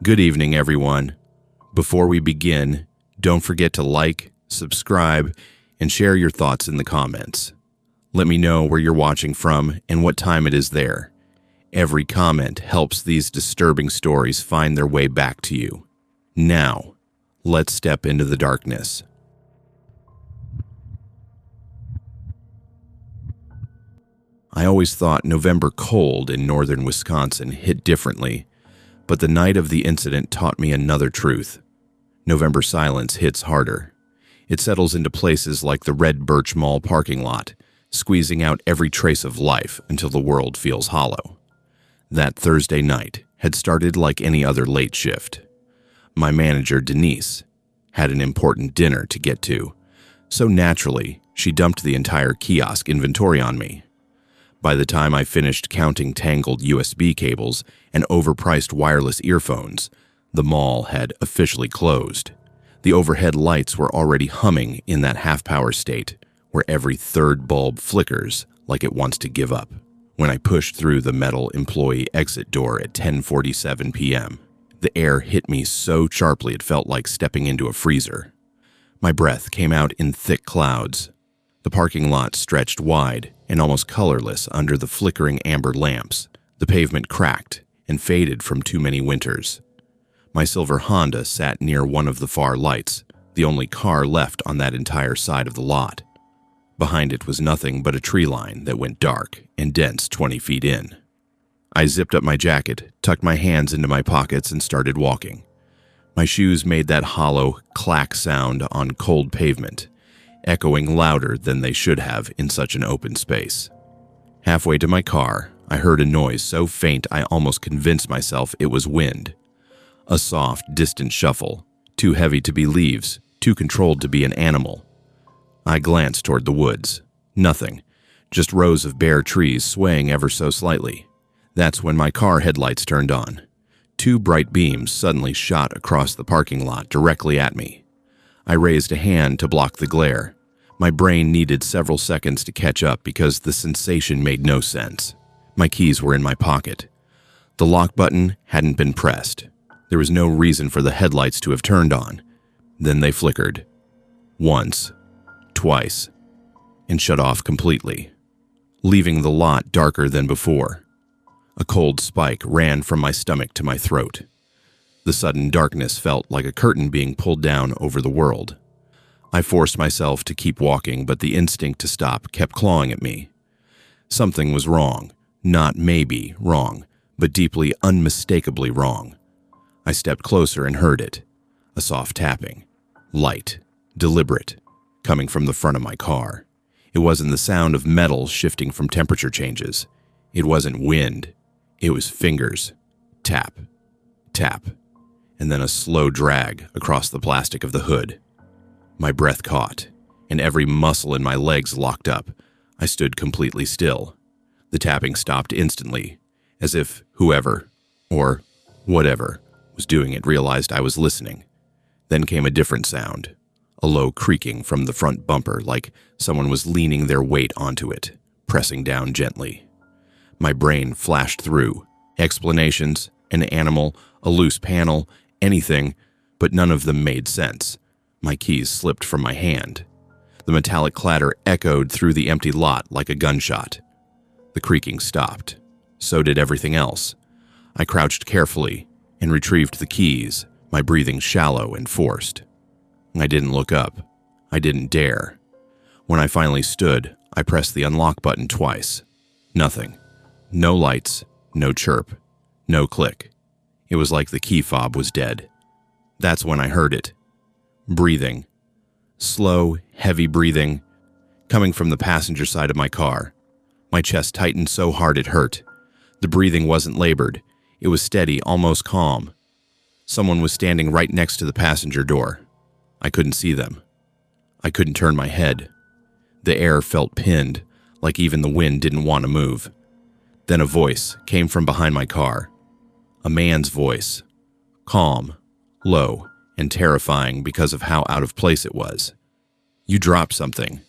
Good evening, everyone. Before we begin, don't forget to like, subscribe, and share your thoughts in the comments. Let me know where you're watching from and what time it is there. Every comment helps these disturbing stories find their way back to you. Now, let's step into the darkness. I always thought November cold in northern Wisconsin hit differently, but the night of the incident taught me another truth. November silence hits harder. It settles into places like the Red Birch Mall parking lot, squeezing out every trace of life until the world feels hollow. That Thursday night had started like any other late shift. My manager, Denise, had an important dinner to get to, so naturally, she dumped the entire kiosk inventory on me. By the time I finished counting tangled USB cables and overpriced wireless earphones, the mall had officially closed. The overhead lights were already humming in that half-power state, where every third bulb flickers like it wants to give up. When I pushed through the metal employee exit door at 10:47 p.m., the air hit me so sharply it felt like stepping into a freezer. My breath came out in thick clouds. The parking lot stretched wide and almost colorless under the flickering amber lamps. The pavement cracked and faded from too many winters. My silver Honda sat near one of the far lights, the only car left on that entire side of the lot. Behind it was nothing but a tree line that went dark and dense 20 feet in. I zipped up my jacket, tucked my hands into my pockets, and started walking. My shoes made that hollow clack sound on cold pavement, echoing louder than they should have in such an open space. Halfway to my car, I heard a noise so faint I almost convinced myself it was wind. A soft, distant shuffle, too heavy to be leaves, too controlled to be an animal. I glanced toward the woods. Nothing, just rows of bare trees swaying ever so slightly. That's when my car headlights turned on. Two bright beams suddenly shot across the parking lot directly at me. I raised a hand to block the glare. My brain needed several seconds to catch up because the sensation made no sense. My keys were in my pocket. The lock button hadn't been pressed. There was no reason for the headlights to have turned on. Then they flickered. Once, twice, and shut off completely, leaving the lot darker than before. A cold spike ran from my stomach to my throat. The sudden darkness felt like a curtain being pulled down over the world. I forced myself to keep walking, but the instinct to stop kept clawing at me. Something was wrong. Not maybe wrong, but deeply, unmistakably wrong. I stepped closer and heard it. A soft tapping. Light. Deliberate. Coming from the front of my car. It wasn't the sound of metal shifting from temperature changes. It wasn't wind. It was fingers. Tap. Tap. And then a slow drag across the plastic of the hood. My breath caught, and every muscle in my legs locked up. I stood completely still. The tapping stopped instantly, as if whoever, or whatever, was doing it realized I was listening. Then came a different sound, a low creaking from the front bumper like someone was leaning their weight onto it, pressing down gently. My brain flashed through explanations, an animal, a loose panel, anything, but none of them made sense. My keys slipped from my hand. The metallic clatter echoed through the empty lot like a gunshot. The creaking stopped. So did everything else. I crouched carefully and retrieved the keys, my breathing shallow and forced. I didn't look up. I didn't dare. When I finally stood, I pressed the unlock button twice. Nothing. No lights, no chirp, no click. It was like the key fob was dead. That's when I heard it. Breathing. Slow, heavy breathing, coming from the passenger side of my car. My chest tightened so hard it hurt. The breathing wasn't labored. It was steady, almost calm. Someone was standing right next to the passenger door. I couldn't see them. I couldn't turn my head. The air felt pinned, like even the wind didn't want to move. Then a voice came from behind my car. A man's voice. Calm, low, and terrifying because of how out of place it was. You dropped something.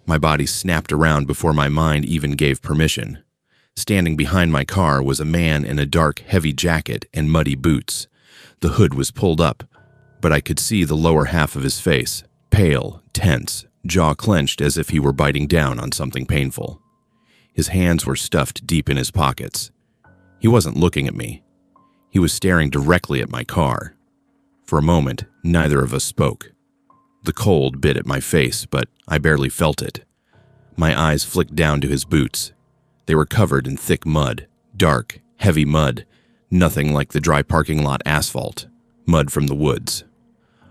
My body snapped around before my mind even gave permission. Standing behind my car was a man in a dark, heavy jacket and muddy boots. The hood was pulled up, but I could see the lower half of his face, pale, tense, jaw clenched as if he were biting down on something painful. His hands were stuffed deep in his pockets. He wasn't looking at me. He was staring directly at my car. For a moment, neither of us spoke. The cold bit at my face, but I barely felt it. My eyes flicked down to his boots. They were covered in thick mud, dark, heavy mud, nothing like the dry parking lot asphalt, mud from the woods.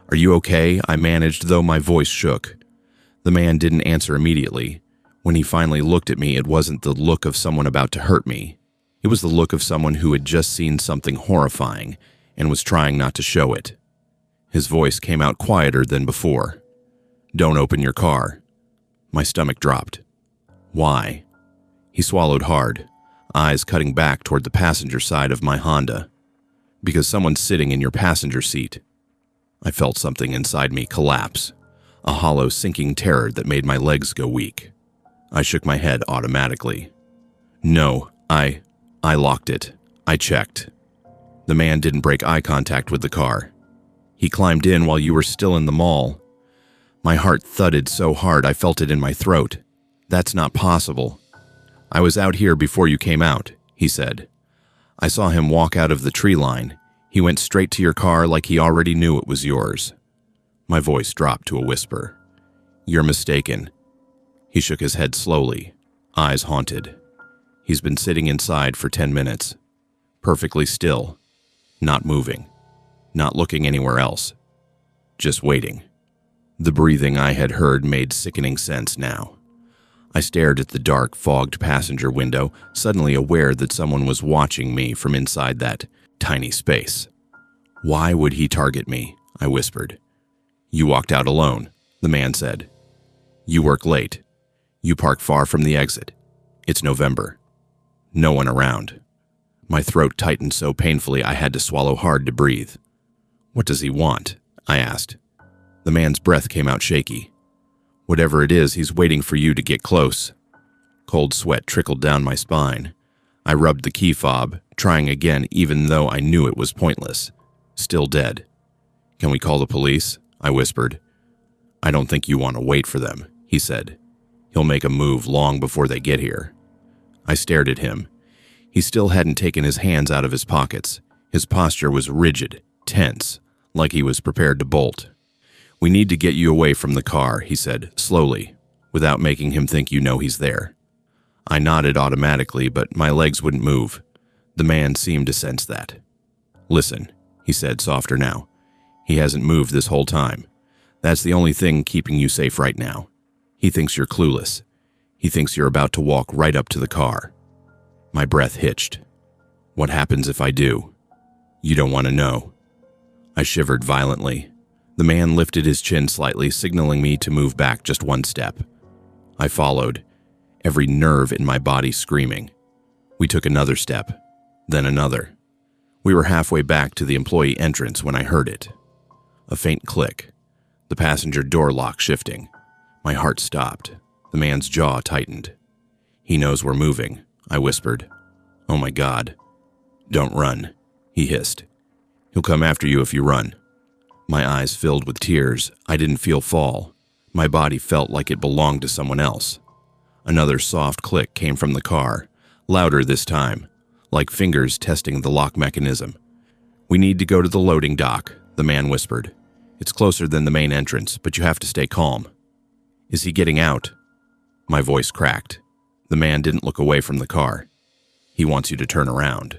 "Are you okay?" I managed, though my voice shook. The man didn't answer immediately. When he finally looked at me, it wasn't the look of someone about to hurt me. It was the look of someone who had just seen something horrifying and was trying not to show it. His voice came out quieter than before. "Don't open your car." My stomach dropped. "Why?" He swallowed hard, eyes cutting back toward the passenger side of my Honda. "Because someone's sitting in your passenger seat." I felt something inside me collapse, a hollow sinking terror that made my legs go weak. I shook my head automatically. "No, I locked it. I checked." The man didn't break eye contact with the car. "He climbed in while you were still in the mall." My heart thudded so hard I felt it in my throat. "That's not possible." "I was out here before you came out," he said. "I saw him walk out of the tree line. He went straight to your car like he already knew it was yours." My voice dropped to a whisper. "You're mistaken." He shook his head slowly, eyes haunted. "He's been sitting inside for 10 minutes, perfectly still, not moving, not looking anywhere else, just waiting." The breathing I had heard made sickening sense now. I stared at the dark, fogged passenger window, suddenly aware that someone was watching me from inside that tiny space. "Why would he target me?" I whispered. "You walked out alone," the man said. "You work late. You park far from the exit. It's November. No one around." My throat tightened so painfully I had to swallow hard to breathe. "What does he want?" I asked. The man's breath came out shaky. "Whatever it is, he's waiting for you to get close." Cold sweat trickled down my spine. I rubbed the key fob, trying again even though I knew it was pointless. Still dead. "Can we call the police?" I whispered. "I don't think you want to wait for them," he said. "He'll make a move long before they get here." I stared at him. He still hadn't taken his hands out of his pockets. His posture was rigid, tense, like he was prepared to bolt. "We need to get you away from the car," he said, slowly, without making him think you know he's there. I nodded automatically, but my legs wouldn't move. The man seemed to sense that. "Listen," he said, softer now. "He hasn't moved this whole time. That's the only thing keeping you safe right now. He thinks you're clueless. He thinks you're about to walk right up to the car." My breath hitched. "What happens if I do?" "You don't want to know." I shivered violently. The man lifted his chin slightly, signaling me to move back just one step. I followed, every nerve in my body screaming. We took another step, then another. We were halfway back to the employee entrance when I heard it. A faint click, the passenger door lock shifting. My heart stopped. The man's jaw tightened. "He knows we're moving," I whispered. "Oh my God." "Don't run," he hissed. "He'll come after you if you run." My eyes filled with tears. I didn't feel fall. My body felt like it belonged to someone else. Another soft click came from the car, louder this time, like fingers testing the lock mechanism. "We need to go to the loading dock," the man whispered. "It's closer than the main entrance, but you have to stay calm." "Is he getting out?" My voice cracked. The man didn't look away from the car. "He wants you to turn around."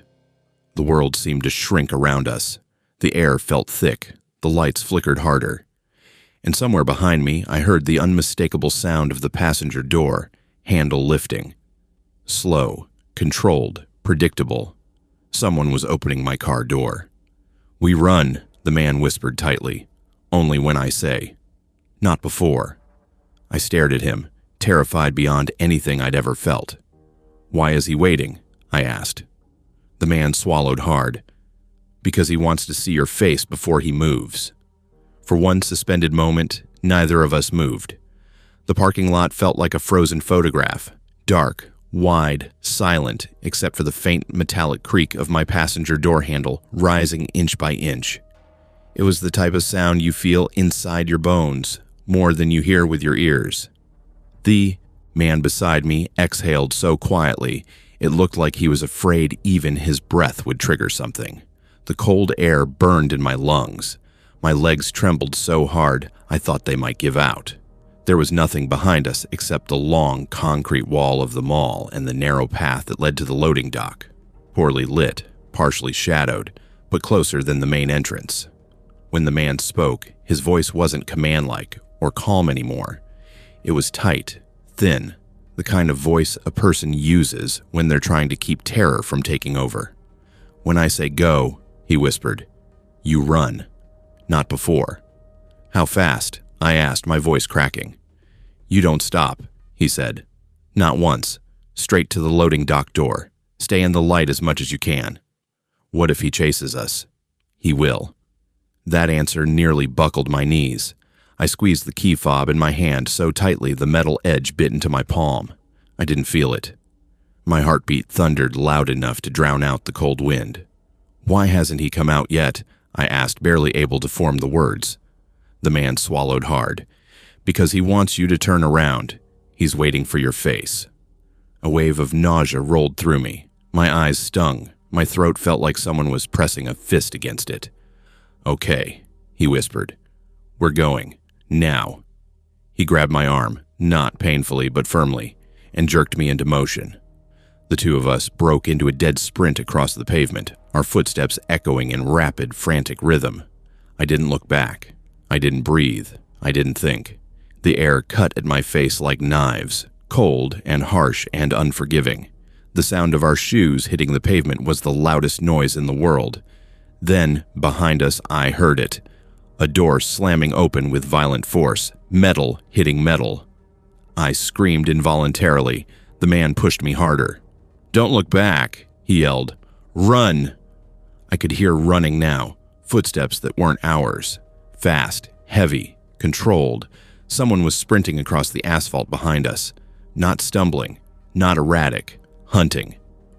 The world seemed to shrink around us. The air felt thick. The lights flickered harder. And somewhere behind me, I heard the unmistakable sound of the passenger door, handle lifting. Slow, controlled, predictable. Someone was opening my car door. "We run," the man whispered tightly. "Only when I say." Not before. I stared at him, terrified beyond anything I'd ever felt. "Why is he waiting?" I asked. The man swallowed hard. "Because he wants to see your face before he moves." For one suspended moment, neither of us moved. The parking lot felt like a frozen photograph, dark, Wide, silent, except for the faint metallic creak of my passenger door handle rising inch by inch. It was the type of sound you feel inside your bones, more than you hear with your ears. The man beside me exhaled so quietly, it looked like he was afraid even his breath would trigger something. The cold air burned in my lungs. My legs trembled so hard I thought they might give out. There was nothing behind us except the long concrete wall of the mall and the narrow path that led to the loading dock, poorly lit, partially shadowed, but closer than the main entrance. When the man spoke, his voice wasn't command-like or calm anymore. It was tight, thin, the kind of voice a person uses when they're trying to keep terror from taking over. "When I say go," he whispered, "you run. Not before." "How fast?" I asked, my voice cracking. "You don't stop," he said. "Not once. Straight to the loading dock door. Stay in the light as much as you can." "What if he chases us?" "He will." That answer nearly buckled my knees. I squeezed the key fob in my hand so tightly the metal edge bit into my palm. I didn't feel it. My heartbeat thundered loud enough to drown out the cold wind. "Why hasn't he come out yet?" I asked, barely able to form the words. The man swallowed hard. "Because he wants you to turn around. He's waiting for your face." A wave of nausea rolled through me. My eyes stung. My throat felt like someone was pressing a fist against it. "Okay," he whispered. "We're going. Now." He grabbed my arm, not painfully but firmly, and jerked me into motion. The two of us broke into a dead sprint across the pavement, our footsteps echoing in rapid, frantic rhythm. I didn't look back. I didn't breathe. I didn't think. The air cut at my face like knives, cold and harsh and unforgiving. The sound of our shoes hitting the pavement was the loudest noise in the world. Then, behind us, I heard it. A door slamming open with violent force, metal hitting metal. I screamed involuntarily. The man pushed me harder. "Don't look back," he yelled. "Run!" I could hear running now, footsteps that weren't ours. Fast, heavy, controlled. Someone was sprinting across the asphalt behind us. Not stumbling, not erratic, hunting.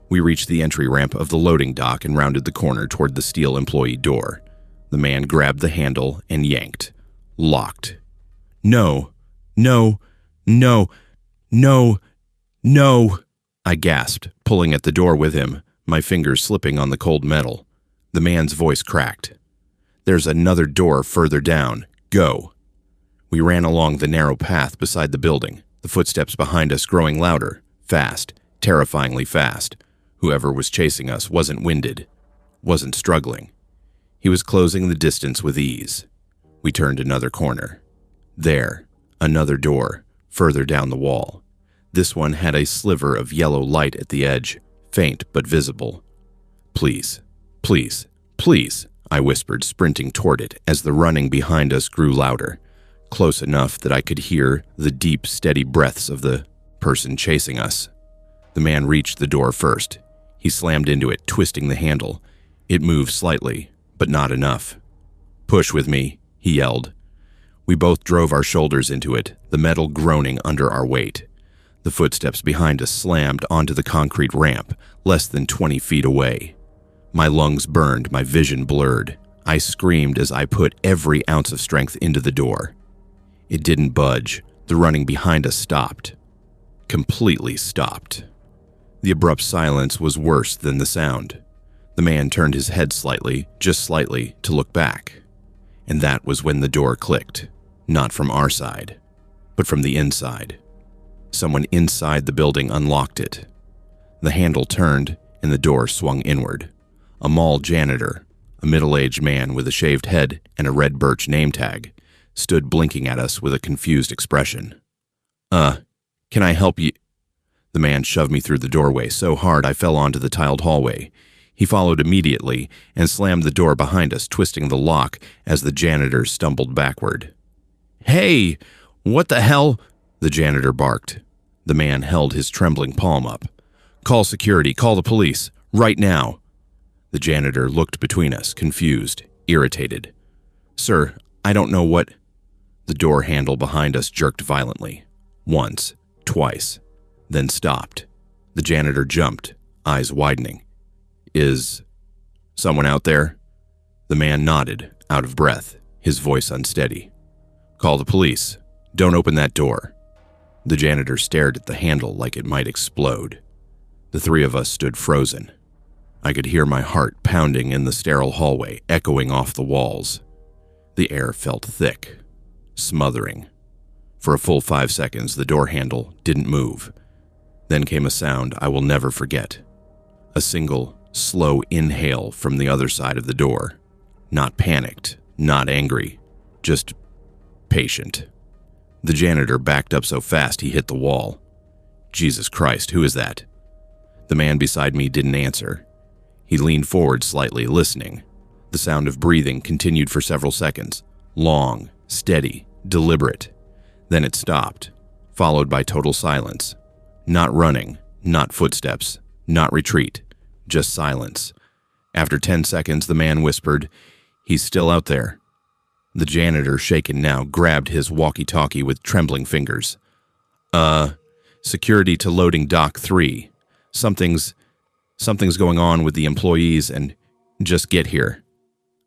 We reached the entry ramp of the loading dock and rounded the corner toward the steel employee door. The man grabbed the handle and yanked. Locked. "No, no, no, no, no," I gasped, pulling at the door with him, my fingers slipping on the cold metal. The man's voice cracked. "There's another door further down. Go." We ran along the narrow path beside the building, the footsteps behind us growing louder, fast, terrifyingly fast. Whoever was chasing us wasn't winded, wasn't struggling. He was closing the distance with ease. We turned another corner. There, another door, further down the wall. This one had a sliver of yellow light at the edge, faint but visible. "Please, please, please," I whispered, sprinting toward it as the running behind us grew louder, close enough that I could hear the deep, steady breaths of the person chasing us. The man reached the door first. He slammed into it, twisting the handle. It moved slightly, but not enough. "Push with me," he yelled. We both drove our shoulders into it, the metal groaning under our weight. The footsteps behind us slammed onto the concrete ramp, less than 20 feet away. My lungs burned, my vision blurred. I screamed as I put every ounce of strength into the door. It didn't budge. The running behind us stopped. Completely stopped. The abrupt silence was worse than the sound. The man turned his head slightly, just slightly, to look back. And that was when the door clicked. Not from our side, but from the inside. Someone inside the building unlocked it. The handle turned, and the door swung inward. A mall janitor, a middle-aged man with a shaved head and a red birch name tag, stood blinking at us with a confused expression. Can I help you?" The man shoved me through the doorway so hard I fell onto the tiled hallway. He followed immediately and slammed the door behind us, twisting the lock as the janitor stumbled backward. "Hey, what the hell?" the janitor barked. The man held his trembling palm up. "Call security, call the police, right now." The janitor looked between us, confused, irritated. "Sir, I don't know what—" The door handle behind us jerked violently. Once, twice, then stopped. The janitor jumped, eyes widening. Is someone out there? The man nodded, out of breath, his voice unsteady. Call the police. Don't open that door. The janitor stared at the handle like it might explode. The three of us stood frozen. I could hear my heart pounding in the sterile hallway, echoing off the walls. The air felt thick, smothering. For a full 5 seconds, the door handle didn't move. Then came a sound I will never forget. A single, slow inhale from the other side of the door. Not panicked, not angry, just patient. The janitor backed up so fast he hit the wall. Jesus Christ, who is that? The man beside me didn't answer. He leaned forward slightly, listening. The sound of breathing continued for several seconds. Long, steady, deliberate. Then it stopped, followed by total silence. Not running, not footsteps, not retreat, just silence. After 10 seconds, the man whispered, "He's still out there." The janitor, shaken now, grabbed his walkie-talkie with trembling fingers. Security to loading dock 3. Something's going on with the employees and just get here.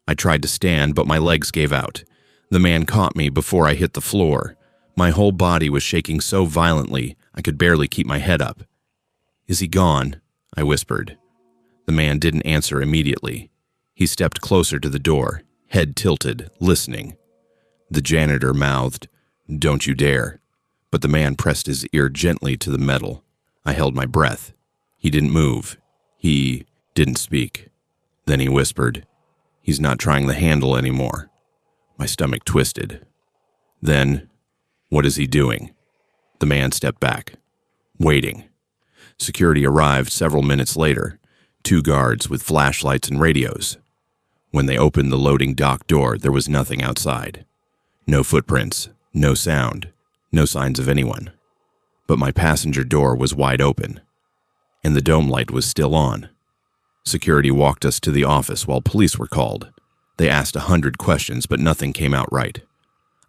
I tried to stand, but my legs gave out. The man caught me before I hit the floor. My whole body was shaking so violently, I could barely keep my head up. Is he gone? I whispered. The man didn't answer immediately. He stepped closer to the door, head tilted, listening. The janitor mouthed, "Don't you dare." But the man pressed his ear gently to the metal. I held my breath. He didn't move. He didn't speak. Then he whispered, "He's not trying the handle anymore." My stomach twisted. Then, "What is he doing?" The man stepped back, waiting. Security arrived several minutes later, 2 guards with flashlights and radios. When they opened the loading dock door, there was nothing outside. No footprints, no sound, no signs of anyone. But my passenger door was wide open, and the dome light was still on. Security walked us to the office while police were called. They asked 100 questions, but nothing came out right.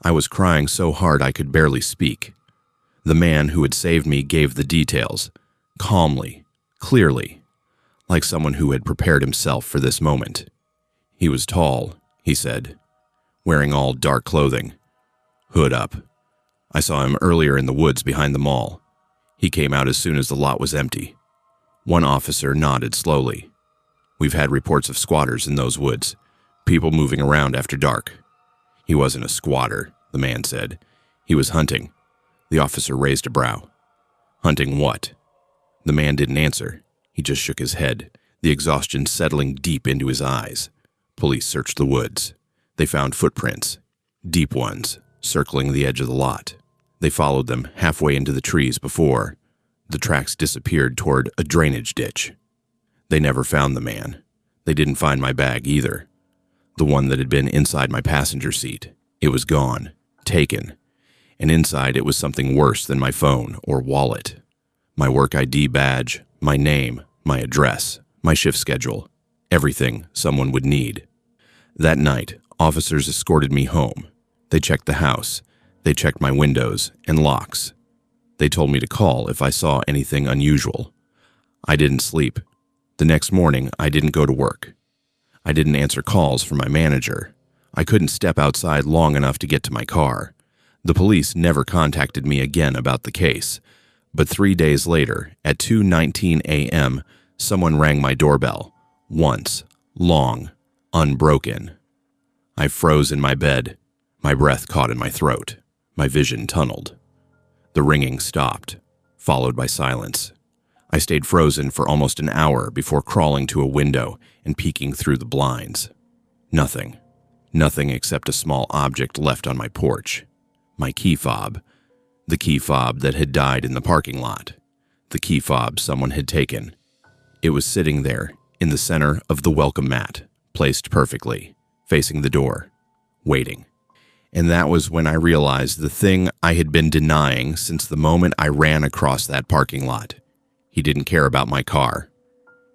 I was crying so hard I could barely speak. The man who had saved me gave the details, calmly, clearly, like someone who had prepared himself for this moment. He was tall, he said, wearing all dark clothing, hood up. I saw him earlier in the woods behind the mall. He came out as soon as the lot was empty. One officer nodded slowly. We've had reports of squatters in those woods, people moving around after dark. He wasn't a squatter, the man said. He was hunting. The officer raised a brow. Hunting what? The man didn't answer. He just shook his head, the exhaustion settling deep into his eyes. Police searched the woods. They found footprints, deep ones, circling the edge of the lot. They followed them halfway into the trees before the tracks disappeared toward a drainage ditch. They never found the man. They didn't find my bag either. The one that had been inside my passenger seat. It was gone, taken. And inside it was something worse than my phone or wallet. My work ID badge, my name, my address, my shift schedule, everything someone would need. That night, officers escorted me home. They checked the house. They checked my windows and locks. They told me to call if I saw anything unusual. I didn't sleep. The next morning, I didn't go to work. I didn't answer calls from my manager. I couldn't step outside long enough to get to my car. The police never contacted me again about the case. But 3 days later, at 2:19 a.m., someone rang my doorbell. Once, long, unbroken. I froze in my bed. My breath caught in my throat. My vision tunneled. The ringing stopped, followed by silence. I stayed frozen for almost an hour before crawling to a window and peeking through the blinds. Nothing. Nothing except a small object left on my porch. My key fob. The key fob that had died in the parking lot. The key fob someone had taken. It was sitting there, in the center of the welcome mat, placed perfectly, facing the door, waiting. And that was when I realized the thing I had been denying since the moment I ran across that parking lot. He didn't care about my car.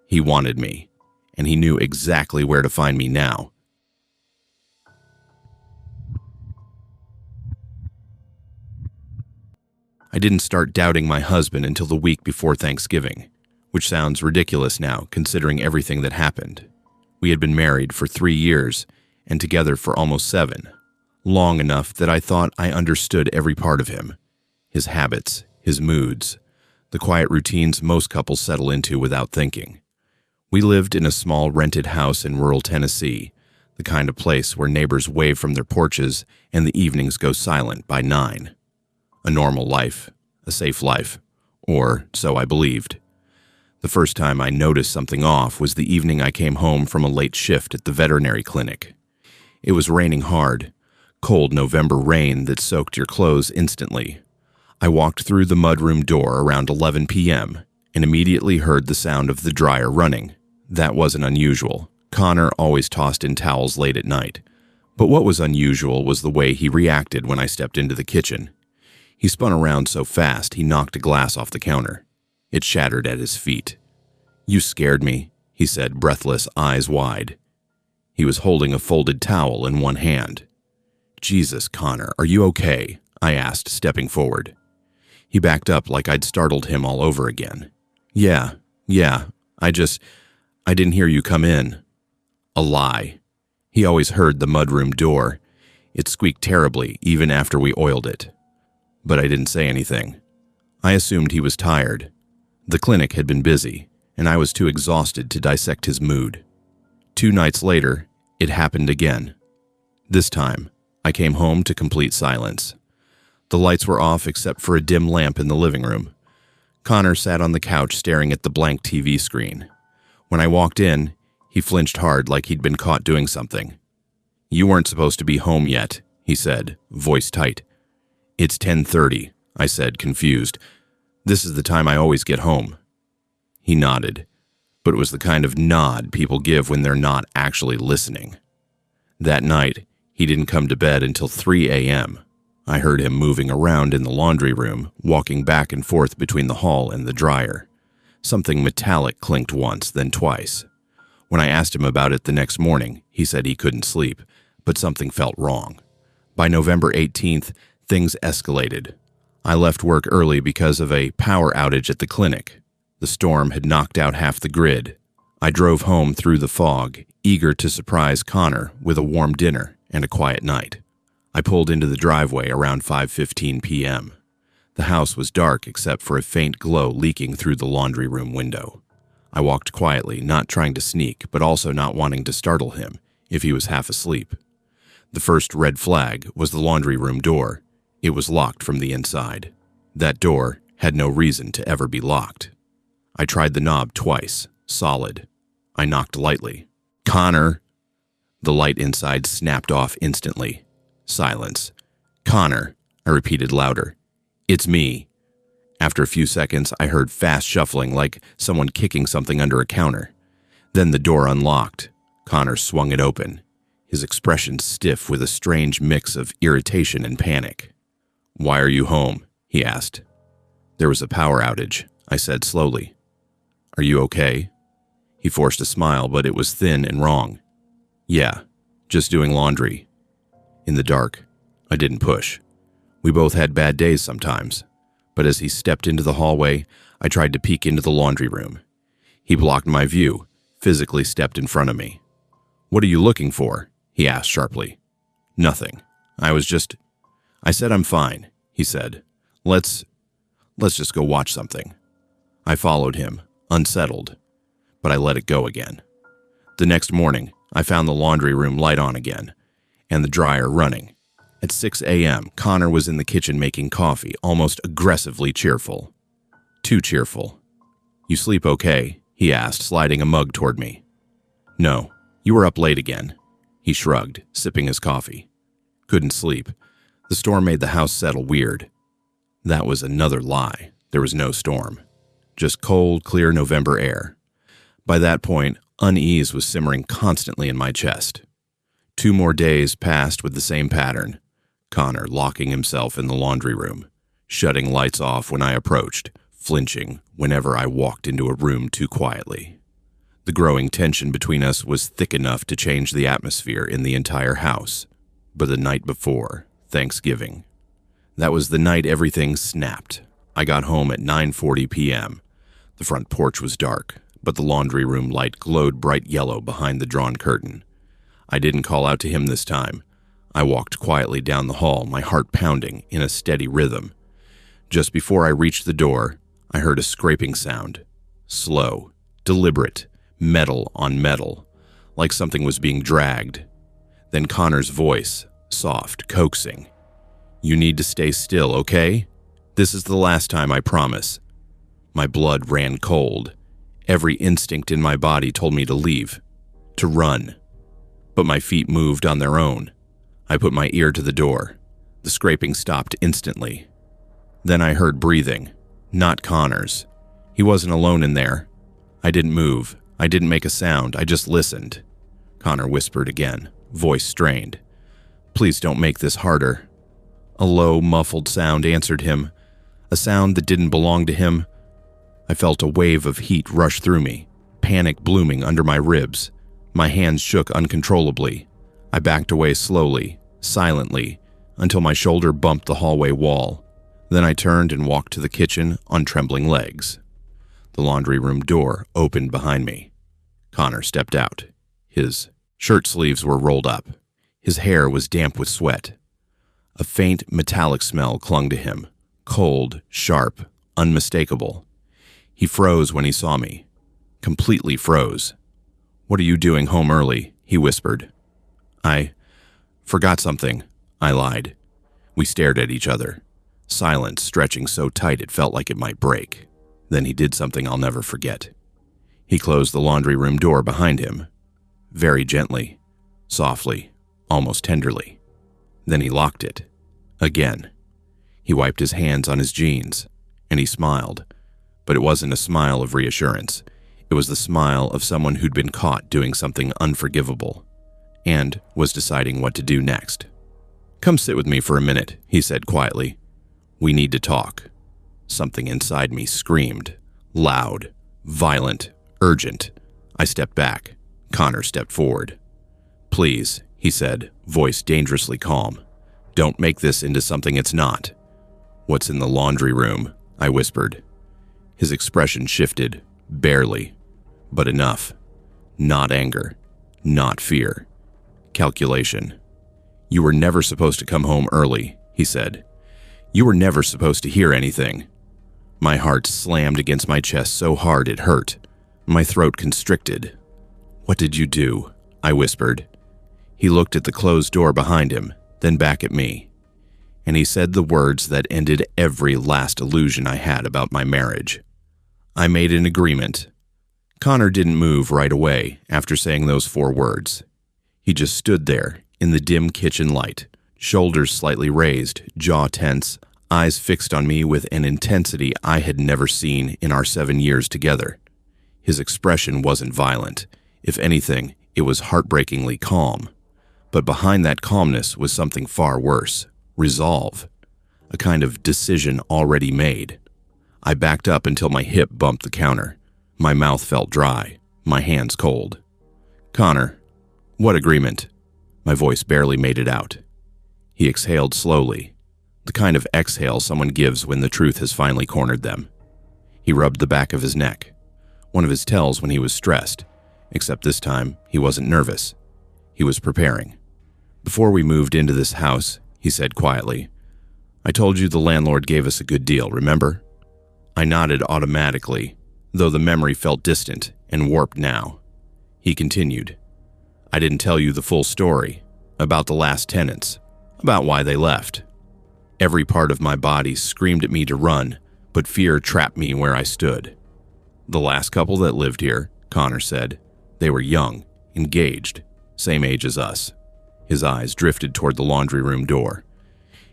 He wanted me, and he knew exactly where to find me now. I didn't start doubting my husband until the week before Thanksgiving, which sounds ridiculous now considering everything that happened. We had been married for 3 years and together for almost 7, long enough that I thought I understood every part of him, his habits, his moods, the quiet routines most couples settle into without thinking. We lived in a small rented house in rural Tennessee, the kind of place where neighbors wave from their porches and the evenings go silent by 9. A normal life, a safe life, or so I believed. The first time I noticed something off was the evening I came home from a late shift at the veterinary clinic. It was raining hard, cold November rain that soaked your clothes instantly. I walked through the mudroom door around 11 p.m. and immediately heard the sound of the dryer running. That wasn't unusual. Connor always tossed in towels late at night. But what was unusual was the way he reacted when I stepped into the kitchen. He spun around so fast he knocked a glass off the counter. It shattered at his feet. "You scared me," he said, breathless, eyes wide. He was holding a folded towel in one hand. "Jesus, Connor, are you okay?" I asked, stepping forward. He backed up like I'd startled him all over again. Yeah, I didn't hear you come in." A lie. He always heard the mudroom door. It squeaked terribly, even after we oiled it. But I didn't say anything. I assumed he was tired. The clinic had been busy, and I was too exhausted to dissect his mood. 2 nights later, it happened again. This time, I came home to complete silence. The lights were off except for a dim lamp in the living room. Connor sat on the couch staring at the blank TV screen. When I walked in, he flinched hard like he'd been caught doing something. "You weren't supposed to be home yet," he said, voice tight. "It's 10:30, I said, confused. "This is the time I always get home." He nodded, but it was the kind of nod people give when they're not actually listening. That night, he didn't come to bed until 3 a.m. I heard him moving around in the laundry room, walking back and forth between the hall and the dryer. Something metallic clinked once, then twice. When I asked him about it the next morning, he said he couldn't sleep, but something felt wrong. By November 18th, things escalated. I left work early because of a power outage at the clinic. The storm had knocked out half the grid. I drove home through the fog, eager to surprise Connor with a warm dinner and a quiet night. I pulled into the driveway around 5:15 p.m. The house was dark except for a faint glow leaking through the laundry room window. I walked quietly, not trying to sneak, but also not wanting to startle him if he was half asleep. The first red flag was the laundry room door. It was locked from the inside. That door had no reason to ever be locked. I tried the knob twice, solid. I knocked lightly. "Connor!" The light inside snapped off instantly. Silence. "Connor," I repeated louder. "It's me." After a few seconds, I heard fast shuffling like someone kicking something under a counter. Then the door unlocked. Connor swung it open, his expression stiff with a strange mix of irritation and panic. "Why are you home?" he asked. "There was a power outage," I said slowly. "Are you okay?" He forced a smile, but it was thin and wrong. "Yeah, just doing laundry." In the dark, I didn't push. We both had bad days sometimes, but as he stepped into the hallway, I tried to peek into the laundry room. He blocked my view, physically stepped in front of me. "What are you looking for?" he asked sharply. "Nothing. I said I'm fine," he said. Let's just go watch something." I followed him, unsettled, but I let it go again. The next morning, I found the laundry room light on again, and the dryer running. At 6 a.m., Connor was in the kitchen making coffee, almost aggressively cheerful. Too cheerful. "You sleep okay?" he asked, sliding a mug toward me. "No, you were up late again." He shrugged, sipping his coffee. "Couldn't sleep. The storm made the house settle weird." That was another lie. There was no storm. Just cold, clear November air. By that point, unease was simmering constantly in my chest. 2 more days passed with the same pattern. Connor locking himself in the laundry room, shutting lights off when I approached, flinching whenever I walked into a room too quietly. The growing tension between us was thick enough to change the atmosphere in the entire house. But the night before, Thanksgiving, That was the night everything snapped. I got home at 9:40 p.m. The front porch was dark, but the laundry room light glowed bright yellow behind the drawn curtain. I didn't call out to him this time. I walked quietly down the hall, my heart pounding in a steady rhythm. Just before I reached the door, I heard a scraping sound. Slow, deliberate, metal on metal, like something was being dragged. Then Connor's voice, soft, coaxing. "You need to stay still, okay? This is the last time, I promise." My blood ran cold. Every instinct in my body told me to leave, to run. But my feet moved on their own. I put my ear to the door. The scraping stopped instantly. Then I heard breathing, not Connor's. He wasn't alone in there. I didn't move. I didn't make a sound. I just listened. Connor whispered again, voice strained. "Please don't make this harder." A low, muffled sound answered him, a sound that didn't belong to him. I felt a wave of heat rush through me, panic blooming under my ribs. My hands shook uncontrollably. I backed away slowly, silently, until my shoulder bumped the hallway wall. Then I turned and walked to the kitchen on trembling legs. The laundry room door opened behind me. Connor stepped out. His shirt sleeves were rolled up. His hair was damp with sweat. A faint metallic smell clung to him, cold, sharp, unmistakable. He froze when he saw me. Completely froze. "What are you doing home early?" he whispered. "I forgot something," I lied. We stared at each other, silence stretching so tight it felt like it might break. Then he did something I'll never forget. He closed the laundry room door behind him, very gently, softly, almost tenderly. Then he locked it. Again. He wiped his hands on his jeans, and he smiled. But it wasn't a smile of reassurance. It was the smile of someone who'd been caught doing something unforgivable, and was deciding what to do next. "Come sit with me for a minute," he said quietly. "We need to talk." Something inside me screamed, loud, violent, urgent. I stepped back. Connor stepped forward. "Please," he said, voice dangerously calm. "Don't make this into something it's not." "What's in the laundry room?" I whispered. His expression shifted, barely, but enough. Not anger, not fear. Calculation. "You were never supposed to come home early," he said. "You were never supposed to hear anything." My heart slammed against my chest so hard it hurt. My throat constricted. "What did you do?" I whispered. He looked at the closed door behind him, then back at me. And he said the words that ended every last illusion I had about my marriage. "I made an agreement." Connor didn't move right away after saying those 4 words. He just stood there in the dim kitchen light, shoulders slightly raised, jaw tense, eyes fixed on me with an intensity I had never seen in our 7 years together. His expression wasn't violent. If anything, it was heartbreakingly calm. But behind that calmness was something far worse. Resolve. A kind of decision already made. I backed up until my hip bumped the counter. My mouth felt dry, my hands cold. "Connor, what agreement?" My voice barely made it out. He exhaled slowly, the kind of exhale someone gives when the truth has finally cornered them. He rubbed the back of his neck, one of his tells when he was stressed, except this time he wasn't nervous. He was preparing. "Before we moved into this house," he said quietly, "I told you the landlord gave us a good deal, remember?" I nodded automatically, though the memory felt distant and warped now. He continued, "I didn't tell you the full story, about the last tenants, about why they left." Every part of my body screamed at me to run, but fear trapped me where I stood. "The last couple that lived here," Connor said. "They were young, engaged, same age as us." His eyes drifted toward the laundry room door.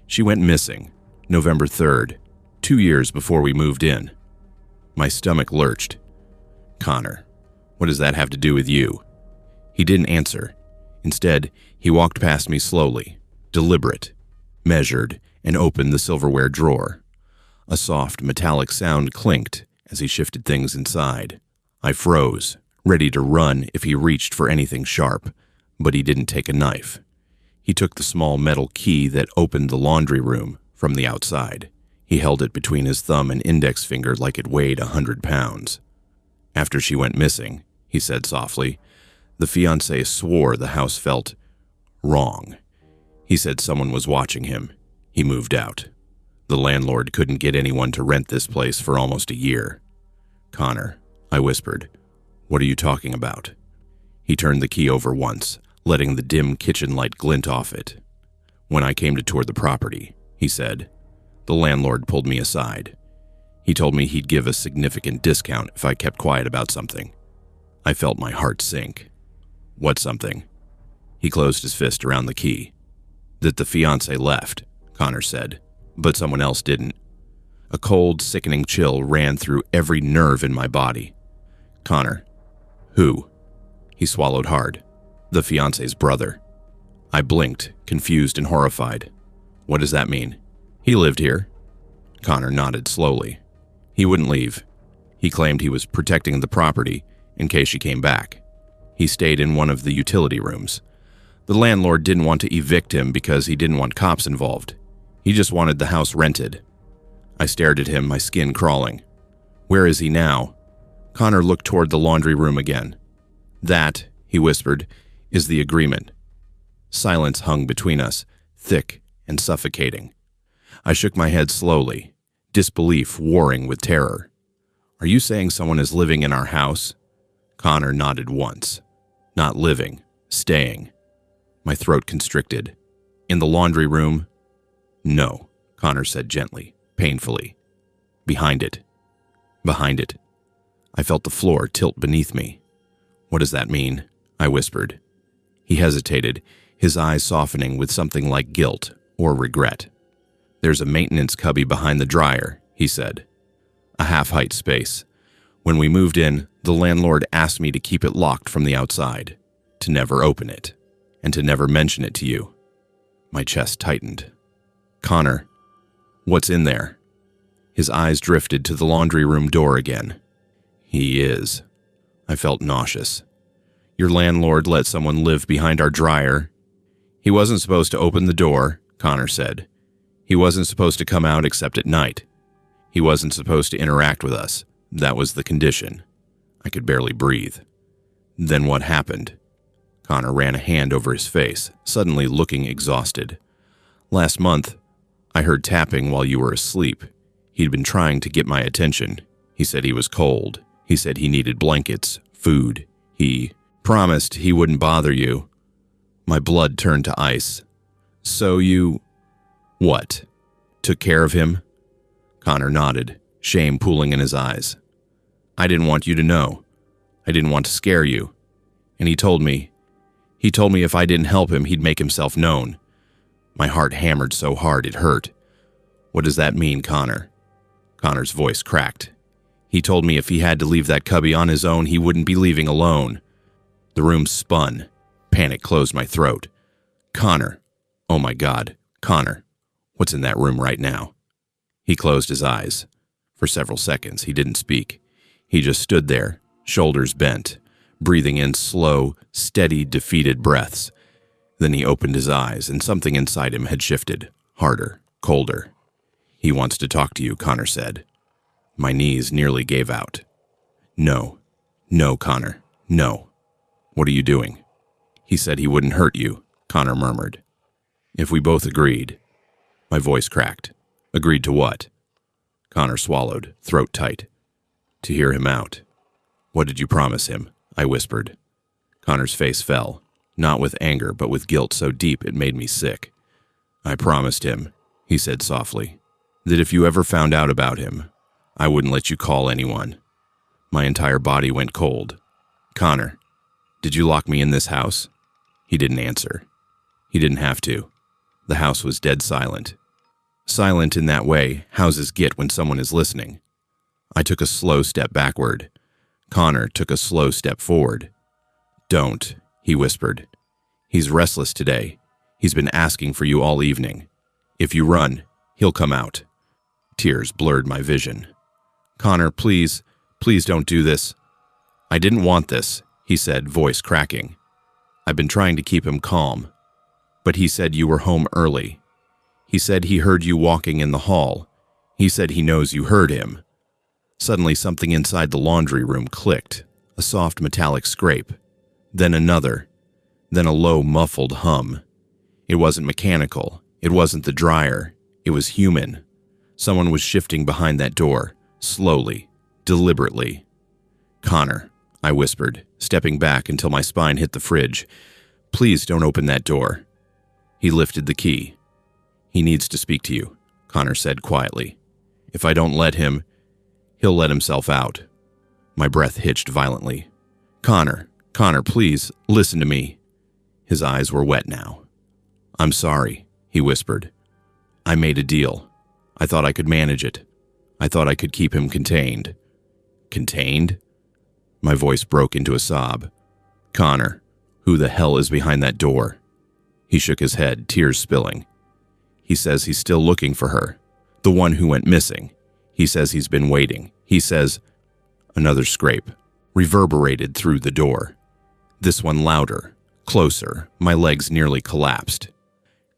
"She went missing, November 3rd, 2 years before we moved in." My stomach lurched. "Connor, what does that have to do with you?" He didn't answer. Instead, he walked past me slowly, deliberate, measured, and opened the silverware drawer. A soft, metallic sound clinked as he shifted things inside. I froze, ready to run if he reached for anything sharp, but he didn't take a knife. He took the small metal key that opened the laundry room, from the outside. He held it between his thumb and index finger like it weighed 100 pounds. After she went missing, he said softly, the fiancé swore the house felt wrong. He said someone was watching him. He moved out. The landlord couldn't get anyone to rent this place for almost a year. Connor, I whispered, what are you talking about? He turned the key over once, letting the dim kitchen light glint off it. When I came to tour the property, he said, the landlord pulled me aside. He told me he'd give a significant discount if I kept quiet about something. I felt my heart sink. What something? He closed his fist around the key. That the fiancé left, Connor said, but someone else didn't. A cold, sickening chill ran through every nerve in my body. Connor. Who? He swallowed hard. The fiancé's brother. I blinked, confused and horrified. What does that mean? He lived here. Connor nodded slowly. He wouldn't leave. He claimed he was protecting the property in case she came back. He stayed in one of the utility rooms. The landlord didn't want to evict him because he didn't want cops involved. He just wanted the house rented. I stared at him, my skin crawling. Where is he now? Connor looked toward the laundry room again. That, he whispered, is the agreement. Silence hung between us, thick and suffocating. I shook my head slowly, disbelief warring with terror. Are you saying someone is living in our house? Connor nodded once. Not living, staying. My throat constricted. In the laundry room? No, Connor said gently, painfully. Behind it. Behind it. I felt the floor tilt beneath me. What does that mean? I whispered. He hesitated, his eyes softening with something like guilt or regret. There's a maintenance cubby behind the dryer, he said. A half-height space. When we moved in, the landlord asked me to keep it locked from the outside, to never open it, and to never mention it to you. My chest tightened. Connor, what's in there? His eyes drifted to the laundry room door again. He is. I felt nauseous. Your landlord let someone live behind our dryer. He wasn't supposed to open the door, Connor said. He wasn't supposed to come out except at night. He wasn't supposed to interact with us. That was the condition. I could barely breathe. Then what happened? Connor ran a hand over his face, suddenly looking exhausted. Last month, I heard tapping while you were asleep. He'd been trying to get my attention. He said he was cold. He said he needed blankets, food. He promised he wouldn't bother you. My blood turned to ice. So you... What? Took care of him? Connor nodded, shame pooling in his eyes. I didn't want you to know. I didn't want to scare you. And he told me if I didn't help him, he'd make himself known. My heart hammered so hard it hurt. What does that mean, Connor? Connor's voice cracked. He told me if he had to leave that cubby on his own, he wouldn't be leaving alone. The room spun. Panic closed my throat. Connor. Oh my God. Connor. What's in that room right now? He closed his eyes. For several seconds, he didn't speak. He just stood there, shoulders bent, breathing in slow, steady, defeated breaths. Then he opened his eyes, and something inside him had shifted, harder, colder. He wants to talk to you, Connor said. My knees nearly gave out. No. No, Connor. No. What are you doing? He said he wouldn't hurt you, Connor murmured. If we both agreed. My voice cracked. Agreed to what? Connor swallowed, throat tight. To hear him out. What did you promise him? I whispered. Connor's face fell, not with anger, but with guilt so deep it made me sick. I promised him, he said softly, that if you ever found out about him, I wouldn't let you call anyone. My entire body went cold. Connor, did you lock me in this house? He didn't answer. He didn't have to. The house was dead silent. Silent in that way houses get when someone is listening. I took a slow step backward. Connor took a slow step forward. Don't, he whispered. He's restless today. He's been asking for you all evening. If you run, he'll come out. Tears blurred my vision. Connor, please don't do this. I didn't want this, he said, voice cracking. I've been trying to keep him calm. But he said you were home early. He said he heard you walking in the hall. He said he knows you heard him." Suddenly something inside the laundry room clicked, a soft metallic scrape, then another, then a low muffled hum. It wasn't mechanical, it wasn't the dryer, it was human. Someone was shifting behind that door, slowly, deliberately. "Connor," I whispered, stepping back until my spine hit the fridge. "Please don't open that door." He lifted the key. "He needs to speak to you," Connor said quietly. "If I don't let him, he'll let himself out." My breath hitched violently. Connor, please, listen to me." His eyes were wet now. "I'm sorry," he whispered. "I made a deal. I thought I could manage it. I thought I could keep him contained." "Contained?" My voice broke into a sob. "Connor, who the hell is behind that door?" He shook his head, tears spilling. "He says he's still looking for her, the one who went missing. He says he's been waiting. He says—" Another scrape reverberated through the door. This one louder, closer. My legs nearly collapsed.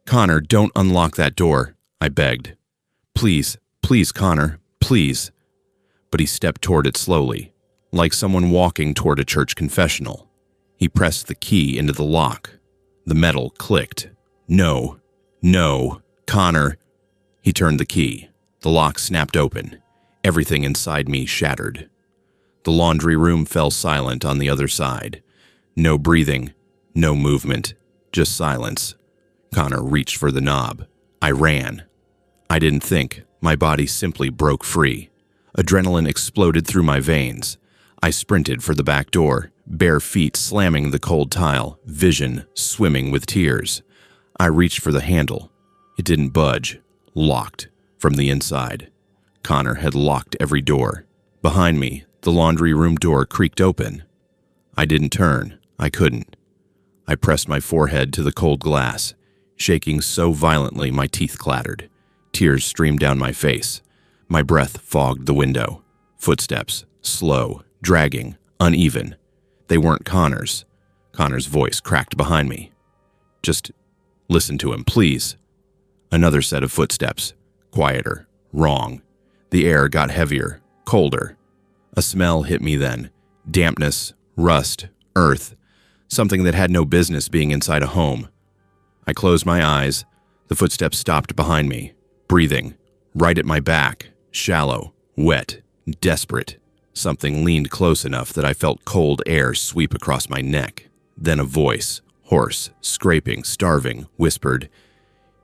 "Connor, don't unlock that door," I begged. "Please, please, Connor, please." But he stepped toward it slowly, like someone walking toward a church confessional. He pressed the key into the lock. The metal clicked. "No, no, Connor." He turned the key. The lock snapped open. Everything inside me shattered. The laundry room fell silent on the other side. No breathing, no movement, just silence. Connor reached for the knob. I ran. I didn't think. My body simply broke free. Adrenaline exploded through my veins. I sprinted for the back door, bare feet slamming the cold tile, vision swimming with tears. I reached for the handle. It didn't budge. Locked from the inside. Connor had locked every door. Behind me, the laundry room door creaked open. I didn't turn. I couldn't. I pressed my forehead to the cold glass, shaking so violently my teeth clattered. Tears streamed down my face. My breath fogged the window. Footsteps, slow, dragging, uneven. They weren't Connor's. Connor's voice cracked behind me. "Just listen to him, please." Another set of footsteps. Quieter. Wrong. The air got heavier, colder. A smell hit me then. Dampness, rust, earth. Something that had no business being inside a home. I closed my eyes. The footsteps stopped behind me. Breathing. Right at my back. Shallow. Wet. Desperate. Something leaned close enough that I felt cold air sweep across my neck. Then a voice, hoarse, scraping, starving, whispered,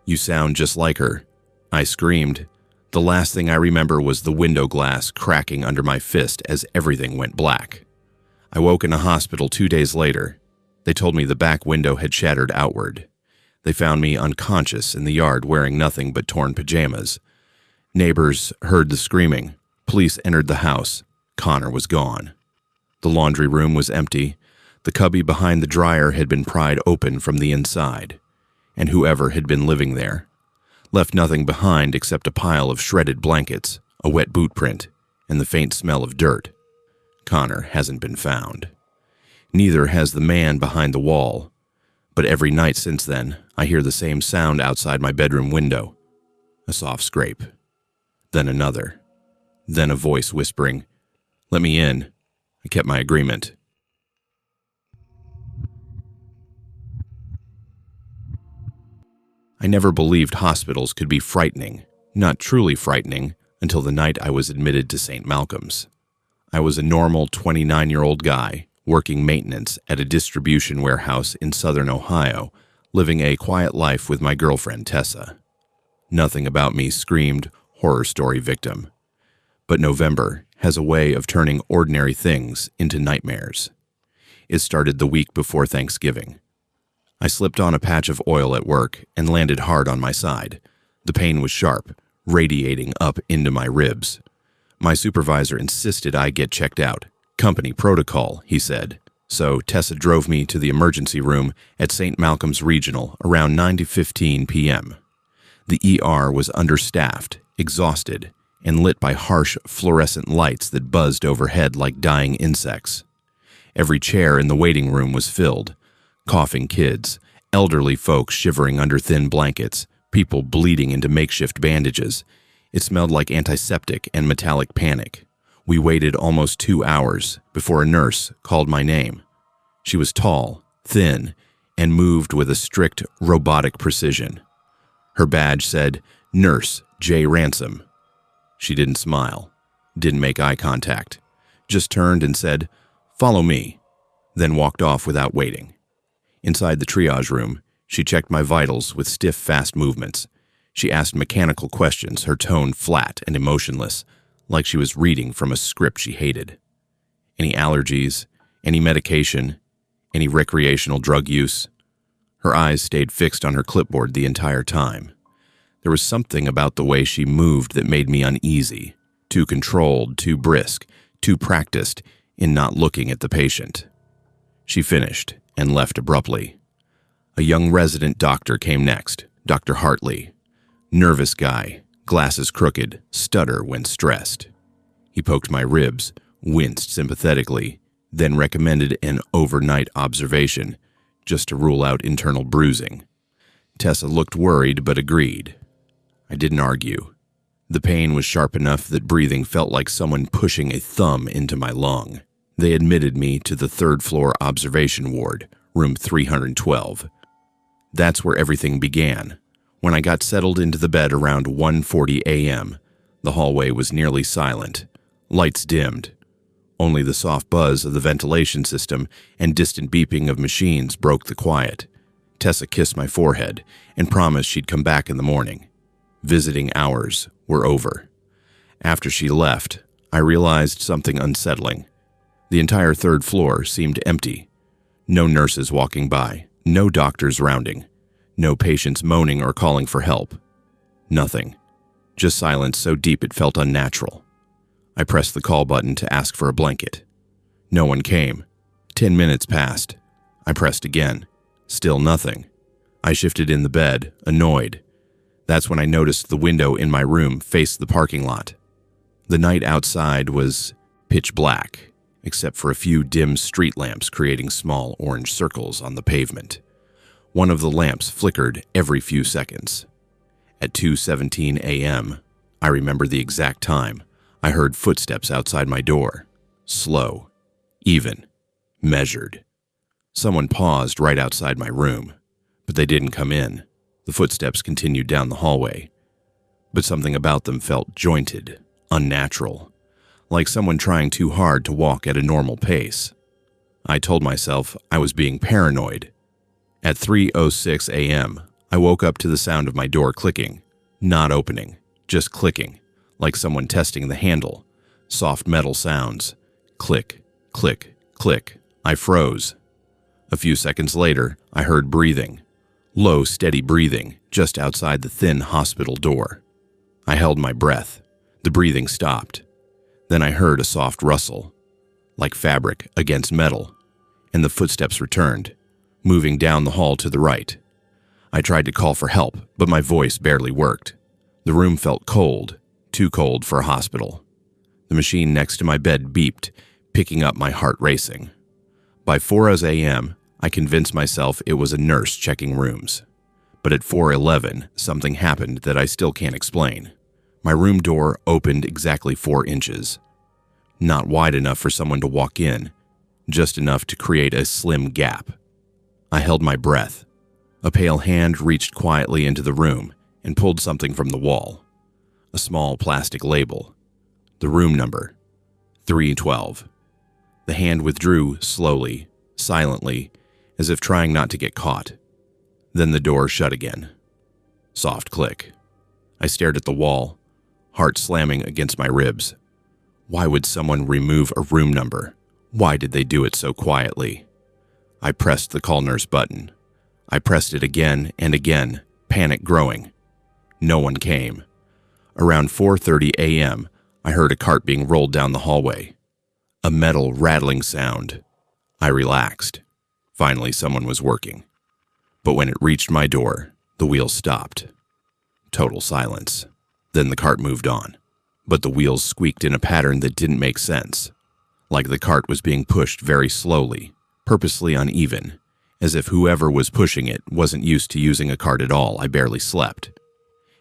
"You sound just like her." I screamed. The last thing I remember was the window glass cracking under my fist as everything went black. I woke in a hospital 2 days later. They told me the back window had shattered outward. They found me unconscious in the yard wearing nothing but torn pajamas. Neighbors heard the screaming. Police entered the house. Connor was gone. The laundry room was empty. The cubby behind the dryer had been pried open from the inside. And whoever had been living there left nothing behind except a pile of shredded blankets, a wet boot print, and the faint smell of dirt. Connor hasn't been found. Neither has the man behind the wall. But every night since then, I hear the same sound outside my bedroom window. A soft scrape. Then another. Then a voice whispering, "Let me in." I kept my agreement. I never believed hospitals could be frightening, not truly frightening, until the night I was admitted to St. Malcolm's. I was a normal 29-year-old guy, working maintenance at a distribution warehouse in southern Ohio, living a quiet life with my girlfriend Tessa. Nothing about me screamed horror story victim. But November has a way of turning ordinary things into nightmares. It started the week before Thanksgiving. I slipped on a patch of oil at work and landed hard on my side. The pain was sharp, radiating up into my ribs. My supervisor insisted I get checked out. Company protocol, he said. So Tessa drove me to the emergency room at St. Malcolm's Regional around 9:15 p.m. The ER was understaffed, exhausted, and lit by harsh fluorescent lights that buzzed overhead like dying insects. Every chair in the waiting room was filled. Coughing kids, elderly folks shivering under thin blankets, people bleeding into makeshift bandages. It smelled like antiseptic and metallic panic. We waited almost 2 hours before a nurse called my name. She was tall, thin, and moved with a strict, robotic precision. Her badge said, "Nurse J. Ransom." She didn't smile, didn't make eye contact, just turned and said, "Follow me," then walked off without waiting. Inside the triage room, she checked my vitals with stiff, fast movements. She asked mechanical questions, her tone flat and emotionless, like she was reading from a script she hated. Any allergies? Any medication? Any recreational drug use? Her eyes stayed fixed on her clipboard the entire time. There was something about the way she moved that made me uneasy, too controlled, too brisk, too practiced in not looking at the patient. She finished and left abruptly. A young resident doctor came next, Dr. Hartley. Nervous guy, glasses crooked, stutter when stressed. He poked my ribs, winced sympathetically, then recommended an overnight observation, just to rule out internal bruising. Tessa looked worried but agreed. I didn't argue. The pain was sharp enough that breathing felt like someone pushing a thumb into my lung. They admitted me to the third-floor observation ward, room 312. That's where everything began. When I got settled into the bed around 1:40 a.m., the hallway was nearly silent. Lights dimmed. Only the soft buzz of the ventilation system and distant beeping of machines broke the quiet. Tessa kissed my forehead and promised she'd come back in the morning. Visiting hours were over. After she left, I realized something unsettling. The entire third floor seemed empty. No nurses walking by, no doctors rounding, no patients moaning or calling for help. Nothing. Just silence so deep it felt unnatural. I pressed the call button to ask for a blanket. No one came. 10 minutes passed. I pressed again. Still nothing. I shifted in the bed, annoyed. That's when I noticed the window in my room faced the parking lot. The night outside was pitch black, except for a few dim street lamps creating small orange circles on the pavement. One of the lamps flickered every few seconds. At 2:17 a.m., I remember the exact time, I heard footsteps outside my door. Slow, even, measured. Someone paused right outside my room, but they didn't come in. The footsteps continued down the hallway, but something about them felt jointed, unnatural, like someone trying too hard to walk at a normal pace. I told myself I was being paranoid. At 3:06 a.m., I woke up to the sound of my door clicking, not opening, just clicking, like someone testing the handle. Soft metal sounds. Click, click, click. I froze. A few seconds later, I heard breathing. Low, steady breathing just outside the thin hospital door. I held my breath. The breathing stopped. Then I heard a soft rustle, like fabric against metal, and the footsteps returned, moving down the hall to the right. I tried to call for help, but my voice barely worked. The room felt cold, too cold for a hospital. The machine next to my bed beeped, picking up my heart racing. By 4 a.m., I convinced myself it was a nurse checking rooms. But at 4:11, something happened that I still can't explain. My room door opened exactly 4 inches. Not wide enough for someone to walk in, just enough to create a slim gap. I held my breath. A pale hand reached quietly into the room and pulled something from the wall. A small plastic label. The room number, 312. The hand withdrew slowly, silently, as if trying not to get caught. Then the door shut again. Soft click. I stared at the wall, heart slamming against my ribs. Why would someone remove a room number? Why did they do it so quietly? I pressed the call nurse button. I pressed it again and again, panic growing. No one came. Around 4:30 a.m., I heard a cart being rolled down the hallway. A metal rattling sound. I relaxed. Finally, someone was working. But when it reached my door, the wheels stopped. Total silence. Then the cart moved on. But the wheels squeaked in a pattern that didn't make sense. Like the cart was being pushed very slowly, purposely uneven, as if whoever was pushing it wasn't used to using a cart at all. I barely slept.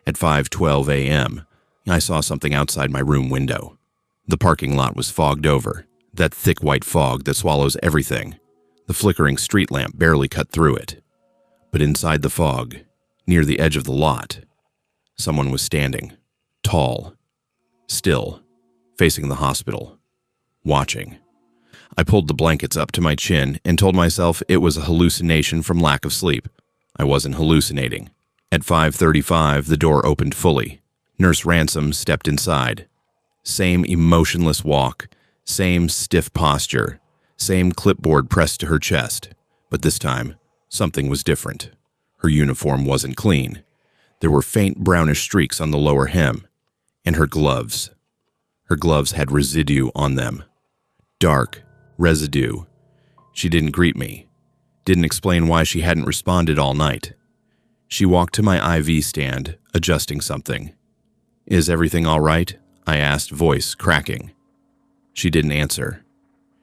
At 5:12 a.m., I saw something outside my room window. The parking lot was fogged over, that thick white fog that swallows everything. The flickering street lamp barely cut through it. But inside the fog, near the edge of the lot, someone was standing, tall, still, facing the hospital, watching. I pulled the blankets up to my chin and told myself it was a hallucination from lack of sleep. I wasn't hallucinating. At 5:35, the door opened fully. Nurse Ransom stepped inside. Same emotionless walk, same stiff posture, same clipboard pressed to her chest. But this time, something was different. Her uniform wasn't clean. There were faint brownish streaks on the lower hem. And her gloves. Her gloves had residue on them. Dark residue. She didn't greet me. Didn't explain why she hadn't responded all night. She walked to my IV stand, adjusting something. "Is everything all right?" I asked, voice cracking. She didn't answer.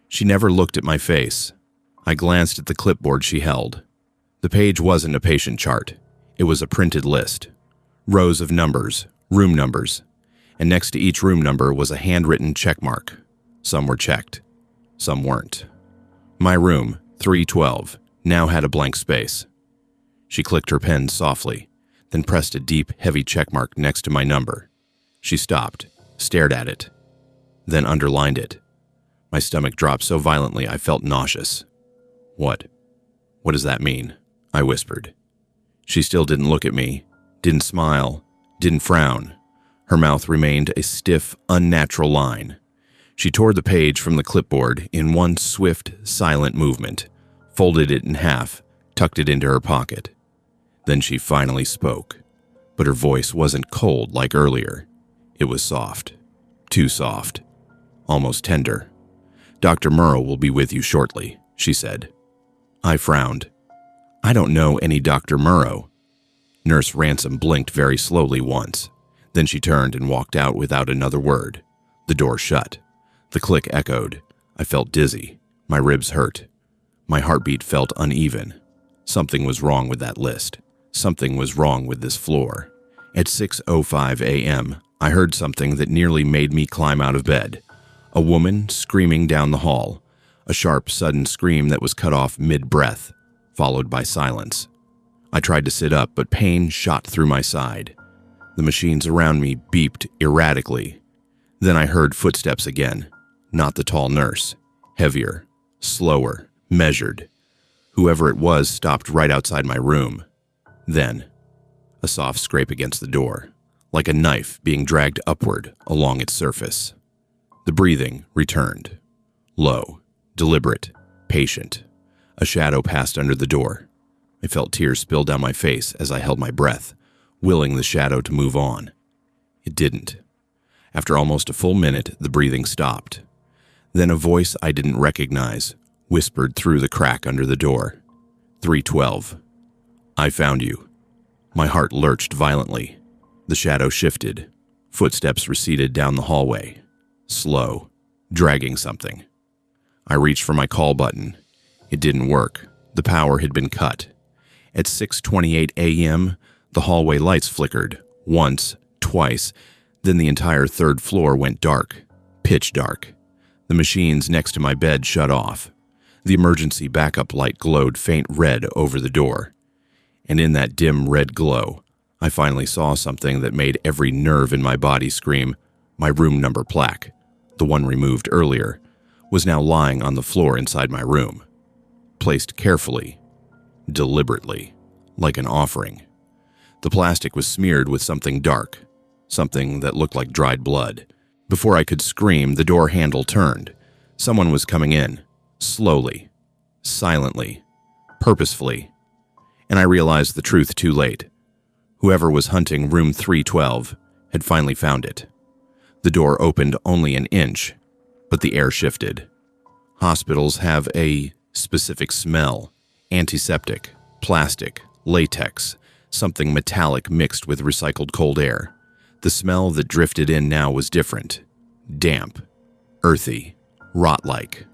She never looked at my face. I glanced at the clipboard she held. The page wasn't a patient chart. It was a printed list. Rows of numbers, room numbers. And next to each room number was a handwritten check mark. Some were checked. Some weren't. My room, 312, now had a blank space. She clicked her pen softly, then pressed a deep, heavy checkmark next to my number. She stopped, stared at it, then underlined it. My stomach dropped so violently I felt nauseous. What does that mean?" I whispered. She still didn't look at me, didn't smile, didn't frown. Her mouth remained a stiff, unnatural line. She tore the page from the clipboard in one swift, silent movement, folded it in half, tucked it into her pocket. Then she finally spoke, but her voice wasn't cold like earlier. It was soft, too soft, almost tender. "Dr. Murrow will be with you shortly," she said. I frowned. "I don't know any Dr. Murrow." Nurse Ransom blinked very slowly once. Then she turned and walked out without another word. The door shut. The click echoed. I felt dizzy. My ribs hurt. My heartbeat felt uneven. Something was wrong with that list. Something was wrong with this floor. At 6:05 a.m., I heard something that nearly made me climb out of bed. A woman screaming down the hall. A sharp, sudden scream that was cut off mid-breath, followed by silence. I tried to sit up, but pain shot through my side. The machines around me beeped erratically. Then I heard footsteps again. Not the tall nurse. Heavier, slower, measured. Whoever it was stopped right outside my room. Then, a soft scrape against the door, like a knife being dragged upward along its surface. The breathing returned. Low, deliberate, patient. A shadow passed under the door. I felt tears spill down my face as I held my breath, willing the shadow to move on. It didn't. After almost a full minute, the breathing stopped. Then a voice I didn't recognize whispered through the crack under the door. 312. "I found you." My heart lurched violently. The shadow shifted. Footsteps receded down the hallway. Slow, dragging something. I reached for my call button. It didn't work. The power had been cut. At 6:28 a.m., the hallway lights flickered, once, twice, then the entire third floor went dark, pitch dark. The machines next to my bed shut off. The emergency backup light glowed faint red over the door. And in that dim red glow, I finally saw something that made every nerve in my body scream. My room number plaque, the one removed earlier, was now lying on the floor inside my room, placed carefully, deliberately, like an offering. The plastic was smeared with something dark, something that looked like dried blood. Before I could scream, the door handle turned. Someone was coming in, slowly, silently, purposefully, and I realized the truth too late. Whoever was hunting room 312 had finally found it. The door opened only an inch, but the air shifted. Hospitals have a specific smell, antiseptic, plastic, latex, something metallic mixed with recycled cold air. The smell that drifted in now was different. Damp, earthy, rot-like.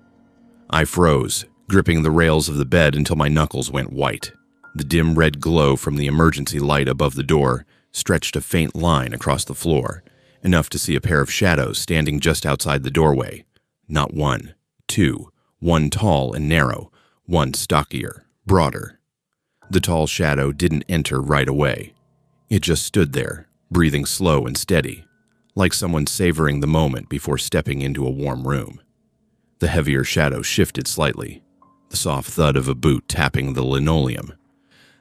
I froze, gripping the rails of the bed until my knuckles went white. The dim red glow from the emergency light above the door stretched a faint line across the floor, enough to see a pair of shadows standing just outside the doorway. Not one, two, one tall and narrow, one stockier, broader. The tall shadow didn't enter right away. It just stood there, breathing slow and steady, like someone savoring the moment before stepping into a warm room. The heavier shadow shifted slightly, the soft thud of a boot tapping the linoleum.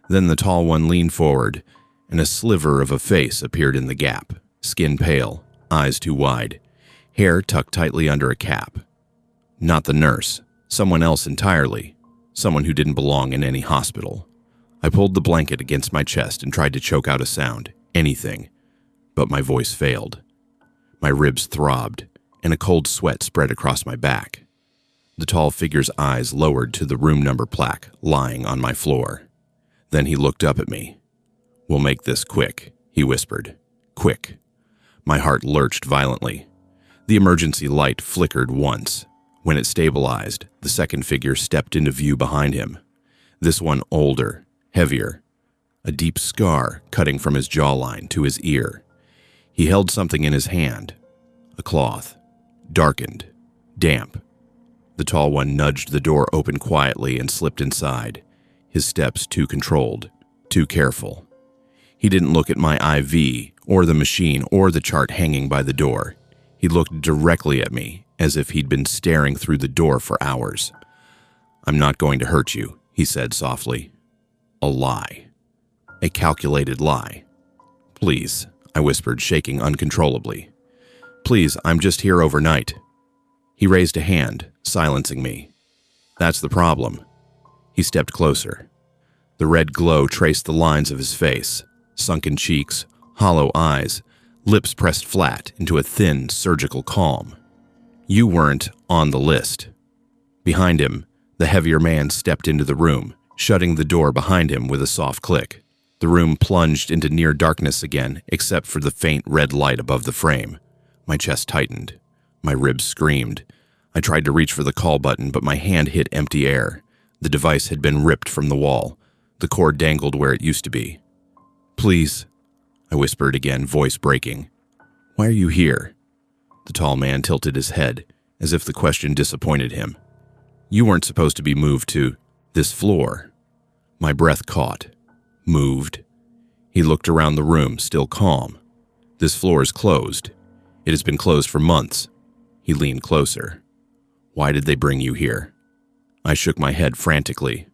Then the tall one leaned forward, and a sliver of a face appeared in the gap, skin pale, eyes too wide, hair tucked tightly under a cap. Not the nurse, someone else entirely, someone who didn't belong in any hospital. I pulled the blanket against my chest and tried to choke out a sound, anything, but my voice failed. My ribs throbbed, and a cold sweat spread across my back. The tall figure's eyes lowered to the room number plaque lying on my floor. Then he looked up at me. "We'll make this quick," he whispered. "Quick." My heart lurched violently. The emergency light flickered once. When it stabilized, the second figure stepped into view behind him. This one older, heavier, a deep scar cutting from his jawline to his ear. He held something in his hand, a cloth, darkened, damp. The tall one nudged the door open quietly and slipped inside, his steps too controlled, too careful. He didn't look at my IV, or the machine, or the chart hanging by the door. He looked directly at me, as if he'd been staring through the door for hours. "I'm not going to hurt you," he said softly. A lie. A calculated lie. "Please," I whispered, shaking uncontrollably. "Please, I'm just here overnight." He raised a hand, silencing me. "That's the problem." He stepped closer. The red glow traced the lines of his face, sunken cheeks, hollow eyes, lips pressed flat into a thin, surgical calm. "You weren't on the list." Behind him, the heavier man stepped into the room, shutting the door behind him with a soft click. The room plunged into near darkness again, except for the faint red light above the frame. My chest tightened. My ribs screamed. I tried to reach for the call button, but my hand hit empty air. The device had been ripped from the wall. The cord dangled where it used to be. "Please," I whispered again, voice breaking. "Why are you here?" The tall man tilted his head, as if the question disappointed him. "You weren't supposed to be moved to this floor." My breath caught. Moved. He looked around the room, still calm. "This floor is closed. It has been closed for months." He leaned closer. "Why did they bring you here?" I shook my head frantically.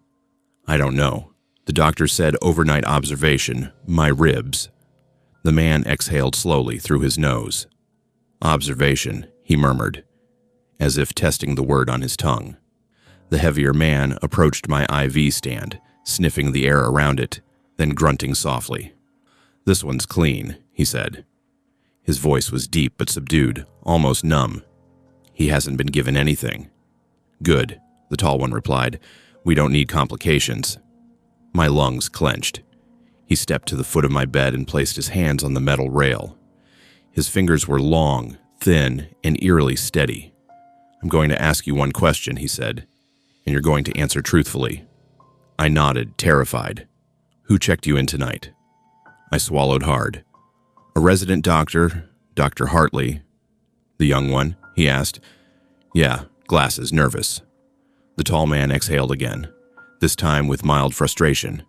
"I don't know. The doctor said overnight observation, my ribs." The man exhaled slowly through his nose. "Observation," he murmured, as if testing the word on his tongue. The heavier man approached my IV stand, sniffing the air around it, then grunting softly. "This one's clean," he said. His voice was deep but subdued, almost numb. "He hasn't been given anything." "Good," the tall one replied. "We don't need complications." My lungs clenched. He stepped to the foot of my bed and placed his hands on the metal rail. His fingers were long, thin, and eerily steady. "I'm going to ask you one question," he said, "and you're going to answer truthfully." I nodded, terrified. "Who checked you in tonight?" I swallowed hard. "A resident doctor, Dr. Hartley." "The young one?" he asked. "Yeah, glasses, nervous." The tall man exhaled again, this time with mild frustration.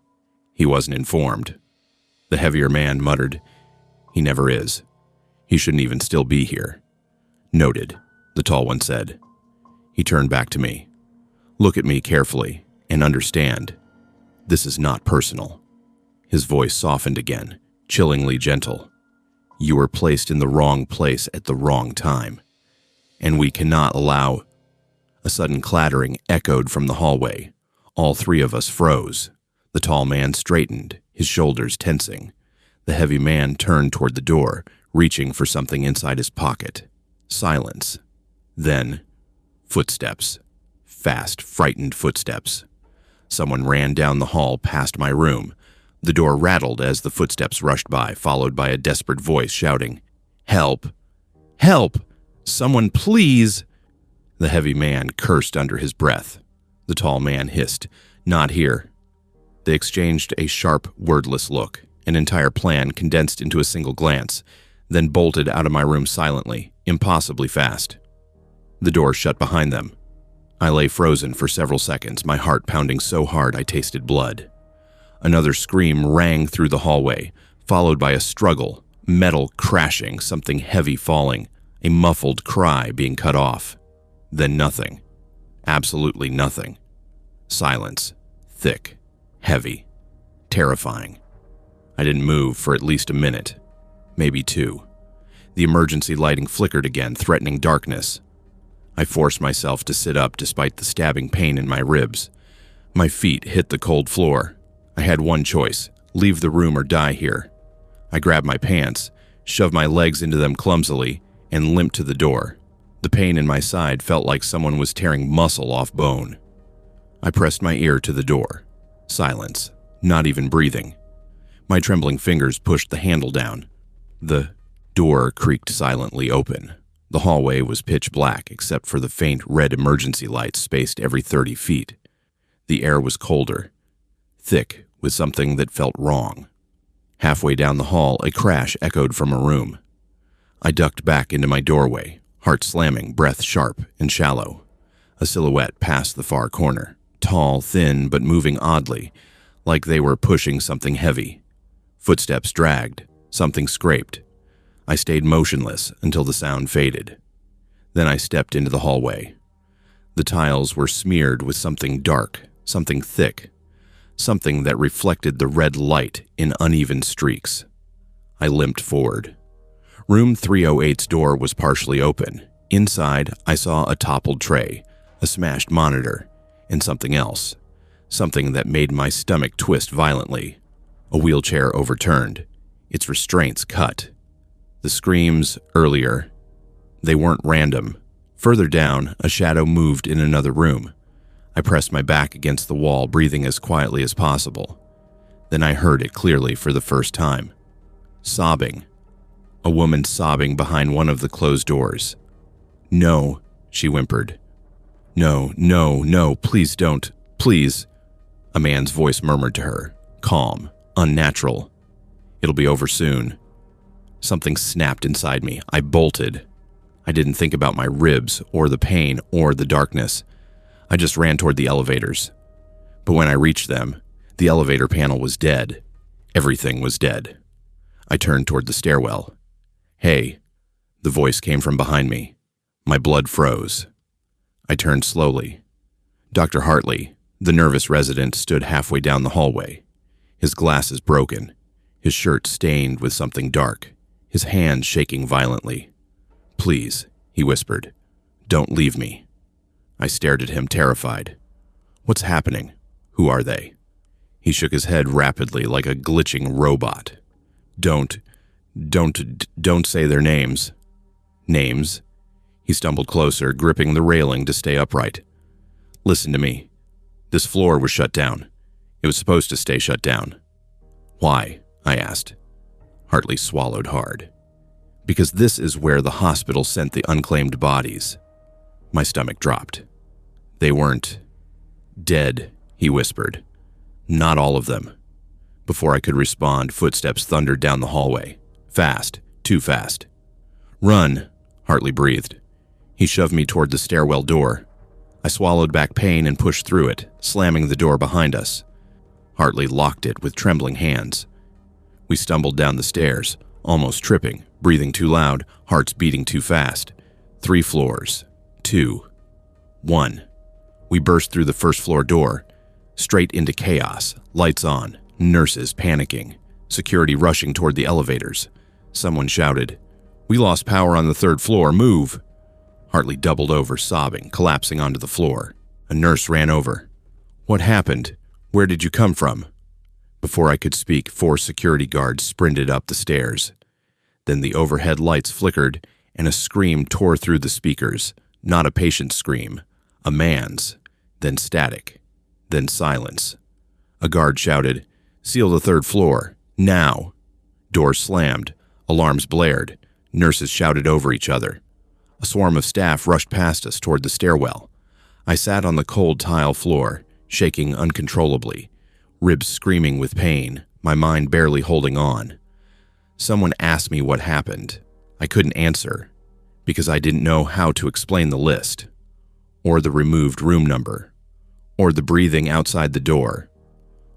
He wasn't informed. The heavier man muttered, "He never is. He shouldn't even still be here." "Noted," the tall one said. He turned back to me. "Look at me carefully and understand. This is not personal." His voice softened again, chillingly gentle. "You were placed in the wrong place at the wrong time, and we cannot allow—" A sudden clattering echoed from the hallway. All three of us froze. The tall man straightened, his shoulders tensing. The heavy man turned toward the door, reaching for something inside his pocket. Silence. Then, footsteps. Fast, frightened footsteps. Someone ran down the hall past my room. The door rattled as the footsteps rushed by, followed by a desperate voice shouting, "Help! Help! Someone, please!" The heavy man cursed under his breath. The tall man hissed, "Not here." They exchanged a sharp, wordless look, an entire plan condensed into a single glance, then bolted out of my room silently, impossibly fast. The door shut behind them. I lay frozen for several seconds, my heart pounding so hard I tasted blood. Another scream rang through the hallway, followed by a struggle, metal crashing, something heavy falling, a muffled cry being cut off. Then nothing. Absolutely nothing. Silence. Thick. Heavy. Terrifying. I didn't move for at least a minute. Maybe two. The emergency lighting flickered again, threatening darkness. I forced myself to sit up despite the stabbing pain in my ribs. My feet hit the cold floor. I had one choice: leave the room or die here. I grabbed my pants, shoved my legs into them clumsily, and limped to the door. The pain in my side felt like someone was tearing muscle off bone. I pressed my ear to the door. Silence. Not even breathing. My trembling fingers pushed the handle down. The door creaked silently open. The hallway was pitch black except for the faint red emergency lights spaced every 30 feet. The air was colder, thick with something that felt wrong. Halfway down the hall, a crash echoed from a room. I ducked back into my doorway, heart slamming, breath sharp and shallow. A silhouette passed the far corner, tall, thin, but moving oddly, like they were pushing something heavy. Footsteps dragged, something scraped. I stayed motionless until the sound faded. Then I stepped into the hallway. The tiles were smeared with something dark, something thick, something that reflected the red light in uneven streaks. I limped forward. Room 308's door was partially open. Inside, I saw a toppled tray, a smashed monitor, and something else. Something that made my stomach twist violently. A wheelchair overturned, its restraints cut. The screams earlier, they weren't random. Further down, a shadow moved in another room. I pressed my back against the wall, breathing as quietly as possible. Then I heard it clearly for the first time. Sobbing. A woman sobbing behind one of the closed doors. "No," she whimpered. "No, no, no, please don't, please." A man's voice murmured to her, calm, unnatural. "It'll be over soon." Something snapped inside me. I bolted. I didn't think about my ribs, or the pain, or the darkness. I just ran toward the elevators. But when I reached them, the elevator panel was dead. Everything was dead. I turned toward the stairwell. "Hey," the voice came from behind me. My blood froze. I turned slowly. Dr. Hartley, the nervous resident, stood halfway down the hallway. His glasses broken, his shirt stained with something dark, his hands shaking violently. "Please," he whispered, "don't leave me." I stared at him, terrified. "What's happening? Who are they?" He shook his head rapidly like a glitching robot. Don't say their names." "Names?" He stumbled closer, gripping the railing to stay upright. "Listen to me. This floor was shut down. It was supposed to stay shut down." "Why?" I asked. Hartley swallowed hard. "Because this is where the hospital sent the unclaimed bodies." My stomach dropped. "They weren't dead," he whispered. "Not all of them." Before I could respond, footsteps thundered down the hallway. Fast, too fast. "Run," Hartley breathed. He shoved me toward the stairwell door. I swallowed back pain and pushed through it, slamming the door behind us. Hartley locked it with trembling hands. We stumbled down the stairs, almost tripping, breathing too loud, hearts beating too fast. 3 floors. 2. 1. We burst through the first floor door, straight into chaos, lights on, nurses panicking, security rushing toward the elevators. Someone shouted, "We lost power on the 3rd floor, move!" Hartley doubled over, sobbing, collapsing onto the floor. A nurse ran over. "What happened? Where did you come from?" Before I could speak, 4 security guards sprinted up the stairs. Then the overhead lights flickered, and a scream tore through the speakers. Not a patient's scream, a man's. Then static. Then silence. A guard shouted, "Seal the 3rd floor, now!" Doors slammed. Alarms blared. Nurses shouted over each other. A swarm of staff rushed past us toward the stairwell. I sat on the cold tile floor, shaking uncontrollably, ribs screaming with pain, my mind barely holding on. Someone asked me what happened. I couldn't answer because I didn't know how to explain the list, or the removed room number, or the breathing outside the door,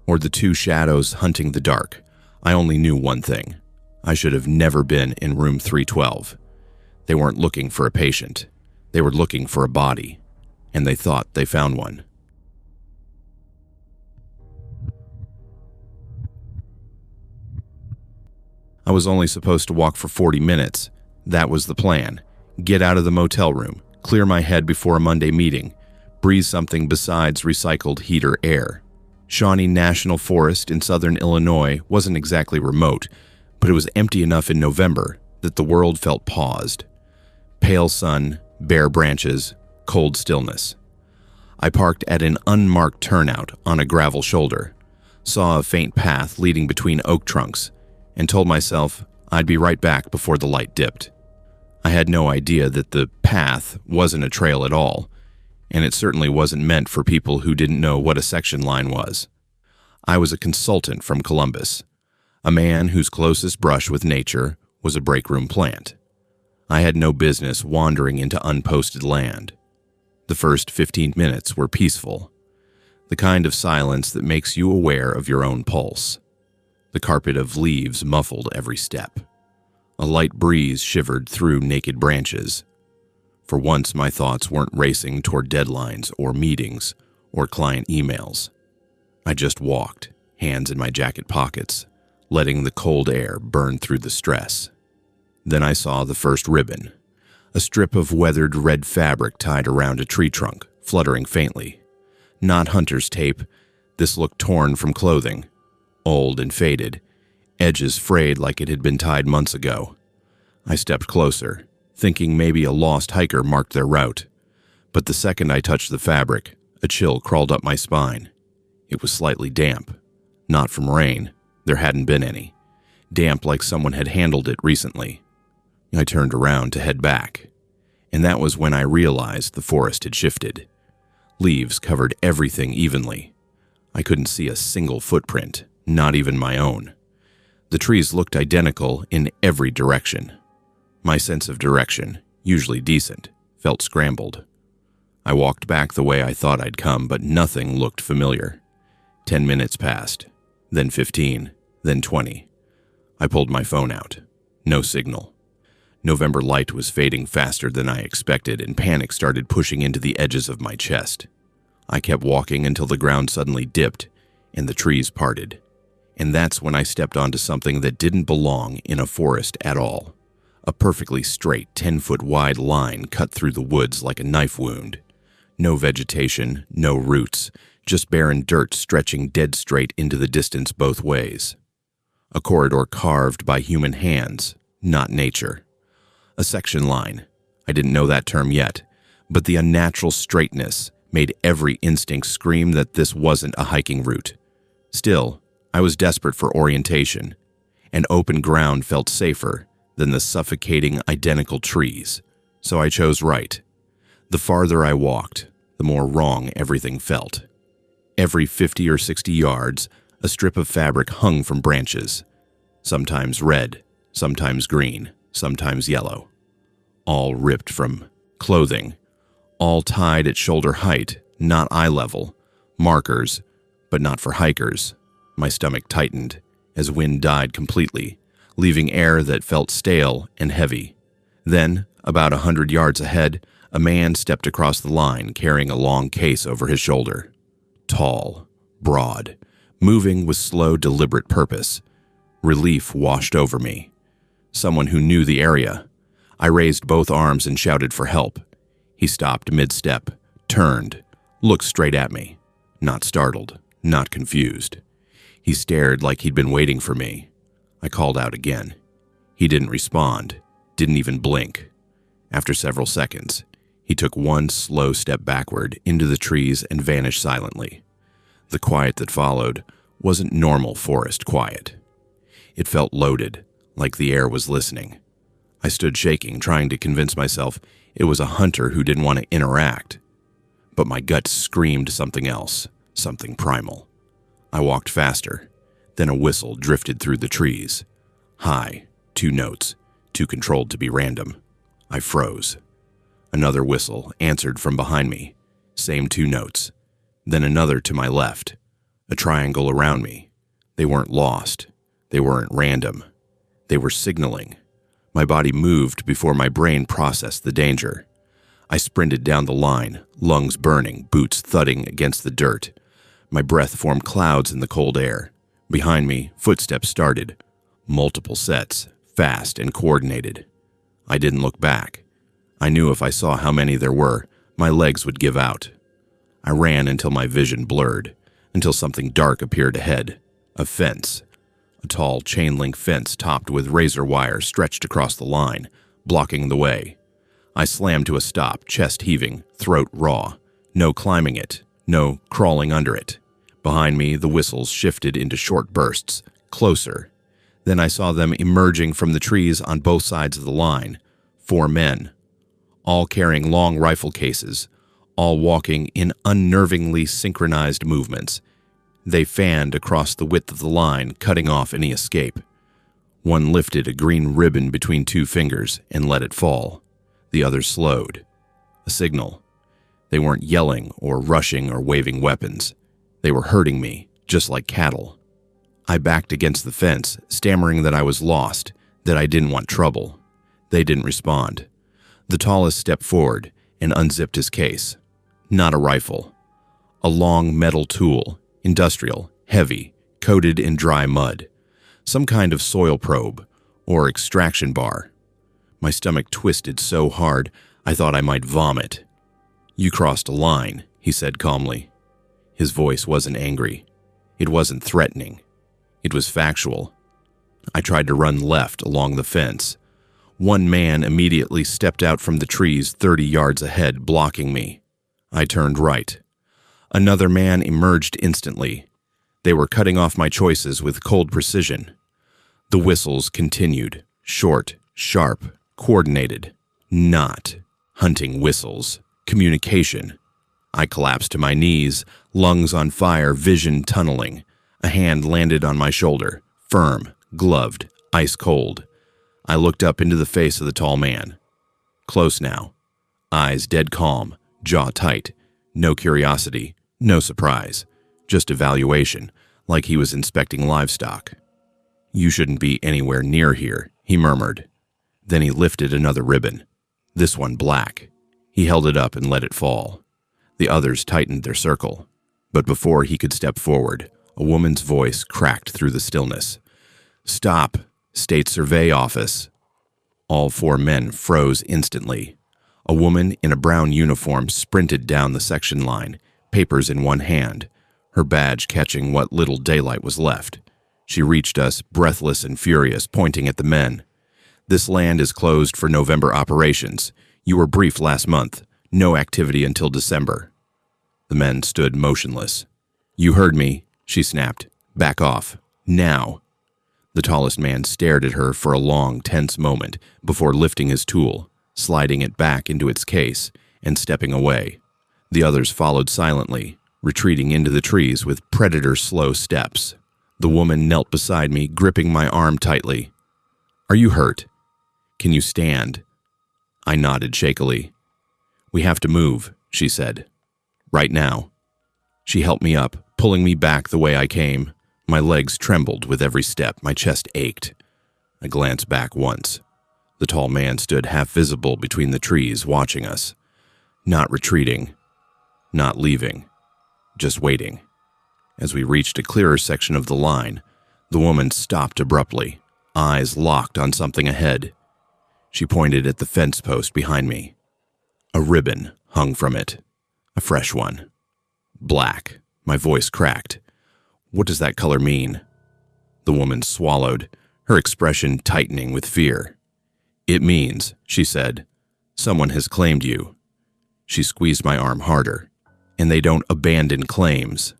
or the two shadows hunting the dark. I only knew one thing. I should have never been in room 312. They weren't looking for a patient. They were looking for a body, and they thought they found one. I was only supposed to walk for 40 minutes. That was the plan. Get out of the motel room, clear my head before a Monday meeting, breathe something besides recycled heater air. Shawnee National Forest in southern Illinois wasn't exactly remote, but it was empty enough in November that the world felt paused. Pale sun, bare branches, cold stillness. I parked at an unmarked turnout on a gravel shoulder, saw a faint path leading between oak trunks, and told myself I'd be right back before the light dipped. I had no idea that the path wasn't a trail at all, and it certainly wasn't meant for people who didn't know what a section line was. I was a consultant from Columbus, a man whose closest brush with nature was a breakroom plant. I had no business wandering into unposted land. The first 15 minutes were peaceful, the kind of silence that makes you aware of your own pulse. The carpet of leaves muffled every step. A light breeze shivered through naked branches. For once, my thoughts weren't racing toward deadlines or meetings or client emails. I just walked, hands in my jacket pockets, letting the cold air burn through the stress. Then I saw the first ribbon, a strip of weathered red fabric tied around a tree trunk, fluttering faintly. Not hunter's tape. This looked torn from clothing, old and faded, edges frayed like it had been tied months ago. I stepped closer, thinking maybe a lost hiker marked their route. But the second I touched the fabric, a chill crawled up my spine. It was slightly damp. Not from rain. There hadn't been any. Damp like someone had handled it recently. I turned around to head back, and that was when I realized the forest had shifted. Leaves covered everything evenly. I couldn't see a single footprint, not even my own. The trees looked identical in every direction. My sense of direction, usually decent, felt scrambled. I walked back the way I thought I'd come, but nothing looked familiar. 10 minutes passed, then 15, then 20. I pulled my phone out. No signal. November light was fading faster than I expected, and panic started pushing into the edges of my chest. I kept walking until the ground suddenly dipped and the trees parted. And that's when I stepped onto something that didn't belong in a forest at all. A perfectly straight 10-foot wide line cut through the woods like a knife wound. No vegetation, no roots, just barren dirt stretching dead straight into the distance both ways. A corridor carved by human hands, not nature. A section line. I didn't know that term yet, but the unnatural straightness made every instinct scream that this wasn't a hiking route. Still, I was desperate for orientation, and open ground felt safer than the suffocating identical trees, so I chose right. The farther I walked, the more wrong everything felt. Every 50 or 60 yards, a strip of fabric hung from branches, sometimes red, sometimes green, sometimes yellow, all ripped from clothing, all tied at shoulder height, not eye level, markers, but not for hikers. My stomach tightened as wind died completely, leaving air that felt stale and heavy. Then, about 100 yards ahead, a man stepped across the line carrying a long case over his shoulder. Tall, broad, moving with slow, deliberate purpose. Relief washed over me. Someone who knew the area. I raised both arms and shouted for help. He stopped mid-step, turned, looked straight at me. Not startled, not confused. He stared like he'd been waiting for me. I called out again. He didn't respond, didn't even blink. After several seconds, he took one slow step backward into the trees and vanished silently. The quiet that followed wasn't normal forest quiet. It felt loaded, like the air was listening. I stood shaking, trying to convince myself it was a hunter who didn't want to interact. But my gut screamed something else, something primal. I walked faster. Then a whistle drifted through the trees. High, 2 notes, too controlled to be random. I froze. Another whistle answered from behind me. Same 2 notes. Then another to my left. A triangle around me. They weren't lost. They weren't random. They were signaling. My body moved before my brain processed the danger. I sprinted down the line, lungs burning, boots thudding against the dirt. My breath formed clouds in the cold air. Behind me, footsteps started. Multiple sets, fast and coordinated. I didn't look back. I knew if I saw how many there were, my legs would give out. I ran until my vision blurred, until something dark appeared ahead. A fence. A tall chain-link fence topped with razor wire stretched across the line, blocking the way. I slammed to a stop, chest heaving, throat raw. No climbing it, no crawling under it. Behind me, the whistles shifted into short bursts, closer. Then I saw them emerging from the trees on both sides of the line. 4 men, all carrying long rifle cases, all walking in unnervingly synchronized movements. They fanned across the width of the line, cutting off any escape. One lifted a green ribbon between 2 fingers and let it fall. The other slowed. A signal. They weren't yelling or rushing or waving weapons. They were herding me, just like cattle. I backed against the fence, stammering that I was lost, that I didn't want trouble. They didn't respond. The tallest stepped forward and unzipped his case. Not a rifle. A long metal tool, industrial, heavy, coated in dry mud. Some kind of soil probe or extraction bar. My stomach twisted so hard I thought I might vomit. "You crossed a line," he said calmly. His voice wasn't angry. It wasn't threatening. It was factual. I tried to run left along the fence. One man immediately stepped out from the trees 30 yards ahead, blocking me. I turned right. Another man emerged instantly. They were cutting off my choices with cold precision. The whistles continued, short, sharp, coordinated. Not hunting whistles. Communication. I collapsed to my knees, lungs on fire, vision tunneling. A hand landed on my shoulder, firm, gloved, ice cold. I looked up into the face of the tall man. Close now. Eyes dead calm, jaw tight. No curiosity, no surprise. Just evaluation, like he was inspecting livestock. "You shouldn't be anywhere near here," he murmured. Then he lifted another ribbon. This one black. He held it up and let it fall. The others tightened their circle. But before he could step forward, a woman's voice cracked through the stillness. "Stop! State Survey Office!" All 4 men froze instantly. A woman in a brown uniform sprinted down the section line, papers in one hand, her badge catching what little daylight was left. She reached us, breathless and furious, pointing at the men. "This land is closed for November operations. You were briefed last month. No activity until December." The men stood motionless. "You heard me," she snapped. "Back off. Now." The tallest man stared at her for a long, tense moment before lifting his tool, sliding it back into its case, and stepping away. The others followed silently, retreating into the trees with predator-slow steps. The woman knelt beside me, gripping my arm tightly. "Are you hurt? Can you stand?" I nodded shakily. "We have to move," she said. "Right now." She helped me up, pulling me back the way I came. My legs trembled with every step, my chest ached. I glanced back once. The tall man stood half visible between the trees, watching us. Not retreating, not leaving, just waiting. As we reached a clearer section of the line, the woman stopped abruptly, eyes locked on something ahead. She pointed at the fence post behind me. A ribbon hung from it, a fresh one. Black. My voice cracked. "What does that color mean?" The woman swallowed, her expression tightening with fear. "It means," she said, "someone has claimed you." She squeezed my arm harder. "And they don't abandon claims."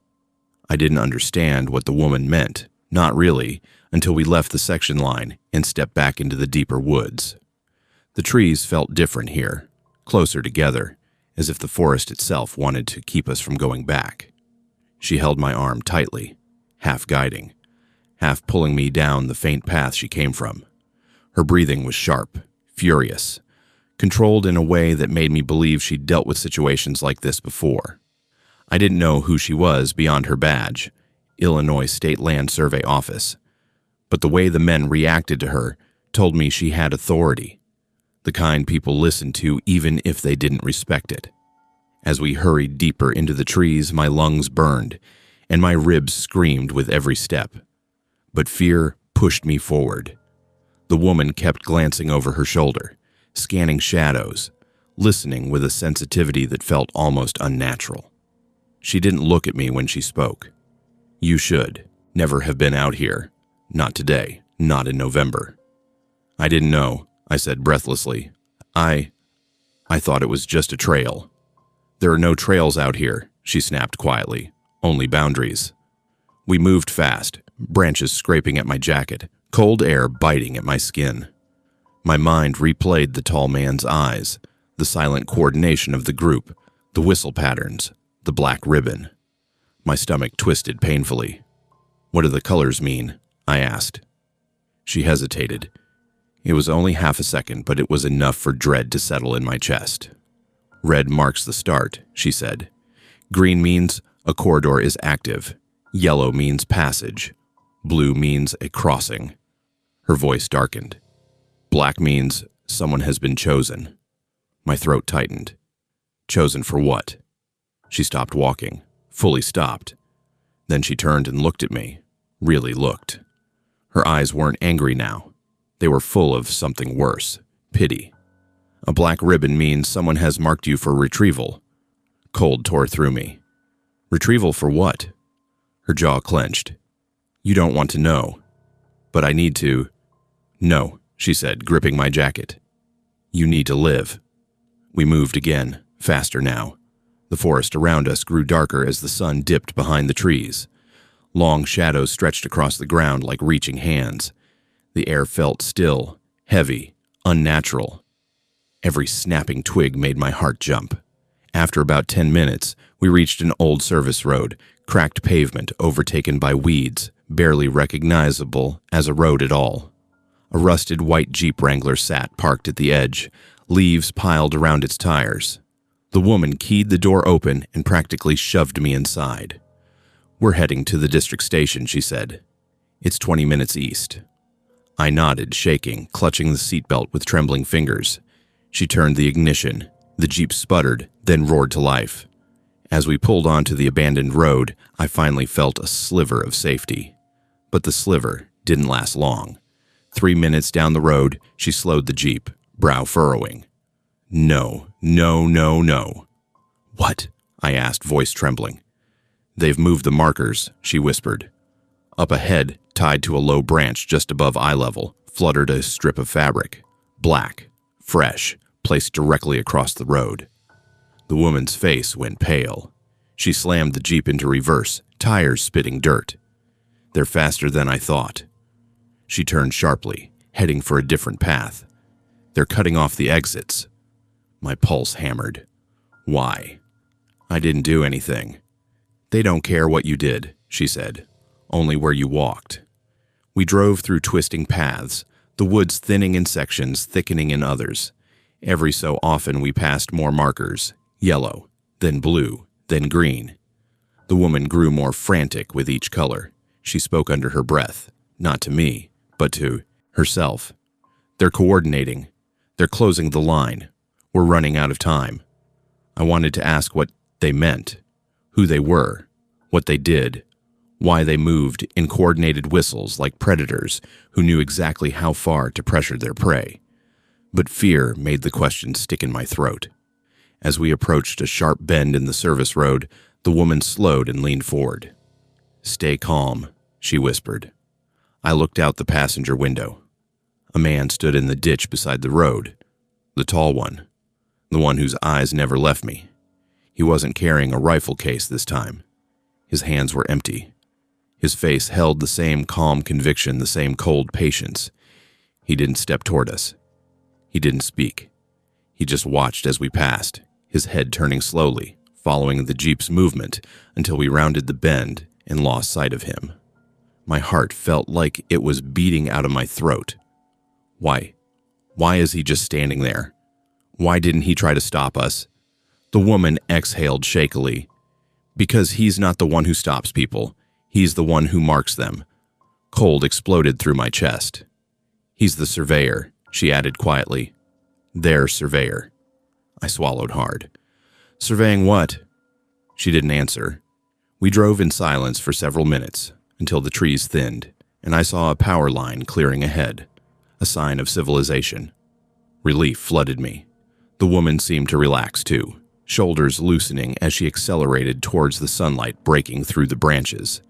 I didn't understand what the woman meant, not really, until we left the section line and stepped back into the deeper woods. The trees felt different here, closer together, as if the forest itself wanted to keep us from going back. She held my arm tightly, half guiding, half pulling me down the faint path she came from. Her breathing was sharp, furious, controlled in a way that made me believe she'd dealt with situations like this before. I didn't know who she was beyond her badge, Illinois State Land Survey Office, but the way the men reacted to her told me she had authority, the kind people listened to even if they didn't respect it. As we hurried deeper into the trees, my lungs burned, and my ribs screamed with every step. But fear pushed me forward. The woman kept glancing over her shoulder, scanning shadows, listening with a sensitivity that felt almost unnatural. She didn't look at me when she spoke. "You should never have been out here. Not today, not in November." "I didn't know," I said breathlessly. I thought it was just a trail." "There are no trails out here," she snapped quietly. "Only boundaries." We moved fast, branches scraping at my jacket, cold air biting at my skin. My mind replayed the tall man's eyes, the silent coordination of the group, the whistle patterns, the black ribbon. My stomach twisted painfully. "What do the colors mean?" I asked. She hesitated. It was only half a second, but it was enough for dread to settle in my chest. "Red marks the start," she said. "Green means a corridor is active. Yellow means passage. Blue means a crossing." Her voice darkened. "Black means someone has been chosen." My throat tightened. "Chosen for what?" She stopped walking, fully stopped. Then she turned and looked at me, really looked. Her eyes weren't angry now. They were full of something worse, pity. "A black ribbon means someone has marked you for retrieval." Cold tore through me. "Retrieval for what?" Her jaw clenched. "You don't want to know." "But I need to." "No," she said, gripping my jacket. "You need to live." We moved again, faster now. The forest around us grew darker as the sun dipped behind the trees. Long shadows stretched across the ground like reaching hands. The air felt still, heavy, unnatural. Every snapping twig made my heart jump. After about 10 minutes, we reached an old service road, cracked pavement overtaken by weeds, barely recognizable as a road at all. A rusted white Jeep Wrangler sat parked at the edge, leaves piled around its tires. The woman keyed the door open and practically shoved me inside. "We're heading to the district station," she said. "It's 20 minutes east." I nodded, shaking, clutching the seatbelt with trembling fingers. She turned the ignition. The Jeep sputtered, then roared to life. As we pulled onto the abandoned road, I finally felt a sliver of safety. But the sliver didn't last long. 3 minutes down the road, she slowed the Jeep, brow furrowing. "No, no, no, no." "What?" I asked, voice trembling. "They've moved the markers," she whispered. Up ahead, tied to a low branch just above eye level, fluttered a strip of fabric. Black, fresh, placed directly across the road. The woman's face went pale. She slammed the Jeep into reverse, tires spitting dirt. "They're faster than I thought." She turned sharply, heading for a different path. "They're cutting off the exits." My pulse hammered. "Why?" "I didn't do anything." "They don't care what you did," she said. "Only where you walked." We drove through twisting paths, the woods thinning in sections, thickening in others. Every so often we passed more markers, yellow, then blue, then green. The woman grew more frantic with each color. She spoke under her breath, not to me, but to herself. "They're coordinating. They're closing the line. We're running out of time." I wanted to ask what they meant, who they were, what they did, why they moved in coordinated whistles like predators who knew exactly how far to pressure their prey. But fear made the question stick in my throat. As we approached a sharp bend in the service road, the woman slowed and leaned forward. "Stay calm," she whispered. I looked out the passenger window. A man stood in the ditch beside the road, the tall one, the one whose eyes never left me. He wasn't carrying a rifle case this time. His hands were empty. His face held the same calm conviction, the same cold patience. He didn't step toward us. He didn't speak. He just watched as we passed, his head turning slowly, following the Jeep's movement until we rounded the bend and lost sight of him. My heart felt like it was beating out of my throat. Why? Why is he just standing there? Why didn't he try to stop us? The woman exhaled shakily. Because he's not the one who stops people. He's the one who marks them. Cold exploded through my chest. He's the surveyor, she added quietly. Their surveyor. I swallowed hard. Surveying what? She didn't answer. We drove in silence for several minutes, until the trees thinned, and I saw a power line clearing ahead, a sign of civilization. Relief flooded me. The woman seemed to relax too, shoulders loosening as she accelerated towards the sunlight breaking through the branches.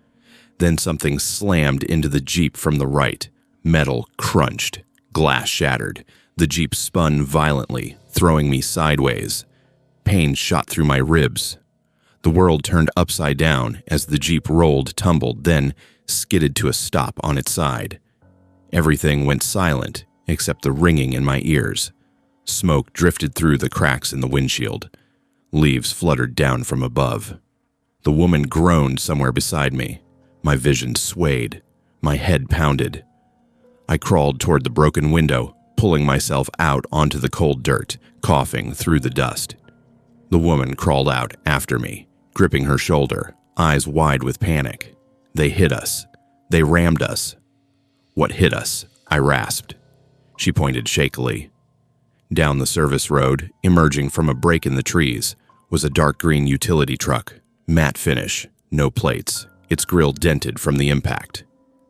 Then something slammed into the Jeep from the right. Metal crunched, glass shattered. The Jeep spun violently, throwing me sideways. Pain shot through my ribs. The world turned upside down as the Jeep rolled, tumbled, then skidded to a stop on its side. Everything went silent except the ringing in my ears. Smoke drifted through the cracks in the windshield. Leaves fluttered down from above. The woman groaned somewhere beside me. My vision swayed. My head pounded. I crawled toward the broken window, pulling myself out onto the cold dirt, coughing through the dust. The woman crawled out after me, gripping her shoulder, eyes wide with panic. They hit us. They rammed us. What hit us? I rasped. She pointed shakily. Down the service road, emerging from a break in the trees, was a dark green utility truck. Matte finish, no plates, its grille dented from the impact.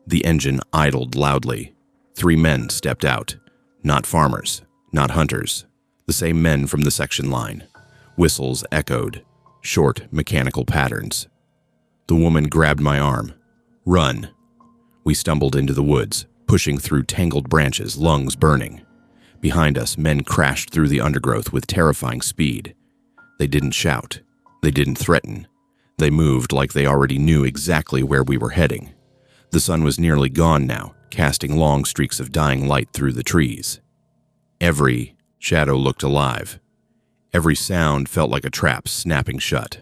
The engine idled loudly. 3 men stepped out. Not farmers, not hunters. The same men from the section line. Whistles echoed, short mechanical patterns. The woman grabbed my arm. Run. We stumbled into the woods, pushing through tangled branches, lungs burning. Behind us, men crashed through the undergrowth with terrifying speed. They didn't shout. They didn't threaten. They moved like they already knew exactly where we were heading. The sun was nearly gone now, casting long streaks of dying light through the trees. Every shadow looked alive. Every sound felt like a trap snapping shut.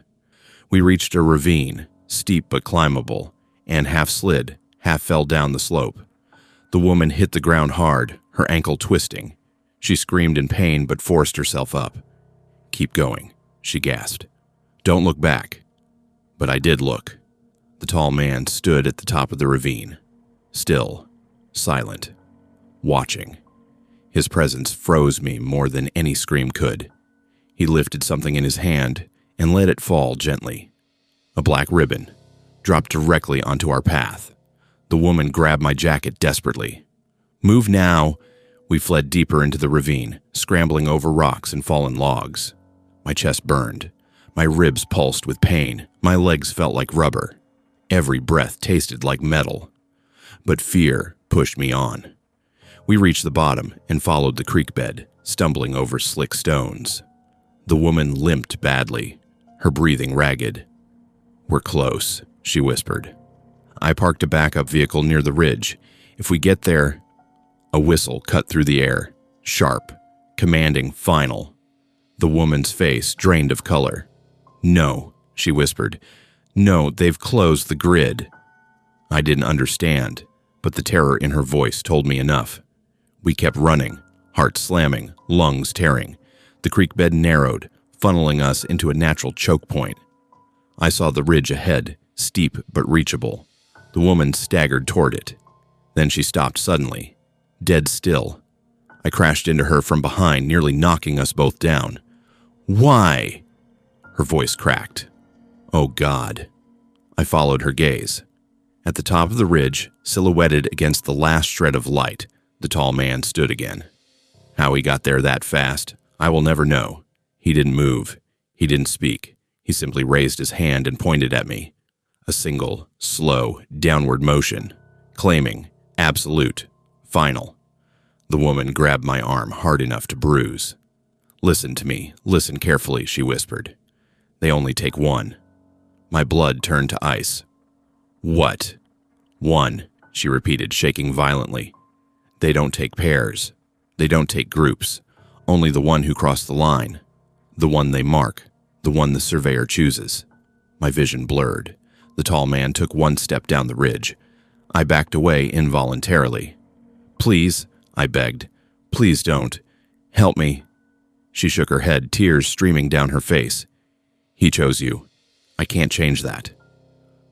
We reached a ravine, steep but climbable, and half slid, half fell down the slope. The woman hit the ground hard, her ankle twisting. She screamed in pain but forced herself up. Keep going, she gasped. Don't look back. But I did look. The tall man stood at the top of the ravine, still, silent, watching. His presence froze me more than any scream could. He lifted something in his hand and let it fall gently. A black ribbon dropped directly onto our path. The woman grabbed my jacket desperately. Move now! We fled deeper into the ravine, scrambling over rocks and fallen logs. My chest burned. My ribs pulsed with pain. My legs felt like rubber. Every breath tasted like metal. But fear pushed me on. We reached the bottom and followed the creek bed, stumbling over slick stones. The woman limped badly, her breathing ragged. We're close, she whispered. I parked a backup vehicle near the ridge. If we get there... A whistle cut through the air, sharp, commanding, final. The woman's face drained of color. No, she whispered. No, they've closed the grid. I didn't understand, but the terror in her voice told me enough. We kept running, heart slamming, lungs tearing. The creek bed narrowed, funneling us into a natural choke point. I saw the ridge ahead, steep but reachable. The woman staggered toward it. Then she stopped suddenly, dead still. I crashed into her from behind, nearly knocking us both down. Why? Her voice cracked. Oh, God. I followed her gaze. At the top of the ridge, silhouetted against the last shred of light, the tall man stood again. How he got there that fast, I will never know. He didn't move. He didn't speak. He simply raised his hand and pointed at me. A single, slow, downward motion, claiming, absolute, final. The woman grabbed my arm hard enough to bruise. Listen to me, listen carefully, she whispered. They only take one. My blood turned to ice. What? One, she repeated, shaking violently. They don't take pairs. They don't take groups. Only the one who crossed the line. The one they mark. The one the surveyor chooses. My vision blurred. The tall man took one step down the ridge. I backed away involuntarily. "Please," I begged. "Please don't. Help me." She shook her head, tears streaming down her face. "He chose you. I can't change that."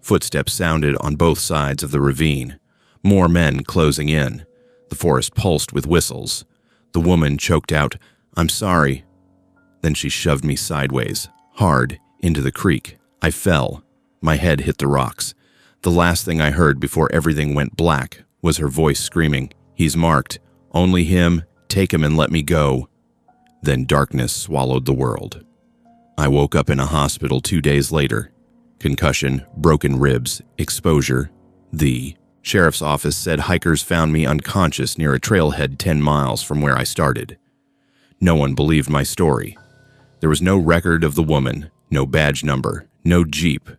Footsteps sounded on both sides of the ravine. More men closing in. The forest pulsed with whistles. The woman choked out, "I'm sorry." Then she shoved me sideways, hard, into the creek. I fell. My head hit the rocks. The last thing I heard before everything went black was her voice screaming, "He's marked. Only him. Take him and let me go." Then darkness swallowed the world. I woke up in a hospital 2 days later. Concussion, broken ribs, exposure. The sheriff's office said hikers found me unconscious near a trailhead 10 miles from where I started. No one believed my story. There was no record of the woman, no badge number, no jeep,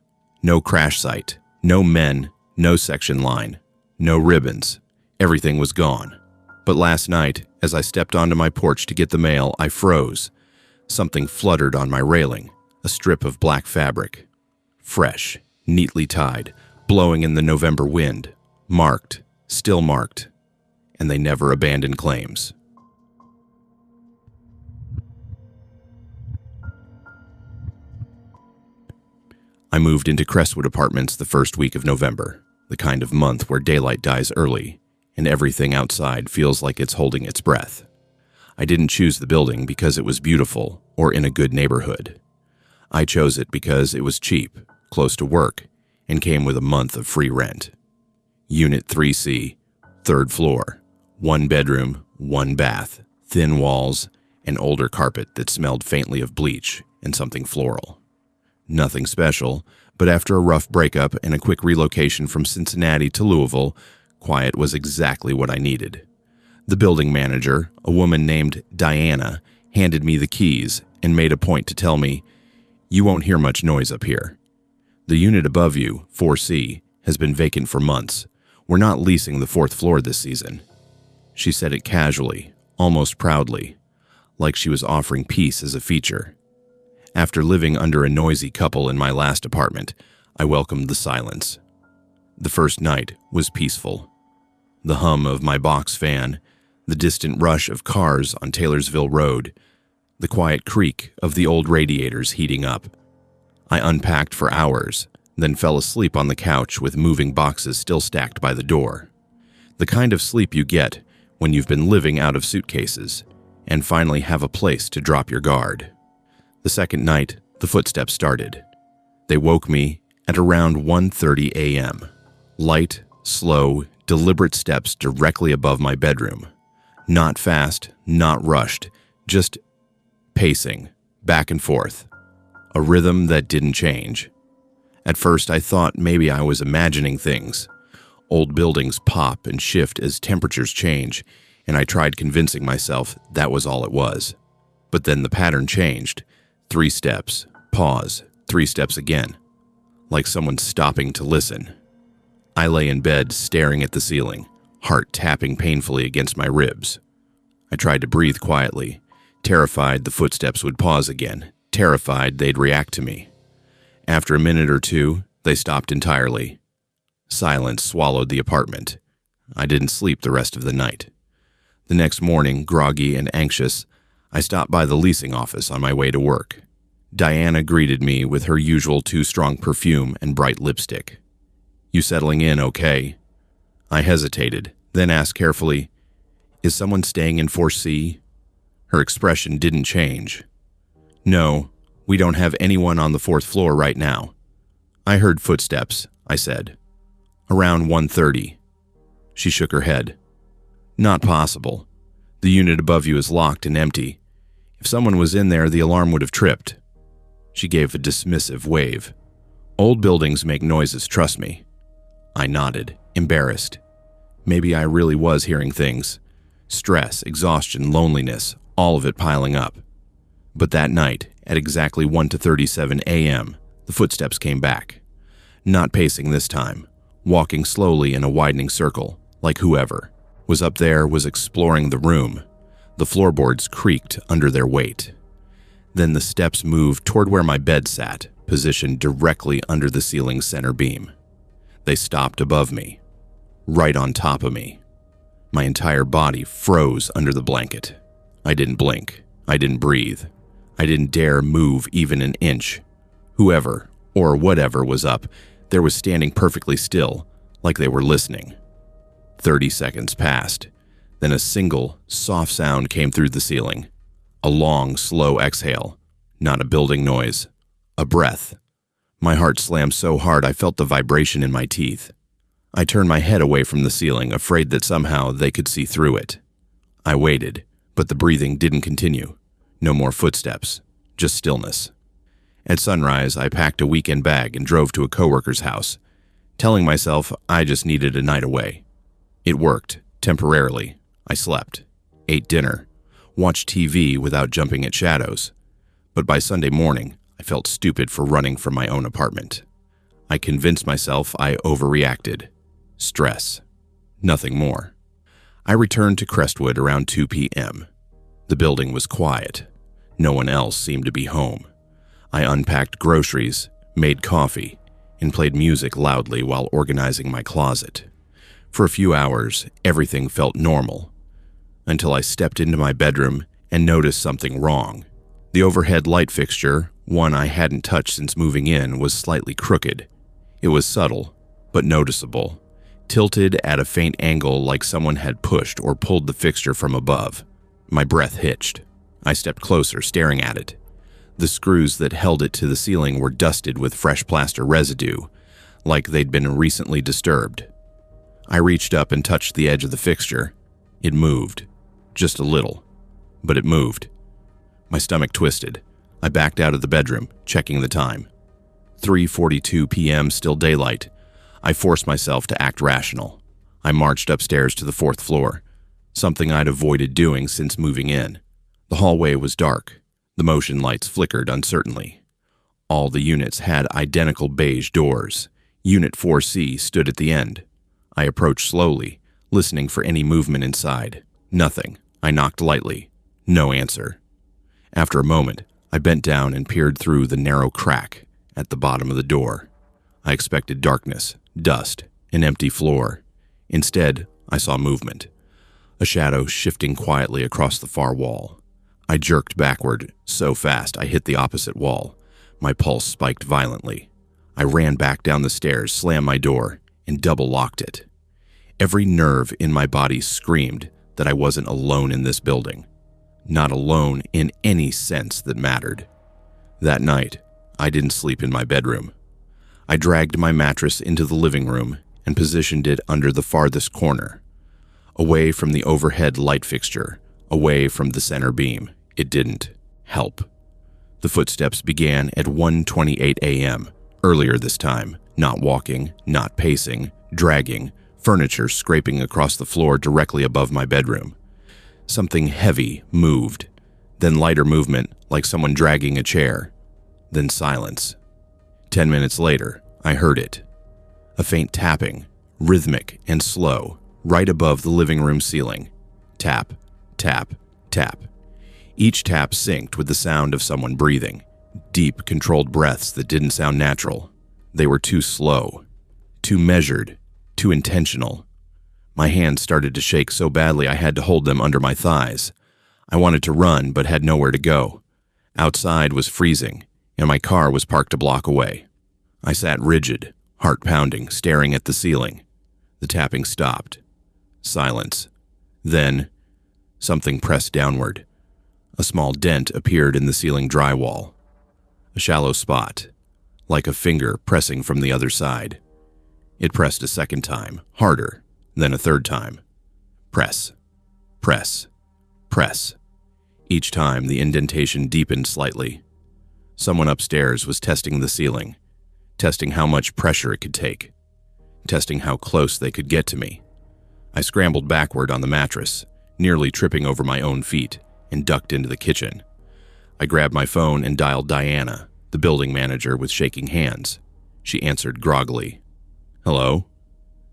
no crash site, no men, no section line, no ribbons. Everything was gone. But last night, as I stepped onto my porch to get the mail, I froze. Something fluttered on my railing, a strip of black fabric. Fresh, neatly tied, blowing in the November wind. Marked, still marked. And they never abandoned claims. I moved into Crestwood Apartments the first week of November, the kind of month where daylight dies early, and everything outside feels like it's holding its breath. I didn't choose the building because it was beautiful or in a good neighborhood. I chose it because it was cheap, close to work, and came with a month of free rent. Unit 3C, 3rd floor, 1 bedroom, 1 bath, thin walls, an older carpet that smelled faintly of bleach and something floral. Nothing special, but after a rough breakup and a quick relocation from Cincinnati to Louisville, quiet was exactly what I needed. The building manager, a woman named Diana, handed me the keys and made a point to tell me, "You won't hear much noise up here. The unit above you, 4C, has been vacant for months. We're not leasing the 4th floor this season." She said it casually, almost proudly, like she was offering peace as a feature. After living under a noisy couple in my last apartment, I welcomed the silence. The first night was peaceful. The hum of my box fan, the distant rush of cars on Taylorsville Road, the quiet creak of the old radiators heating up. I unpacked for hours, then fell asleep on the couch with moving boxes still stacked by the door. The kind of sleep you get when you've been living out of suitcases and finally have a place to drop your guard. The second night, the footsteps started. They woke me at around 1:30 a.m. Light, slow, deliberate steps directly above my bedroom. Not fast, not rushed, just pacing, back and forth. A rhythm that didn't change. At first, I thought maybe I was imagining things. Old buildings pop and shift as temperatures change, and I tried convincing myself that was all it was. But then the pattern changed. 3 steps, pause, 3 steps again. Like someone stopping to listen. I lay in bed staring at the ceiling, heart tapping painfully against my ribs. I tried to breathe quietly, terrified the footsteps would pause again, terrified they'd react to me. After a minute or two, they stopped entirely. Silence swallowed the apartment. I didn't sleep the rest of the night. The next morning, groggy and anxious, I stopped by the leasing office on my way to work. Diana greeted me with her usual too-strong perfume and bright lipstick. "You settling in okay?" I hesitated, then asked carefully, "Is someone staying in 4C?" Her expression didn't change. "No, we don't have anyone on the 4th floor right now." "I heard footsteps," I said. "Around 1:30. She shook her head. "Not possible. The unit above you is locked and empty. If someone was in there, the alarm would have tripped." She gave a dismissive wave. "Old buildings make noises, trust me." I nodded, embarrassed. Maybe I really was hearing things. Stress, exhaustion, loneliness, all of it piling up. But that night, at exactly 1:37 a.m., the footsteps came back. Not pacing this time, walking slowly in a widening circle, like whoever was up there was exploring the room. The floorboards creaked under their weight. Then the steps moved toward where my bed sat, positioned directly under the ceiling's center beam. They stopped above me. right on top of me. My entire body froze under the blanket. I didn't blink. I didn't breathe. I didn't dare move even an inch. Whoever, or whatever was up, there was standing perfectly still, like they were listening. 30 seconds passed. Then a single, soft sound came through the ceiling. A long, slow exhale. Not a building noise. A breath. My heart slammed so hard I felt the vibration in my teeth. I turned my head away from the ceiling, afraid that somehow they could see through it. I waited, but the breathing didn't continue. No more footsteps, just stillness. At sunrise, I packed a weekend bag and drove to a coworker's house, telling myself I just needed a night away. It worked, temporarily. I slept, ate dinner, watched TV without jumping at shadows. But by Sunday morning, I felt stupid for running from my own apartment. I convinced myself I overreacted. Stress. Nothing more. I returned to Crestwood around 2 p.m. The building was quiet. No one else seemed to be home. I unpacked groceries, made coffee, and played music loudly while organizing my closet. For a few hours, everything felt normal, until I stepped into my bedroom and noticed something wrong. The overhead light fixture, one I hadn't touched since moving in, was slightly crooked. It was subtle, but noticeable, tilted at a faint angle like someone had pushed or pulled the fixture from above. My breath hitched. I stepped closer, staring at it. The screws that held it to the ceiling were dusted with fresh plaster residue, like they'd been recently disturbed. I reached up and touched the edge of the fixture. It moved. Just a little, but it moved. My stomach twisted. I backed out of the bedroom, checking the time. 3:42 p.m., still daylight. I forced myself to act rational. I marched upstairs to the 4th floor, something I'd avoided doing since moving in. The hallway was dark. The motion lights flickered uncertainly. All the units had identical beige doors. Unit 4C stood at the end. I approached slowly, listening for any movement inside. Nothing. I knocked lightly. No answer. After a moment, I bent down and peered through the narrow crack at the bottom of the door. I expected darkness, dust, an empty floor. Instead, I saw movement. A shadow shifting quietly across the far wall. I jerked backward so fast I hit the opposite wall. My pulse spiked violently. I ran back down the stairs, slammed my door, and double-locked it. Every nerve in my body screamed that I wasn't alone in this building. Not alone in any sense that mattered. That night, I didn't sleep in my bedroom. I dragged my mattress into the living room and positioned it under the farthest corner, away from the overhead light fixture, away from the center beam. It didn't help. The footsteps began at 1:28 a.m., earlier this time, not walking, not pacing, dragging, furniture scraping across the floor directly above my bedroom. Something heavy moved, then lighter movement like someone dragging a chair, then silence. 10 minutes later, I heard it. A faint tapping, rhythmic and slow, right above the living room ceiling. Tap, tap, tap. Each tap synced with the sound of someone breathing. Deep, controlled breaths that didn't sound natural. They were too slow, too measured, too intentional. My hands started to shake so badly I had to hold them under my thighs. I wanted to run but had nowhere to go. Outside was freezing, and my car was parked a block away. I sat rigid, heart pounding, staring at the ceiling. The tapping stopped. Silence. Then, something pressed downward. A small dent appeared in the ceiling drywall. A shallow spot, like a finger pressing from the other side. It pressed a second time, harder, then a third time. Press, press, press. Each time, the indentation deepened slightly. Someone upstairs was testing the ceiling, testing how much pressure it could take, testing how close they could get to me. I scrambled backward on the mattress, nearly tripping over my own feet, and ducked into the kitchen. I grabbed my phone and dialed Diana, the building manager, with shaking hands. She answered groggily. "Hello?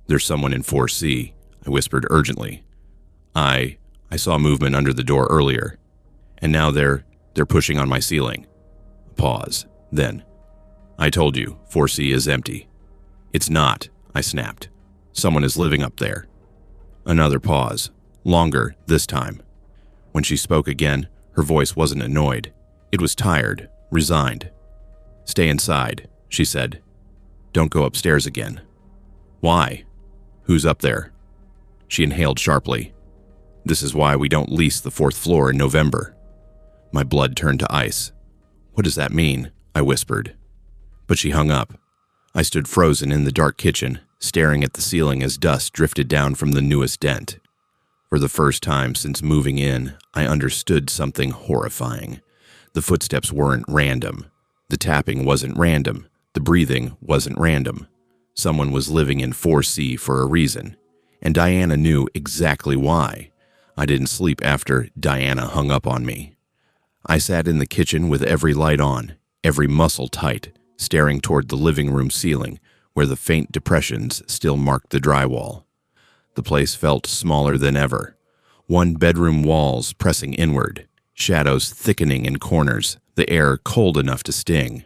There's someone in 4C, I whispered urgently. I saw movement under the door earlier, and now they're pushing on my ceiling." A pause. Then, "I told you, 4C is empty." "It's not," I snapped. Someone is living up there." Another pause, longer this time. When she spoke again, her voice wasn't annoyed. It was tired, resigned. "Stay inside," she said. "Don't go upstairs again." "Why? Who's up there?" She inhaled sharply. "This is why we don't lease the 4th floor in November." My blood turned to ice. "What does that mean?" I whispered. But she hung up. I stood frozen in the dark kitchen, staring at the ceiling as dust drifted down from the newest dent. For the first time since moving in, I understood something horrifying. The footsteps weren't random. The tapping wasn't random. The breathing wasn't random. Someone was living in 4C for a reason, and Diana knew exactly why. I didn't sleep after Diana hung up on me. I sat in the kitchen with every light on, every muscle tight, staring toward the living room ceiling, where the faint depressions still marked the drywall. The place felt smaller than ever. One-bedroom walls pressing inward, shadows thickening in corners, the air cold enough to sting.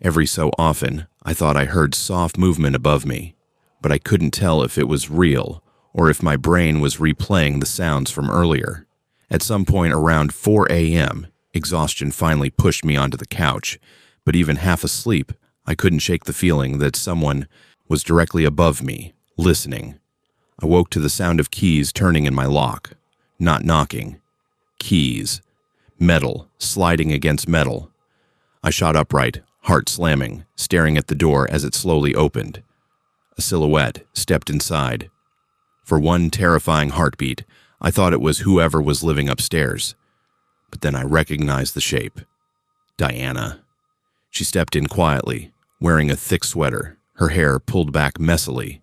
Every so often, I thought I heard soft movement above me, but I couldn't tell if it was real or if my brain was replaying the sounds from earlier. At some point around 4 a.m., exhaustion finally pushed me onto the couch, but even half asleep, I couldn't shake the feeling that someone was directly above me, listening. I woke to the sound of keys turning in my lock. Not knocking. Keys. Metal, sliding against metal. I shot upright, heart slamming, staring at the door as it slowly opened. A silhouette stepped inside. For one terrifying heartbeat, I thought it was whoever was living upstairs. But then I recognized the shape. Diana. She stepped in quietly, wearing a thick sweater, her hair pulled back messily.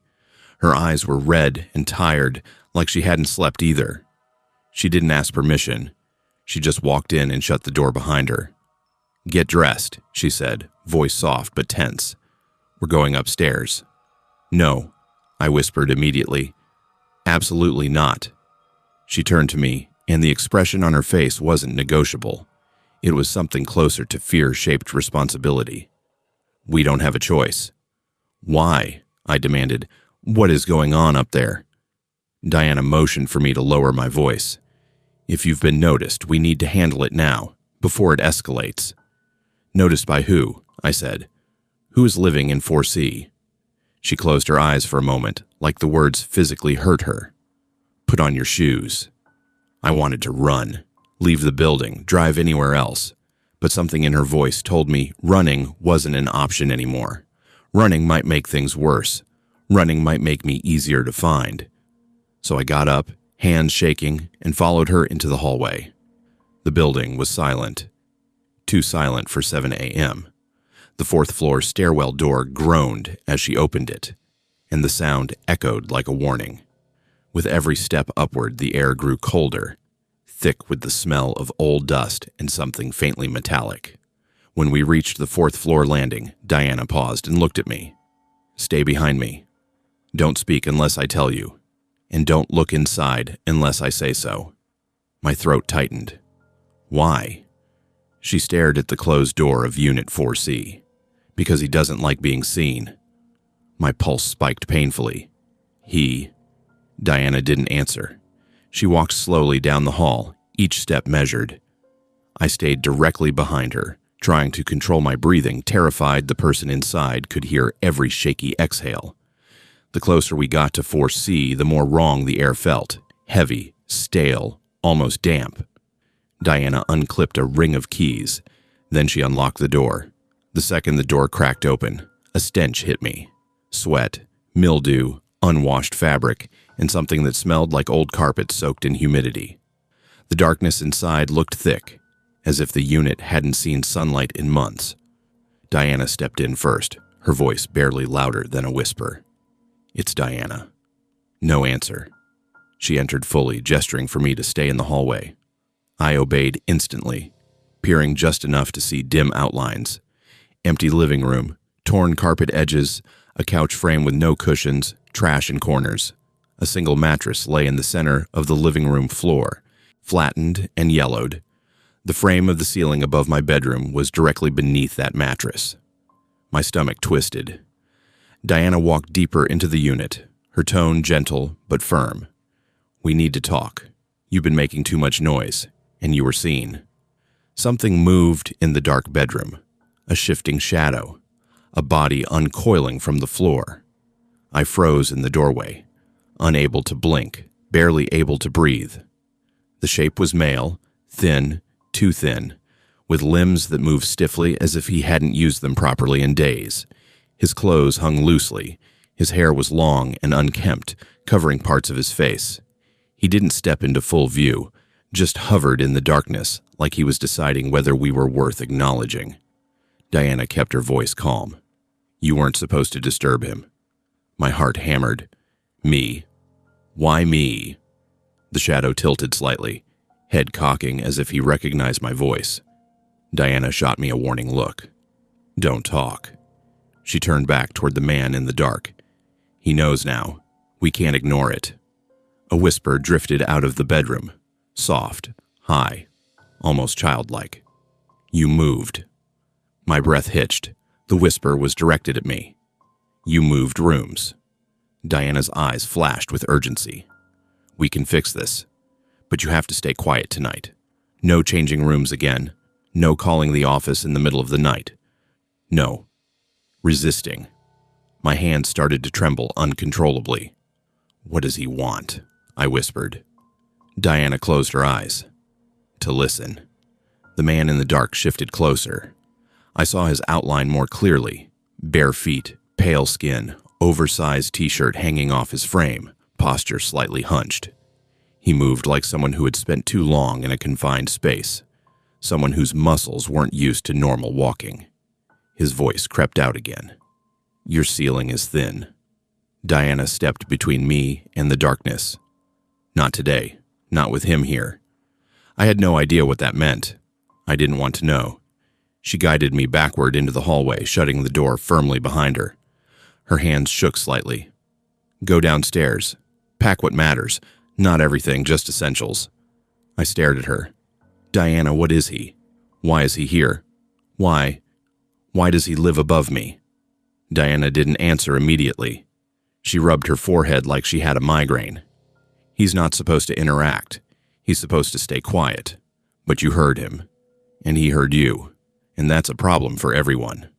Her eyes were red and tired, like she hadn't slept either. She didn't ask permission. She just walked in and shut the door behind her. "Get dressed," she said, voice soft but tense. "We're going upstairs." "No," I whispered immediately. "Absolutely not." She turned to me, and the expression on her face wasn't negotiable. It was something closer to fear-shaped responsibility. "We don't have a choice." "Why?" I demanded. "What is going on up there?" Diana motioned for me to lower my voice. "If you've been noticed, we need to handle it now, before it escalates." "Noticed by who?" I said. "Who is living in 4C? She closed her eyes for a moment, like the words physically hurt her. "Put on your shoes." I wanted to run, leave the building, drive anywhere else. But something in her voice told me running wasn't an option anymore. Running might make things worse. Running might make me easier to find. So I got up, hands shaking, and followed her into the hallway. The building was silent. Too silent for 7 a.m. The 4th floor stairwell door groaned as she opened it, and the sound echoed like a warning. With every step upward, the air grew colder, thick with the smell of old dust and something faintly metallic. When we reached the 4th floor landing, Diana paused and looked at me. "Stay behind me. Don't speak unless I tell you, and don't look inside unless I say so." My throat tightened. "Why?" She stared at the closed door of Unit 4C. "Because he doesn't like being seen." My pulse spiked painfully. "He?" Diana didn't answer. She walked slowly down the hall, each step measured. I stayed directly behind her, trying to control my breathing, terrified the person inside could hear every shaky exhale. The closer we got to 4C, the more wrong the air felt. Heavy, stale, almost damp. Diana unclipped a ring of keys. Then she unlocked the door. The second the door cracked open, a stench hit me. Sweat, mildew, unwashed fabric, and something that smelled like old carpet soaked in humidity. The darkness inside looked thick, as if the unit hadn't seen sunlight in months. Diana stepped in first, her voice barely louder than a whisper. "It's Diana." No answer. She entered fully, gesturing for me to stay in the hallway. I obeyed instantly, peering just enough to see dim outlines. Empty living room, torn carpet edges, a couch frame with no cushions, trash in corners. A single mattress lay in the center of the living room floor, flattened and yellowed. The frame of the ceiling above my bedroom was directly beneath that mattress. My stomach twisted. Diana walked deeper into the unit, her tone gentle but firm. "We need to talk. You've been making too much noise, and you were seen." Something moved in the dark bedroom, a shifting shadow, a body uncoiling from the floor. I froze in the doorway, unable to blink, barely able to breathe. The shape was male, thin, too thin, with limbs that moved stiffly as if he hadn't used them properly in days. His clothes hung loosely. His hair was long and unkempt, covering parts of his face. He didn't step into full view, just hovered in the darkness, like he was deciding whether we were worth acknowledging. Diana kept her voice calm. "You weren't supposed to disturb him." My heart hammered. "Me? Why me?" The shadow tilted slightly, head cocking as if he recognized my voice. Diana shot me a warning look. "Don't talk." She turned back toward the man in the dark. "He knows now. We can't ignore it." A whisper drifted out of the bedroom, soft, high, almost childlike. "You moved." My breath hitched. The whisper was directed at me. "You moved rooms." Diana's eyes flashed with urgency. "We can fix this, but you have to stay quiet tonight. No changing rooms again. No calling the office in the middle of the night. No. Resisting." My hands started to tremble uncontrollably. "What does he want?" I whispered. Diana closed her eyes. To listen. The man in the dark shifted closer. I saw his outline more clearly. Bare feet, pale skin, oversized t-shirt hanging off his frame, posture slightly hunched. He moved like someone who had spent too long in a confined space, someone whose muscles weren't used to normal walking. His voice crept out again. "Your ceiling is thin." Diana stepped between me and the darkness. "Not today. Not with him here." I had no idea what that meant. I didn't want to know. She guided me backward into the hallway, shutting the door firmly behind her. Her hands shook slightly. "Go downstairs. Pack what matters. Not everything, just essentials." I stared at her. "Diana, what is he? Why is he here? Why does he live above me?" Diana didn't answer immediately. She rubbed her forehead like she had a migraine. "He's not supposed to interact. He's supposed to stay quiet. But you heard him. And he heard you. And that's a problem for everyone."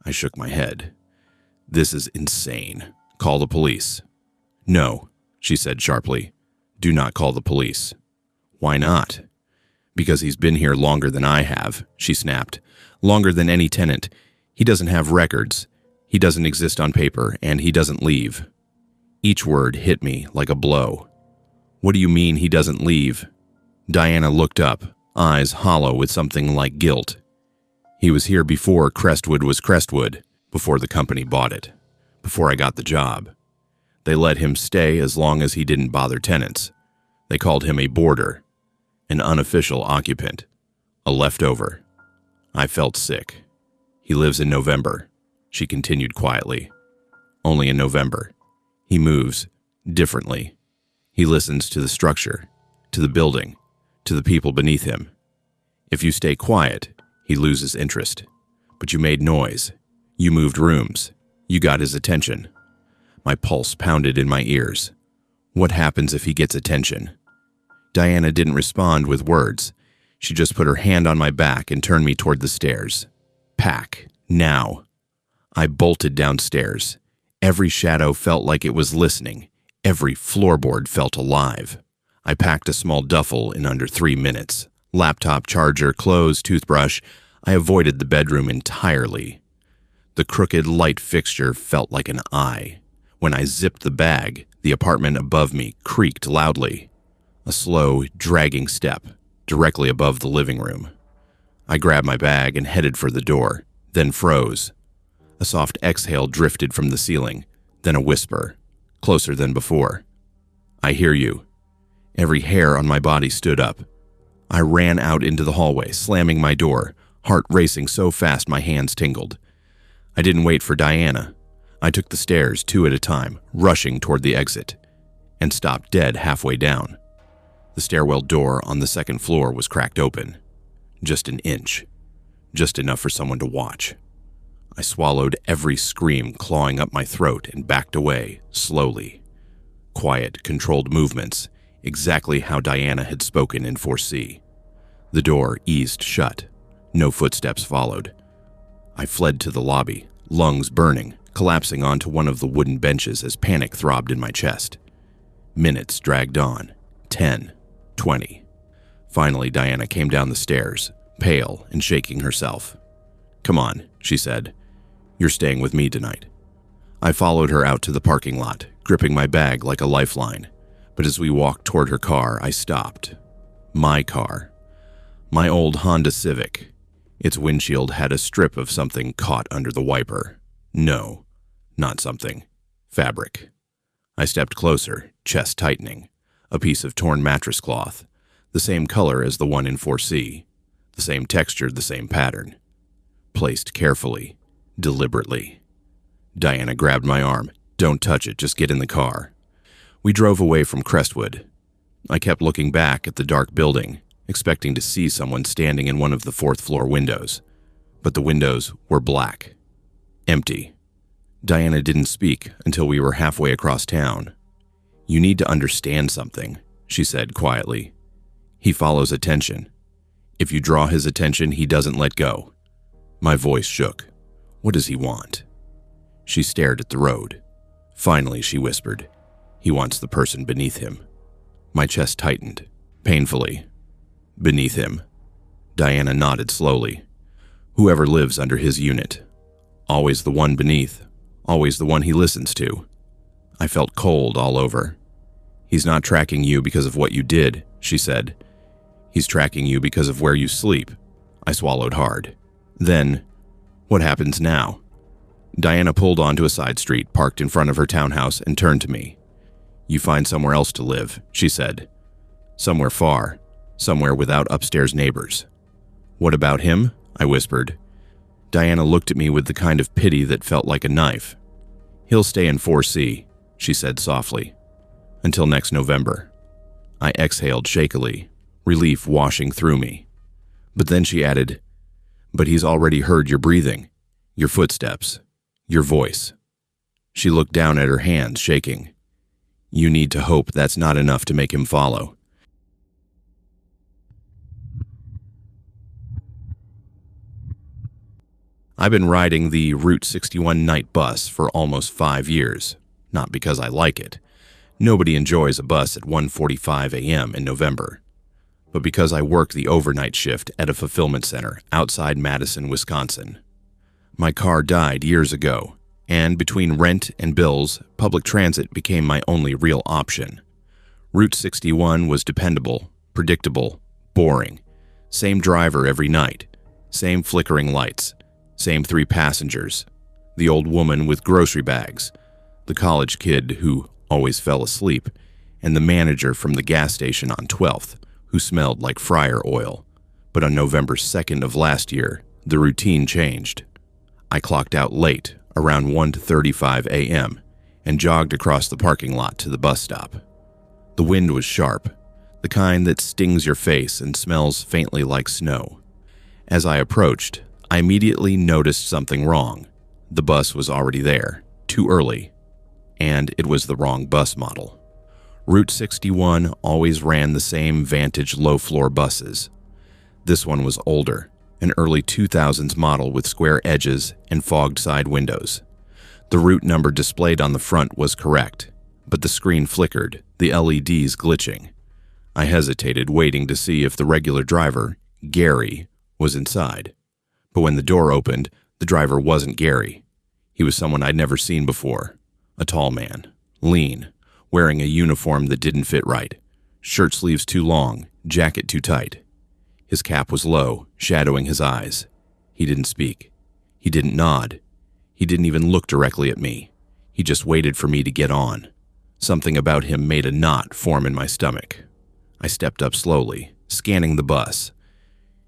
I shook my head. "This is insane. Call the police." "No," she said sharply. "Do not call the police." "Why not?" "Because he's been here longer than I have," she snapped. "Longer than any tenant. He doesn't have records. He doesn't exist on paper, and he doesn't leave." Each word hit me like a blow. "What do you mean he doesn't leave?" Diana looked up, eyes hollow with something like guilt. "He was here before Crestwood was Crestwood, before the company bought it, before I got the job. They let him stay as long as he didn't bother tenants. They called him a boarder, an unofficial occupant, a leftover." I felt sick. "He lives in November," she continued quietly. "Only in November. He moves differently. He listens to the structure, to the building, to the people beneath him. If you stay quiet, he loses interest. But you made noise. You moved rooms. You got his attention." My pulse pounded in my ears. What happens if he gets attention? Diana didn't respond with words. She just put her hand on my back and turned me toward the stairs. "Pack. Now." I bolted downstairs. Every shadow felt like it was listening. Every floorboard felt alive. I packed a small duffel in under 3 minutes. Laptop, charger, clothes, toothbrush. I avoided the bedroom entirely. The crooked light fixture felt like an eye. When I zipped the bag, the apartment above me creaked loudly. A slow, dragging step, directly above the living room. I grabbed my bag and headed for the door, then froze. A soft exhale drifted from the ceiling, then a whisper, closer than before. "I hear you." Every hair on my body stood up. I ran out into the hallway, slamming my door, heart racing so fast my hands tingled. I didn't wait for Diana. I took the stairs 2 at a time, rushing toward the exit, and stopped dead halfway down. The stairwell door on the 2nd floor was cracked open. Just an inch. Just enough for someone to watch. I swallowed every scream clawing up my throat and backed away, slowly. Quiet, controlled movements, exactly how Diana had spoken in 4C. The door eased shut. No footsteps followed. I fled to the lobby, lungs burning, collapsing onto one of the wooden benches as panic throbbed in my chest. Minutes dragged on. 10, 20. Finally, Diana came down the stairs, pale and shaking herself. "Come on," she said. "You're staying with me tonight." I followed her out to the parking lot, gripping my bag like a lifeline. But as we walked toward her car, I stopped. My car. My old Honda Civic. Its windshield had a strip of something caught under the wiper. No, not something. Fabric. I stepped closer, chest tightening. A piece of torn mattress cloth. The same color as the one in 4C. The same texture, the same pattern. Placed carefully, deliberately. Diana grabbed my arm. "Don't touch it, just get in the car." We drove away from Crestwood. I kept looking back at the dark building, expecting to see someone standing in one of the fourth-floor windows. But the windows were black. Empty. Diana didn't speak until we were halfway across town. "You need to understand something," she said quietly. "He follows attention. If you draw his attention, he doesn't let go." My voice shook. "What does he want?" She stared at the road. Finally, she whispered, "He wants the person beneath him." My chest tightened, painfully. "Beneath him?" Diana nodded slowly. "Whoever lives under his unit. Always the one beneath. Always the one he listens to." I felt cold all over. "He's not tracking you because of what you did," she said. "He's tracking you because of where you sleep." I swallowed hard. "Then, what happens now?" Diana pulled onto a side street, parked in front of her townhouse, and turned to me. "You find somewhere else to live," she said. "Somewhere far. Somewhere without upstairs neighbors." "What about him?" I whispered. Diana looked at me with the kind of pity that felt like a knife. "He'll stay in 4C, she said softly. "Until next November." I exhaled shakily, relief washing through me. But then she added, "But he's already heard your breathing, your footsteps, your voice." She looked down at her hands, shaking. "You need to hope that's not enough to make him follow." I've been riding the Route 61 night bus for almost 5 years, not because I like it. Nobody enjoys a bus at 1:45 a.m. in November. But because I work the overnight shift at a fulfillment center outside Madison, Wisconsin. My car died years ago, and between rent and bills, public transit became my only real option. Route 61 was dependable, predictable, boring. Same driver every night, same flickering lights, same 3 passengers. The old woman with grocery bags, the college kid who always fell asleep, and the manager from the gas station on 12th who smelled like fryer oil. But on November 2nd of last year, the routine changed. I clocked out late, around 1:35 a.m., and jogged across the parking lot to the bus stop. The wind was sharp, the kind that stings your face and smells faintly like snow. As I approached, I immediately noticed something wrong. The bus was already there, too early, and it was the wrong bus model. Route 61 always ran the same Vantage low-floor buses. This one was older, an early 2000s model with square edges and fogged side windows. The route number displayed on the front was correct, but the screen flickered, the LEDs glitching. I hesitated, waiting to see if the regular driver, Gary, was inside. But when the door opened, the driver wasn't Gary. He was someone I'd never seen before. A tall man, lean, wearing a uniform that didn't fit right. Shirt sleeves too long, jacket too tight. His cap was low, shadowing his eyes. He didn't speak. He didn't nod. He didn't even look directly at me. He just waited for me to get on. Something about him made a knot form in my stomach. I stepped up slowly, scanning the bus.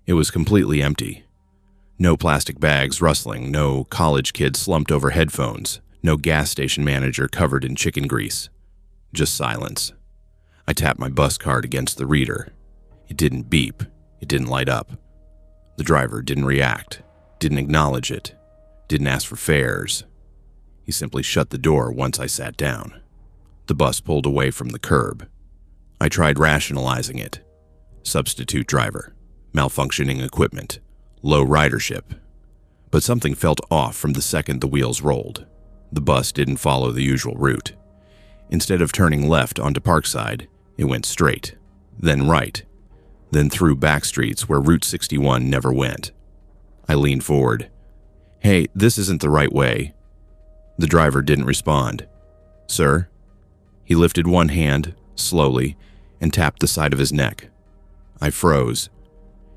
It was completely empty. No plastic bags rustling, no college kid slumped over headphones, no gas station manager covered in chicken grease. Just silence. I tapped my bus card against the reader. It didn't beep. It didn't light up. The driver didn't react, didn't acknowledge it, didn't ask for fares. He simply shut the door once I sat down. The bus pulled away from the curb. I tried rationalizing it. Substitute driver, malfunctioning equipment, low ridership. But something felt off from the second the wheels rolled. The bus didn't follow the usual route. Instead of turning left onto Parkside, it went straight, then right, then through back streets where Route 61 never went. I leaned forward. "Hey, this isn't the right way." The driver didn't respond. "Sir?" He lifted one hand, slowly, and tapped the side of his neck. I froze.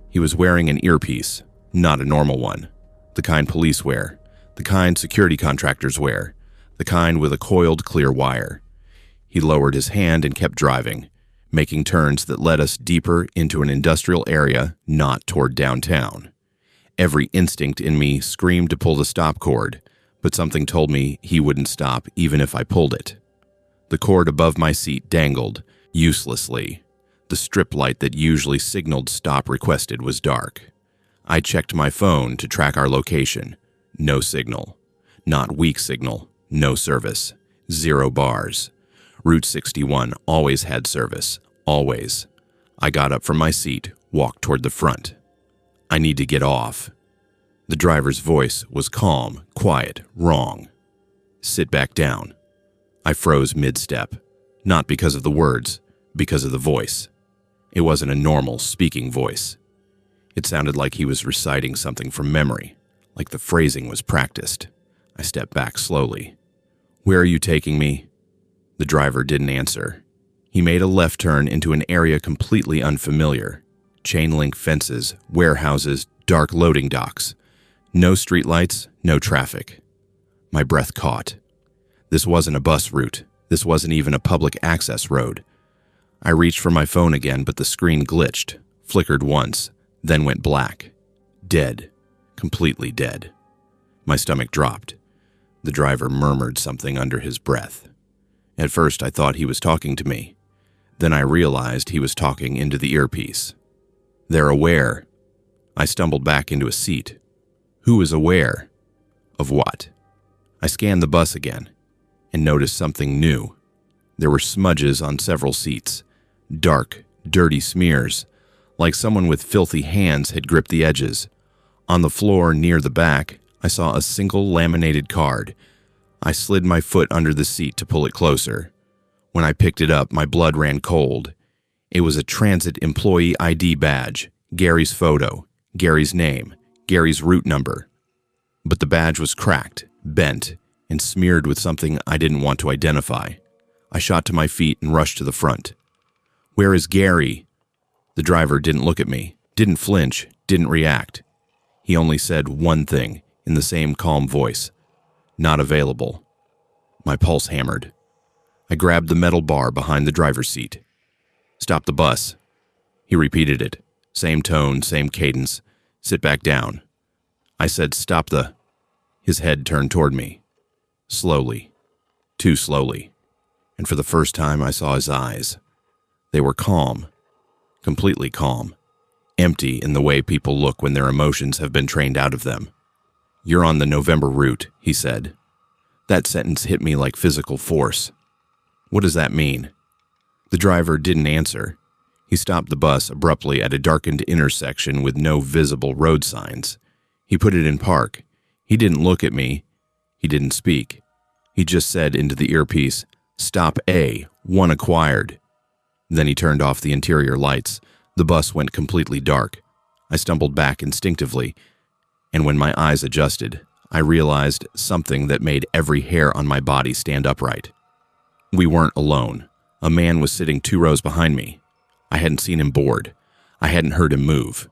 He was wearing an earpiece, not a normal one. The kind police wear, the kind security contractors wear, the kind with a coiled clear wire. He lowered his hand and kept driving, making turns that led us deeper into an industrial area, not toward downtown. Every instinct in me screamed to pull the stop cord, but something told me he wouldn't stop even if I pulled it. The cord above my seat dangled, uselessly. The strip light that usually signaled stop requested was dark. I checked my phone to track our location. No signal. Not weak signal. No service. 0 bars. Route 61 always had service. Always. I got up from my seat, walked toward the front. "I need to get off." The driver's voice was calm, quiet, wrong. "Sit back down." I froze mid-step. Not because of the words, because of the voice. It wasn't a normal speaking voice. It sounded like he was reciting something from memory, like the phrasing was practiced. I stepped back slowly. "Where are you taking me?" The driver didn't answer. He made a left turn into an area completely unfamiliar. Chain-link fences, warehouses, dark loading docks. No streetlights, no traffic. My breath caught. This wasn't a bus route. This wasn't even a public access road. I reached for my phone again, but the screen glitched, flickered once, then went black. Dead. Completely dead. My stomach dropped. The driver murmured something under his breath. At first, I thought he was talking to me. Then I realized he was talking into the earpiece. "They're aware." I stumbled back into a seat. Who is aware? Of what? I scanned the bus again and noticed something new. There were smudges on several seats. Dark, dirty smears, like someone with filthy hands had gripped the edges. On the floor near the back, I saw a single laminated card. I slid my foot under the seat to pull it closer. When I picked it up, my blood ran cold. It was a transit employee ID badge, Gary's photo, Gary's name, Gary's route number. But the badge was cracked, bent, and smeared with something I didn't want to identify. I shot to my feet and rushed to the front. "Where is Gary?" The driver didn't look at me, didn't flinch, didn't react. He only said one thing in the same calm voice. "Not available." My pulse hammered. I grabbed the metal bar behind the driver's seat. "Stop the bus." He repeated it. Same tone, same cadence. "Sit back down." I said, "Stop the..." His head turned toward me. Slowly. Too slowly. And for the first time, I saw his eyes. They were calm. Completely calm. Empty in the way people look when their emotions have been trained out of them. "You're on the November route," he said. That sentence hit me like physical force. What does that mean? The driver didn't answer. He stopped the bus abruptly at a darkened intersection with no visible road signs. He put it in park. He didn't look at me. He didn't speak. He just said into the earpiece, "Stop A, 1 acquired." Then he turned off the interior lights. The bus went completely dark. I stumbled back instinctively, and when my eyes adjusted, I realized something that made every hair on my body stand upright. We weren't alone. A man was sitting 2 rows behind me. I hadn't seen him board. I hadn't heard him move.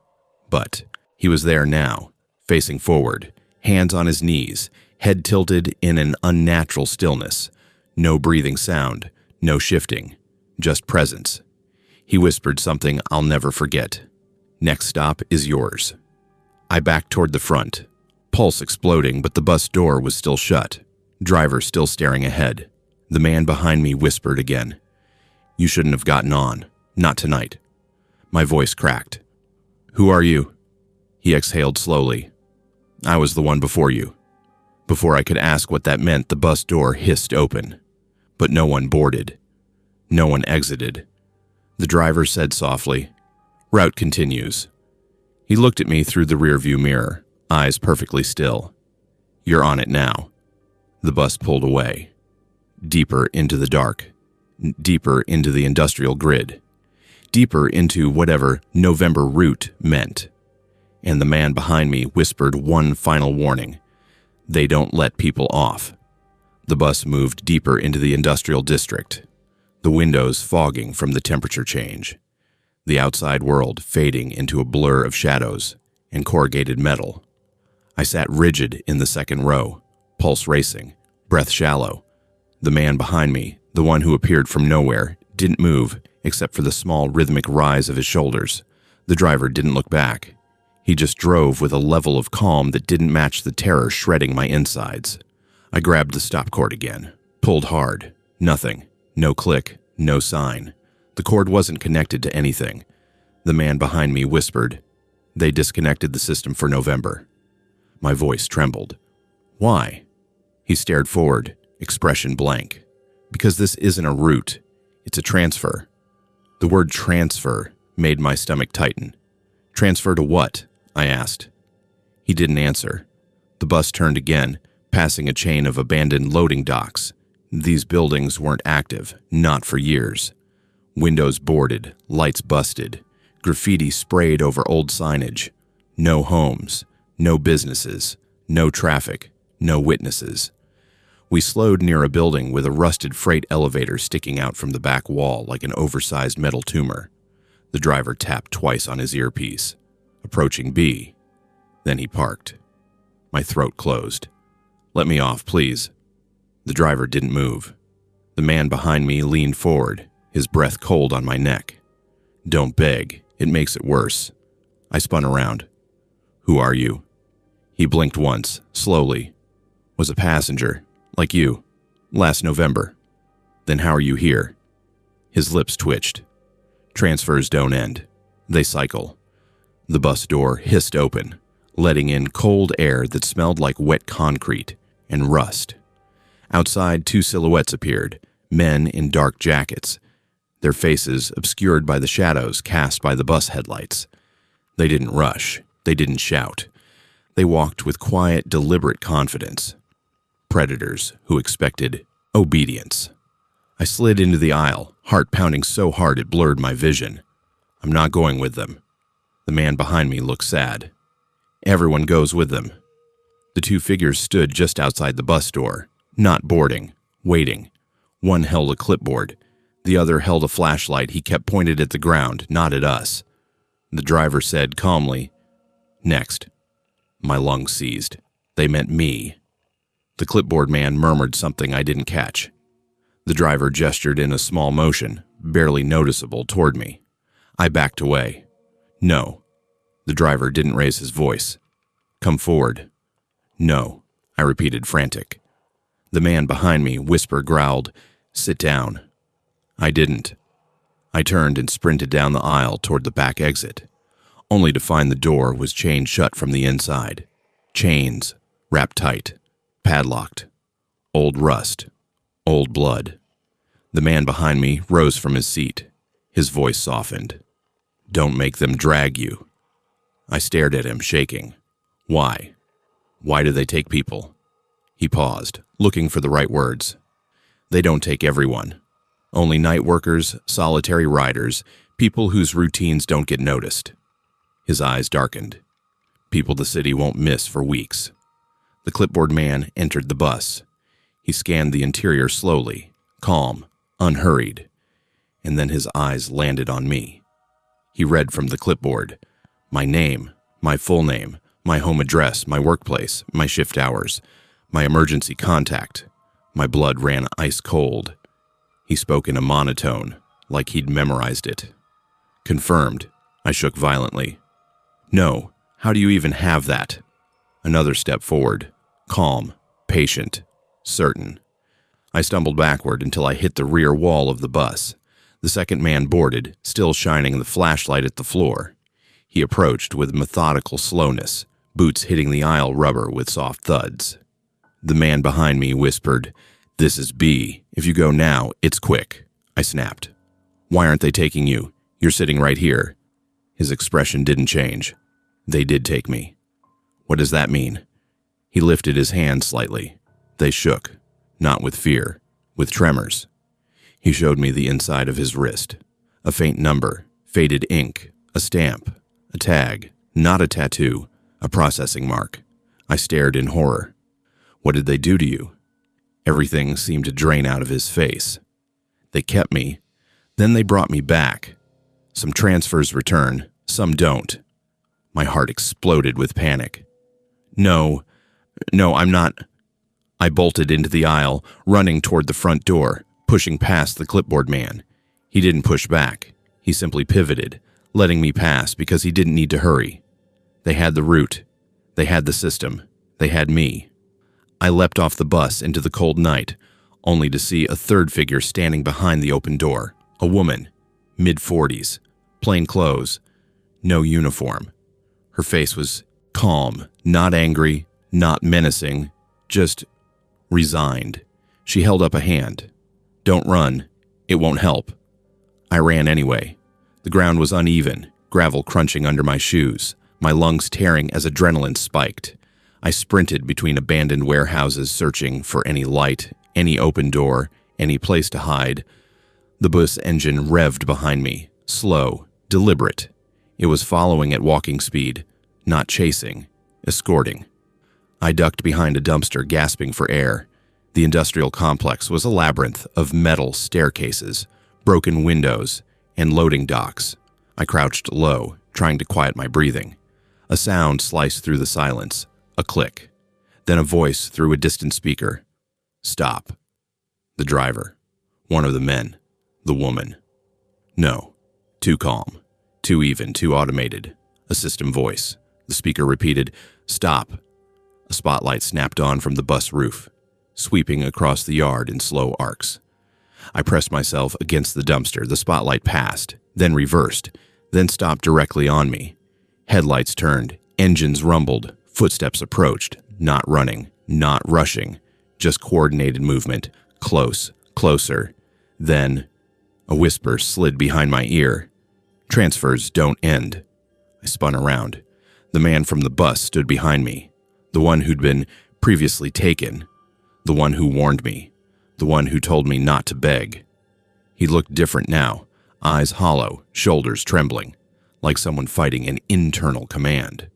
But he was there now, facing forward, hands on his knees, head tilted in an unnatural stillness. No breathing sound, no shifting, just presence. He whispered something I'll never forget. "Next stop is yours." I backed toward the front, pulse exploding, but the bus door was still shut, driver still staring ahead. The man behind me whispered again, "You shouldn't have gotten on. Not tonight." My voice cracked. "Who are you?" He exhaled slowly. "I was the one before you." Before I could ask what that meant, the bus door hissed open. but no one boarded. No one exited. The driver said softly, "Route continues." He looked at me through the rearview mirror, eyes perfectly still. "You're on it now." The bus pulled away. Deeper into the dark. Deeper into the industrial grid. Deeper into whatever November route meant. And the man behind me whispered one final warning. "They don't let people off." The bus moved deeper into the industrial district, the windows fogging from the temperature change, the outside world fading into a blur of shadows and corrugated metal. I sat rigid in the second row, pulse racing, breath shallow. The man behind me, the one who appeared from nowhere, didn't move except for the small rhythmic rise of his shoulders. The driver didn't look back. He just drove with a level of calm that didn't match the terror shredding my insides. I grabbed the stop cord again, pulled hard. Nothing. No click, no sign. The cord wasn't connected to anything. The man behind me whispered, "They disconnected the system for November." My voice trembled. "Why?" He stared forward, expression blank. "Because this isn't a route. It's a transfer." The word transfer made my stomach tighten. "Transfer to what?" I asked. He didn't answer. The bus turned again, passing a chain of abandoned loading docks. These buildings weren't active, not for years. Windows boarded, lights busted, graffiti sprayed over old signage. No homes, no businesses, no traffic, no witnesses. We slowed near a building with a rusted freight elevator sticking out from the back wall like an oversized metal tumor. The driver tapped twice on his earpiece, approaching B. Then he parked. My throat closed. "Let me off, please." The driver didn't move. The man behind me leaned forward, his breath cold on my neck. "Don't beg, it makes it worse." I spun around. "Who are you?" He blinked once, slowly. "Was a passenger, like you, last November." "Then how are you here?" His lips twitched. "Transfers don't end. They cycle." The bus door hissed open, letting in cold air that smelled like wet concrete and rust. Outside, two silhouettes appeared, men in dark jackets, their faces obscured by the shadows cast by the bus headlights. They didn't rush. They didn't shout. They walked with quiet, deliberate confidence. Predators who expected obedience. I slid into the aisle, heart pounding so hard it blurred my vision. "I'm not going with them." The man behind me looked sad. "Everyone goes with them." The two figures stood just outside the bus door, not boarding, waiting. One held a clipboard. The other held a flashlight he kept pointed at the ground, not at us. The driver said calmly, "Next." My lungs seized. They meant me. The clipboard man murmured something I didn't catch. The driver gestured in a small motion, barely noticeable, toward me. I backed away. "No." The driver didn't raise his voice. "Come forward." "No," I repeated, frantic. The man behind me, whisper growled, "Sit down." I didn't. I turned and sprinted down the aisle toward the back exit, only to find the door was chained shut from the inside. Chains, wrapped tight, padlocked. Old rust, old blood. The man behind me rose from his seat. His voice softened. "Don't make them drag you." I stared at him, shaking. "Why? Why do they take people?" He paused, looking for the right words. "They don't take everyone. Only night workers, solitary riders, people whose routines don't get noticed." His eyes darkened. "People the city won't miss for weeks." The clipboard man entered the bus. He scanned the interior slowly, calm, unhurried, and then his eyes landed on me. He read from the clipboard, my name, my full name, my home address, my workplace, my shift hours, my emergency contact. My blood ran ice cold. He spoke in a monotone, like he'd memorized it. "Confirmed." I shook violently. "No, how do you even have that?" Another step forward, calm, patient, certain. I stumbled backward until I hit the rear wall of the bus. The second man boarded, still shining the flashlight at the floor. He approached with methodical slowness, boots hitting the aisle rubber with soft thuds. The man behind me whispered, "This is B. If you go now, it's quick," I snapped. "Why aren't they taking you? You're sitting right here." His expression didn't change. "They did take me." "What does that mean?" He lifted his hand slightly. They shook, not with fear, with tremors. He showed me the inside of his wrist. A faint number, faded ink, a stamp, a tag, not a tattoo, a processing mark. I stared in horror. "What did they do to you?" Everything seemed to drain out of his face. "They kept me. Then they brought me back. Some transfers return, some don't." My heart exploded with panic. No, I'm not." I bolted into the aisle, running toward the front door, pushing past the clipboard man. He didn't push back. He simply pivoted, letting me pass because he didn't need to hurry. They had the route. They had the system. They had me. I leapt off the bus into the cold night, only to see a third figure standing behind the open door. A woman, mid-40s, plain clothes, no uniform. Her face was calm, not angry, not menacing, just resigned. She held up a hand. "Don't run. It won't help." I ran anyway. The ground was uneven, gravel crunching under my shoes, my lungs tearing as adrenaline spiked. I sprinted between abandoned warehouses, searching for any light, any open door, any place to hide. The bus engine revved behind me, slow, deliberate. It was following at walking speed, not chasing, escorting. I ducked behind a dumpster, gasping for air. The industrial complex was a labyrinth of metal staircases, broken windows, and loading docks. I crouched low, trying to quiet my breathing. A sound sliced through the silence, a click. Then a voice through a distant speaker. "Stop." The driver. One of the men. The woman. No. Too calm. Too even, too automated. A system voice. The speaker repeated, "Stop." A spotlight snapped on from the bus roof, sweeping across the yard in slow arcs. I pressed myself against the dumpster. The spotlight passed, then reversed, then stopped directly on me. Headlights turned, engines rumbled, footsteps approached, not running, not rushing, just coordinated movement, close, closer. Then, a whisper slid behind my ear. "Transfers don't end." I spun around. The man from the bus stood behind me, the one who'd been previously taken, the one who warned me, the one who told me not to beg. He looked different now, eyes hollow, shoulders trembling, like someone fighting an internal command.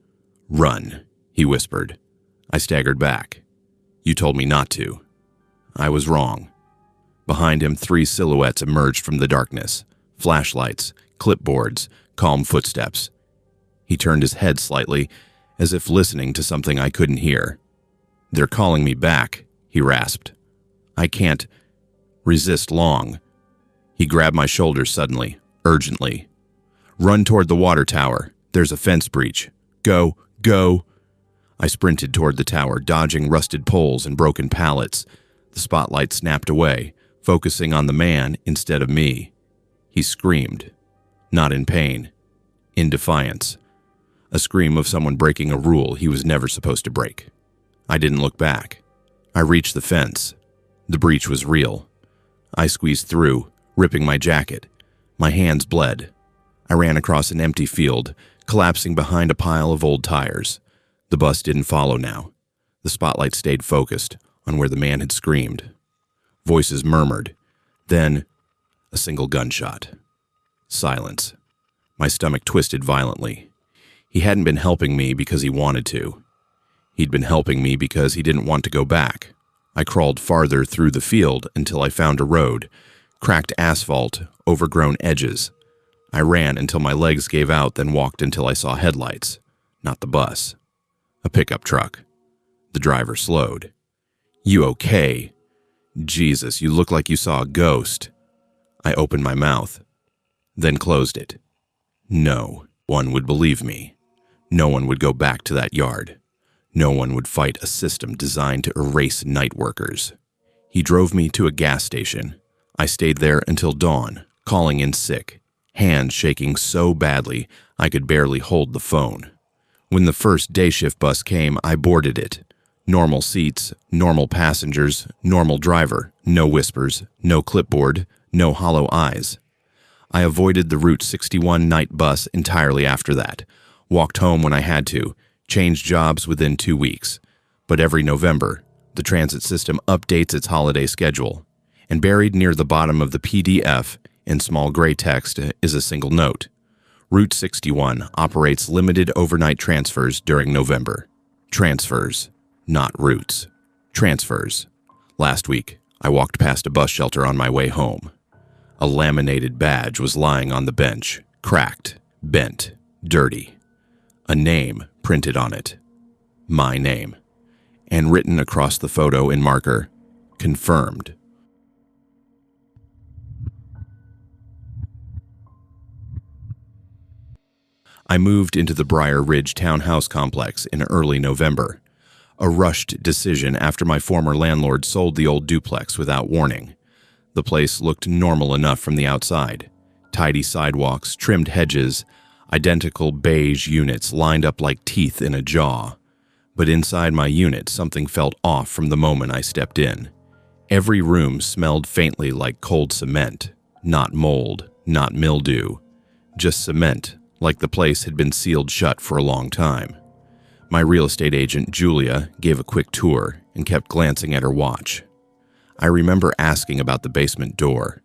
"Run," he whispered. I staggered back. "You told me not to." I was wrong. Behind him, 3 silhouettes emerged from the darkness. Flashlights, clipboards, calm footsteps. He turned his head slightly, as if listening to something I couldn't hear. "They're calling me back," he rasped. "I can't resist long." He grabbed my shoulder suddenly, urgently. "Run toward the water tower. There's a fence breach. Go, go." I sprinted toward the tower, dodging rusted poles and broken pallets. The spotlight snapped away, focusing on the man instead of me. He screamed, not in pain, in defiance. A scream of someone breaking a rule he was never supposed to break. I didn't look back. I reached the fence. The breach was real. I squeezed through, ripping my jacket. My hands bled. I ran across an empty field, collapsing behind a pile of old tires. The bus didn't follow now. The spotlight stayed focused on where the man had screamed. Voices murmured. Then, a single gunshot. Silence. My stomach twisted violently. He hadn't been helping me because he wanted to. He'd been helping me because he didn't want to go back. I crawled farther through the field until I found a road, cracked asphalt, overgrown edges. I ran until my legs gave out, then walked until I saw headlights. Not the bus. A pickup truck. The driver slowed. "You okay?" "Jesus, you look like you saw a ghost." I opened my mouth, then closed it. No one would believe me. No one would go back to that yard. No one would fight a system designed to erase night workers. He drove me to a gas station. I stayed there until dawn, calling in sick, hands shaking so badly I could barely hold the phone. When the first day shift bus came, I boarded it. Normal seats, normal passengers, normal driver, no whispers, no clipboard, no hollow eyes. I avoided the Route 61 night bus entirely after that, walked home when I had to, changed jobs within 2 weeks. But every November, the transit system updates its holiday schedule, and buried near the bottom of the PDF in small gray text is a single note. Route 61 operates limited overnight transfers during November. Transfers, not routes. Transfers. Last week, I walked past a bus shelter on my way home. A laminated badge was lying on the bench, cracked, bent, dirty. A name printed on it. My name. And written across the photo in marker, confirmed. I moved into the Briar Ridge townhouse complex in early November, a rushed decision after my former landlord sold the old duplex without warning. The place looked normal enough from the outside. Tidy sidewalks, trimmed hedges, identical beige units lined up like teeth in a jaw. But inside my unit, something felt off from the moment I stepped in. Every room smelled faintly like cold cement, not mold, not mildew, just cement, like the place had been sealed shut for a long time. My real estate agent, Julia, gave a quick tour and kept glancing at her watch. I remember asking about the basement door,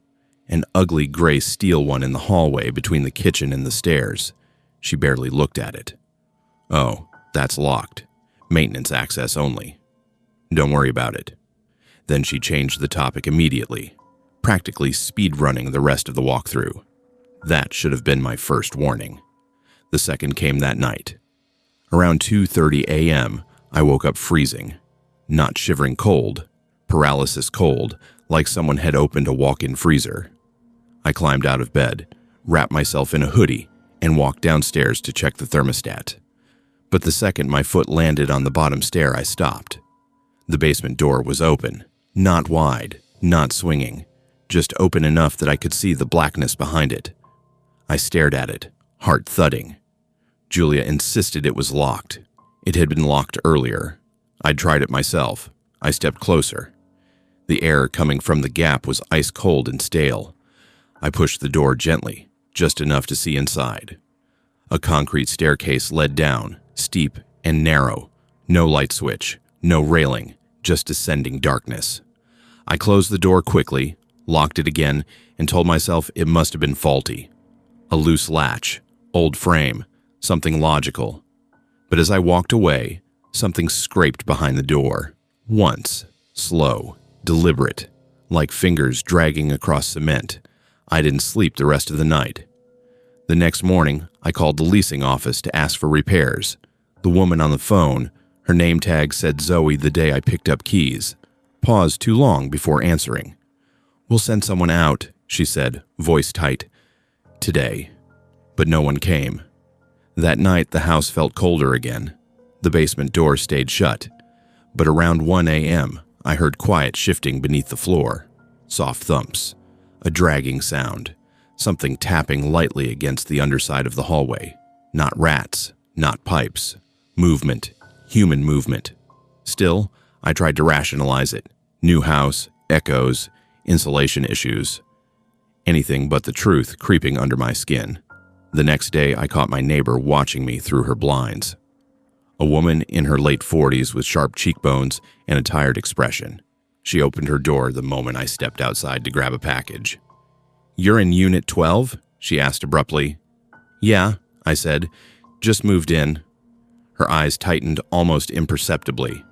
an ugly gray steel one in the hallway between the kitchen and the stairs. She barely looked at it. "Oh, that's locked. Maintenance access only. Don't worry about it." Then she changed the topic immediately, practically speed-running the rest of the walkthrough. That should have been my first warning. The second came that night. Around 2:30 a.m., I woke up freezing. Not shivering cold, paralysis cold, like someone had opened a walk-in freezer. I climbed out of bed, wrapped myself in a hoodie, and walked downstairs to check the thermostat. But the second my foot landed on the bottom stair, I stopped. The basement door was open, not wide, not swinging, just open enough that I could see the blackness behind it. I stared at it, heart thudding. Julia insisted it was locked. It had been locked earlier. I'd tried it myself. I stepped closer. The air coming from the gap was ice cold and stale. I pushed the door gently, just enough to see inside. A concrete staircase led down, steep and narrow. No light switch, no railing, just descending darkness. I closed the door quickly, locked it again, and told myself it must have been faulty. A loose latch, old frame, something logical. But as I walked away, something scraped behind the door. Once, slow, deliberate, like fingers dragging across cement. I didn't sleep the rest of the night. The next morning, I called the leasing office to ask for repairs. The woman on the phone, her name tag said Zoe the day I picked up keys, paused too long before answering. "We'll send someone out," she said, voice tight. "Today." But no one came. That night, the house felt colder again. The basement door stayed shut. But around 1 a.m., I heard quiet shifting beneath the floor. Soft thumps. A dragging sound. Something tapping lightly against the underside of the hallway. Not rats, not pipes. Movement. Human movement. Still, I tried to rationalize it. New house, echoes, insulation issues. Anything but the truth creeping under my skin. The next day, I caught my neighbor watching me through her blinds. A woman in her late 40s with sharp cheekbones and a tired expression. She opened her door the moment I stepped outside to grab a package. "You're in Unit 12?" she asked abruptly. "Yeah," I said. "Just moved in." Her eyes tightened almost imperceptibly.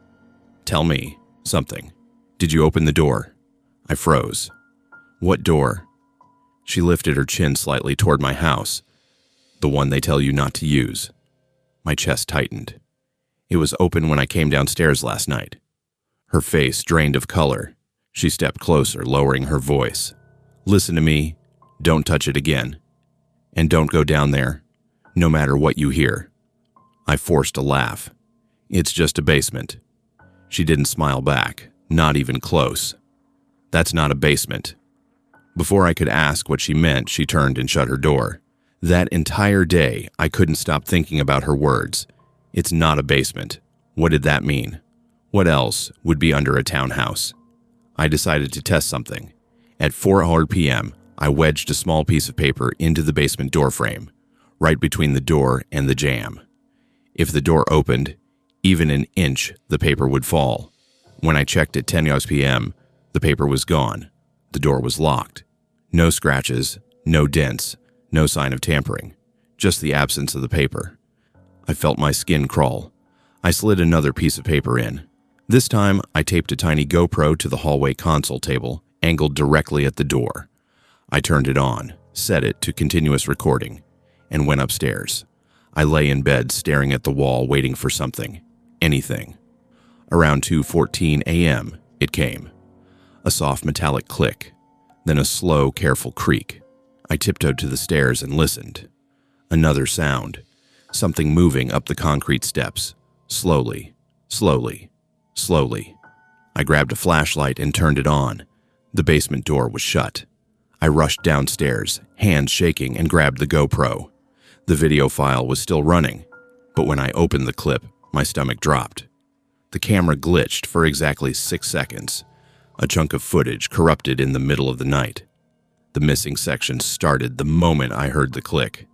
"Tell me something. Did you open the door?" I froze. "What door?" She lifted her chin slightly toward my house. "The one they tell you not to use." My chest tightened. "It was open when I came downstairs last night." Her face drained of color. She stepped closer, lowering her voice. "Listen to me. Don't touch it again. And don't go down there, no matter what you hear." I forced a laugh. "It's just a basement." She didn't smile back, not even close. "That's not a basement." Before I could ask what she meant, she turned and shut her door. That entire day, I couldn't stop thinking about her words. It's not a basement. What did that mean? What else would be under a townhouse? I decided to test something. At 4:00 p.m., I wedged a small piece of paper into the basement door frame, right between the door and the jamb. If the door opened, even an inch, the paper would fall. When I checked at 10:00 p.m., the paper was gone. The door was locked. No scratches, no dents, no sign of tampering, just the absence of the paper. I felt my skin crawl. I slid another piece of paper in. This time, I taped a tiny GoPro to the hallway console table, angled directly at the door. I turned it on, set it to continuous recording, and went upstairs. I lay in bed staring at the wall waiting for something. Anything. Around 2:14 a.m., it came. A soft metallic click, then a slow, careful creak. I tiptoed to the stairs and listened. Another sound. Something moving up the concrete steps. Slowly, slowly, slowly. I grabbed a flashlight and turned it on. The basement door was shut. I rushed downstairs, hands shaking, and grabbed the GoPro. The video file was still running, but when I opened the clip, my stomach dropped. The camera glitched for exactly 6 seconds. A chunk of footage corrupted in the middle of the night. The missing section started the moment I heard the click,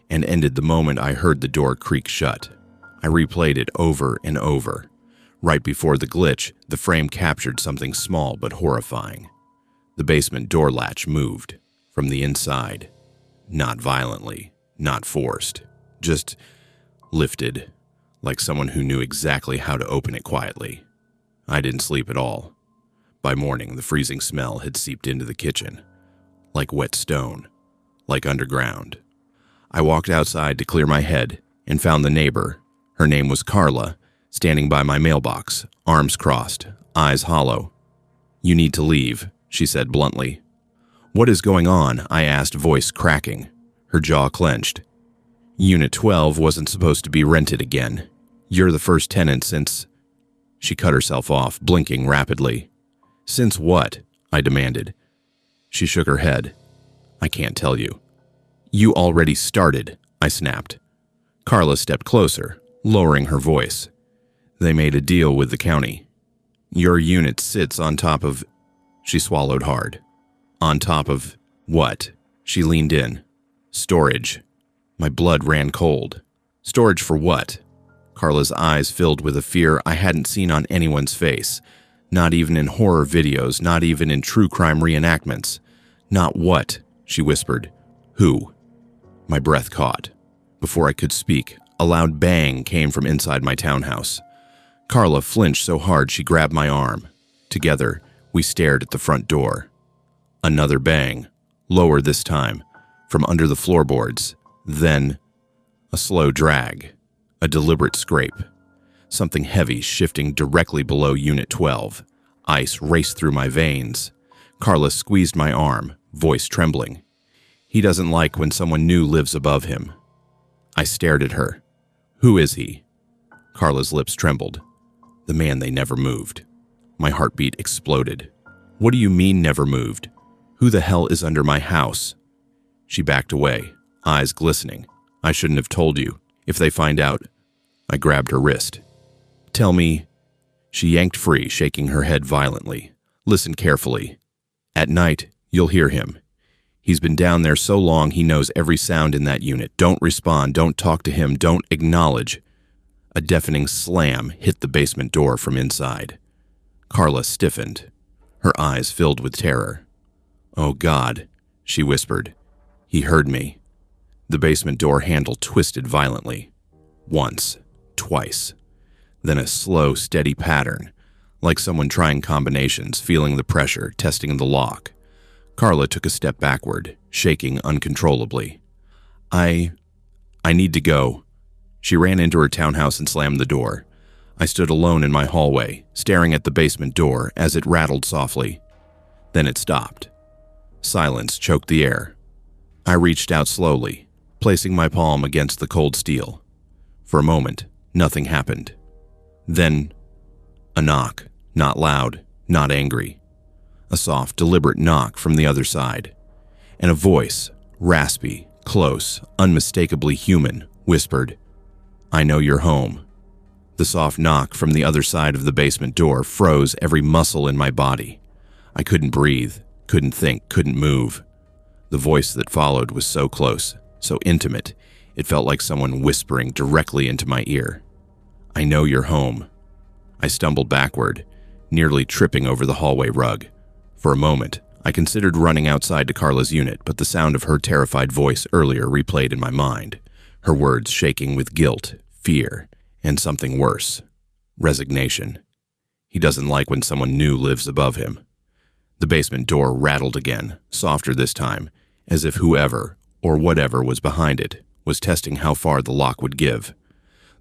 and ended the moment I heard the door creak shut. I replayed it over and over. Right before the glitch, the frame captured something small but horrifying. The basement door latch moved from the inside. Not violently, not forced, just lifted, like someone who knew exactly how to open it quietly. I didn't sleep at all. By morning, the freezing smell had seeped into the kitchen, like wet stone, like underground. I walked outside to clear my head and found the neighbor. Her name was Carla, standing by my mailbox, arms crossed, eyes hollow. "You need to leave," she said bluntly. "What is going on?" I asked, voice cracking. Her jaw clenched. "Unit 12 wasn't supposed to be rented again. You're the first tenant since—" She cut herself off, blinking rapidly. "Since what?" I demanded. She shook her head. "I can't tell you." "You already started," I snapped. Carla stepped closer, lowering her voice. "They made a deal with the county. Your unit sits on top of—" She swallowed hard. "On top of what?" She leaned in. "Storage." My blood ran cold. "Storage for what?" Carla's eyes filled with a fear I hadn't seen on anyone's face. Not even in horror videos, not even in true crime reenactments. "Not what?" she whispered. "Who?" My breath caught. Before I could speak, a loud bang came from inside my townhouse. Carla flinched so hard she grabbed my arm. Together, we stared at the front door. Another bang, lower this time, from under the floorboards. Then, a slow drag, a deliberate scrape. Something heavy shifting directly below Unit 12. Ice raced through my veins. Carla squeezed my arm, voice trembling. "He doesn't like when someone new lives above him." I stared at her. "Who is he?" Carla's lips trembled. "The man they never moved." My heartbeat exploded. "What do you mean never moved? Who the hell is under my house?" She backed away, eyes glistening. "I shouldn't have told you. If they find out—" I grabbed her wrist. "Tell me—" She yanked free, shaking her head violently. "Listen carefully. At night, you'll hear him. He's been down there so long he knows every sound in that unit. Don't respond, don't talk to him, don't acknowledge." A deafening slam hit the basement door from inside. Carla stiffened, her eyes filled with terror. "Oh God," she whispered. "He heard me." The basement door handle twisted violently. Once, twice. Then a slow, steady pattern, like someone trying combinations, feeling the pressure, testing the lock. Carla took a step backward, shaking uncontrollably. I need to go." She ran into her townhouse and slammed the door. I stood alone in my hallway, staring at the basement door as it rattled softly. Then it stopped. Silence choked the air. I reached out slowly, placing my palm against the cold steel. For a moment, nothing happened. Then, a knock, not loud, not angry. A soft, deliberate knock from the other side. And a voice, raspy, close, unmistakably human, whispered, "I know you're home." The soft knock from the other side of the basement door froze every muscle in my body. I couldn't breathe, couldn't think, couldn't move. The voice that followed was so close, so intimate, it felt like someone whispering directly into my ear. "I know you're home." I stumbled backward, nearly tripping over the hallway rug. For a moment, I considered running outside to Carla's unit, but the sound of her terrified voice earlier replayed in my mind, her words shaking with guilt, fear, and something worse, resignation. He doesn't like when someone new lives above him. The basement door rattled again, softer this time, as if whoever, or whatever was behind it, was testing how far the lock would give.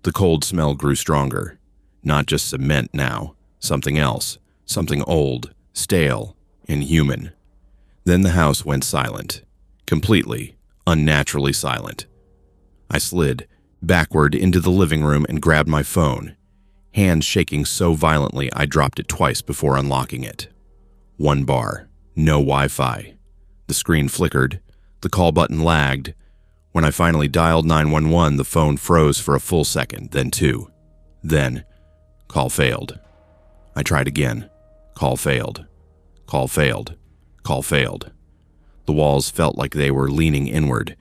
The cold smell grew stronger. Not just cement now, something else, something old, stale, inhuman. Then the house went silent, completely, unnaturally silent. I slid backward into the living room and grabbed my phone, hands shaking so violently I dropped it twice before unlocking it. 1 bar, no Wi-Fi. The screen flickered, the call button lagged. When I finally dialed 911, the phone froze for a full second, then 2. Then, call failed. I tried again. Call failed. Call failed. Call failed. The walls felt like they were leaning inward.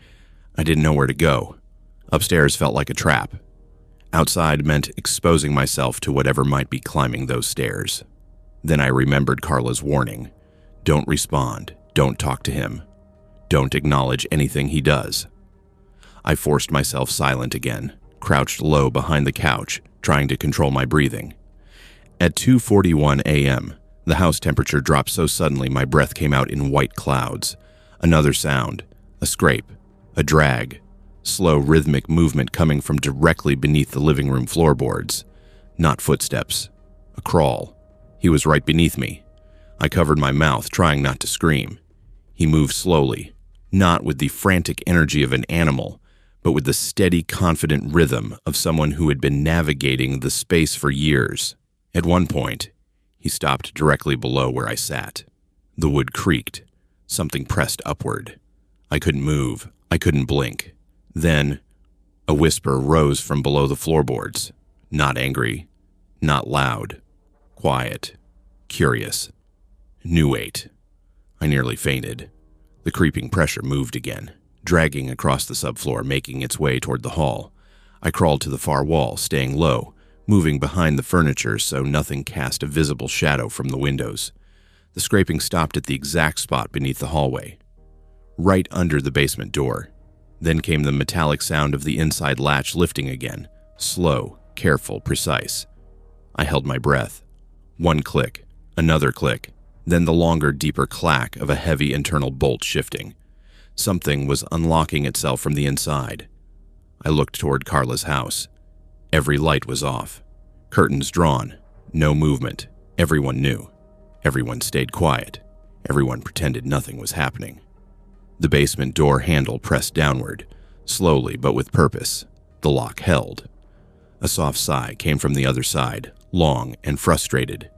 I didn't know where to go. Upstairs felt like a trap. Outside meant exposing myself to whatever might be climbing those stairs. Then I remembered Carla's warning. Don't respond. Don't talk to him. Don't acknowledge anything he does. I forced myself silent again, crouched low behind the couch, trying to control my breathing. At 2:41 a.m., the house temperature dropped so suddenly my breath came out in white clouds. Another sound, a scrape, a drag, slow rhythmic movement coming from directly beneath the living room floorboards. Not footsteps, a crawl. He was right beneath me. I covered my mouth, trying not to scream. He moved slowly, not with the frantic energy of an animal, but with the steady, confident rhythm of someone who had been navigating the space for years. At one point, he stopped directly below where I sat. The wood creaked. Something pressed upward. I couldn't move. I couldn't blink. Then, a whisper rose from below the floorboards. Not angry, not loud. Quiet, curious. New weight. I nearly fainted. The creeping pressure moved again, dragging across the subfloor, making its way toward the hall. I crawled to the far wall, staying low, moving behind the furniture so nothing cast a visible shadow from the windows. The scraping stopped at the exact spot beneath the hallway, right under the basement door. Then came the metallic sound of the inside latch lifting again, slow, careful, precise. I held my breath. One click, another click, then the longer, deeper clack of a heavy internal bolt shifting. Something was unlocking itself from the inside. I looked toward Carla's house. Every light was off. Curtains drawn. No movement. Everyone knew. Everyone stayed quiet. Everyone pretended nothing was happening. The basement door handle pressed downward, slowly but with purpose. The lock held. A soft sigh came from the other side, long and frustrated.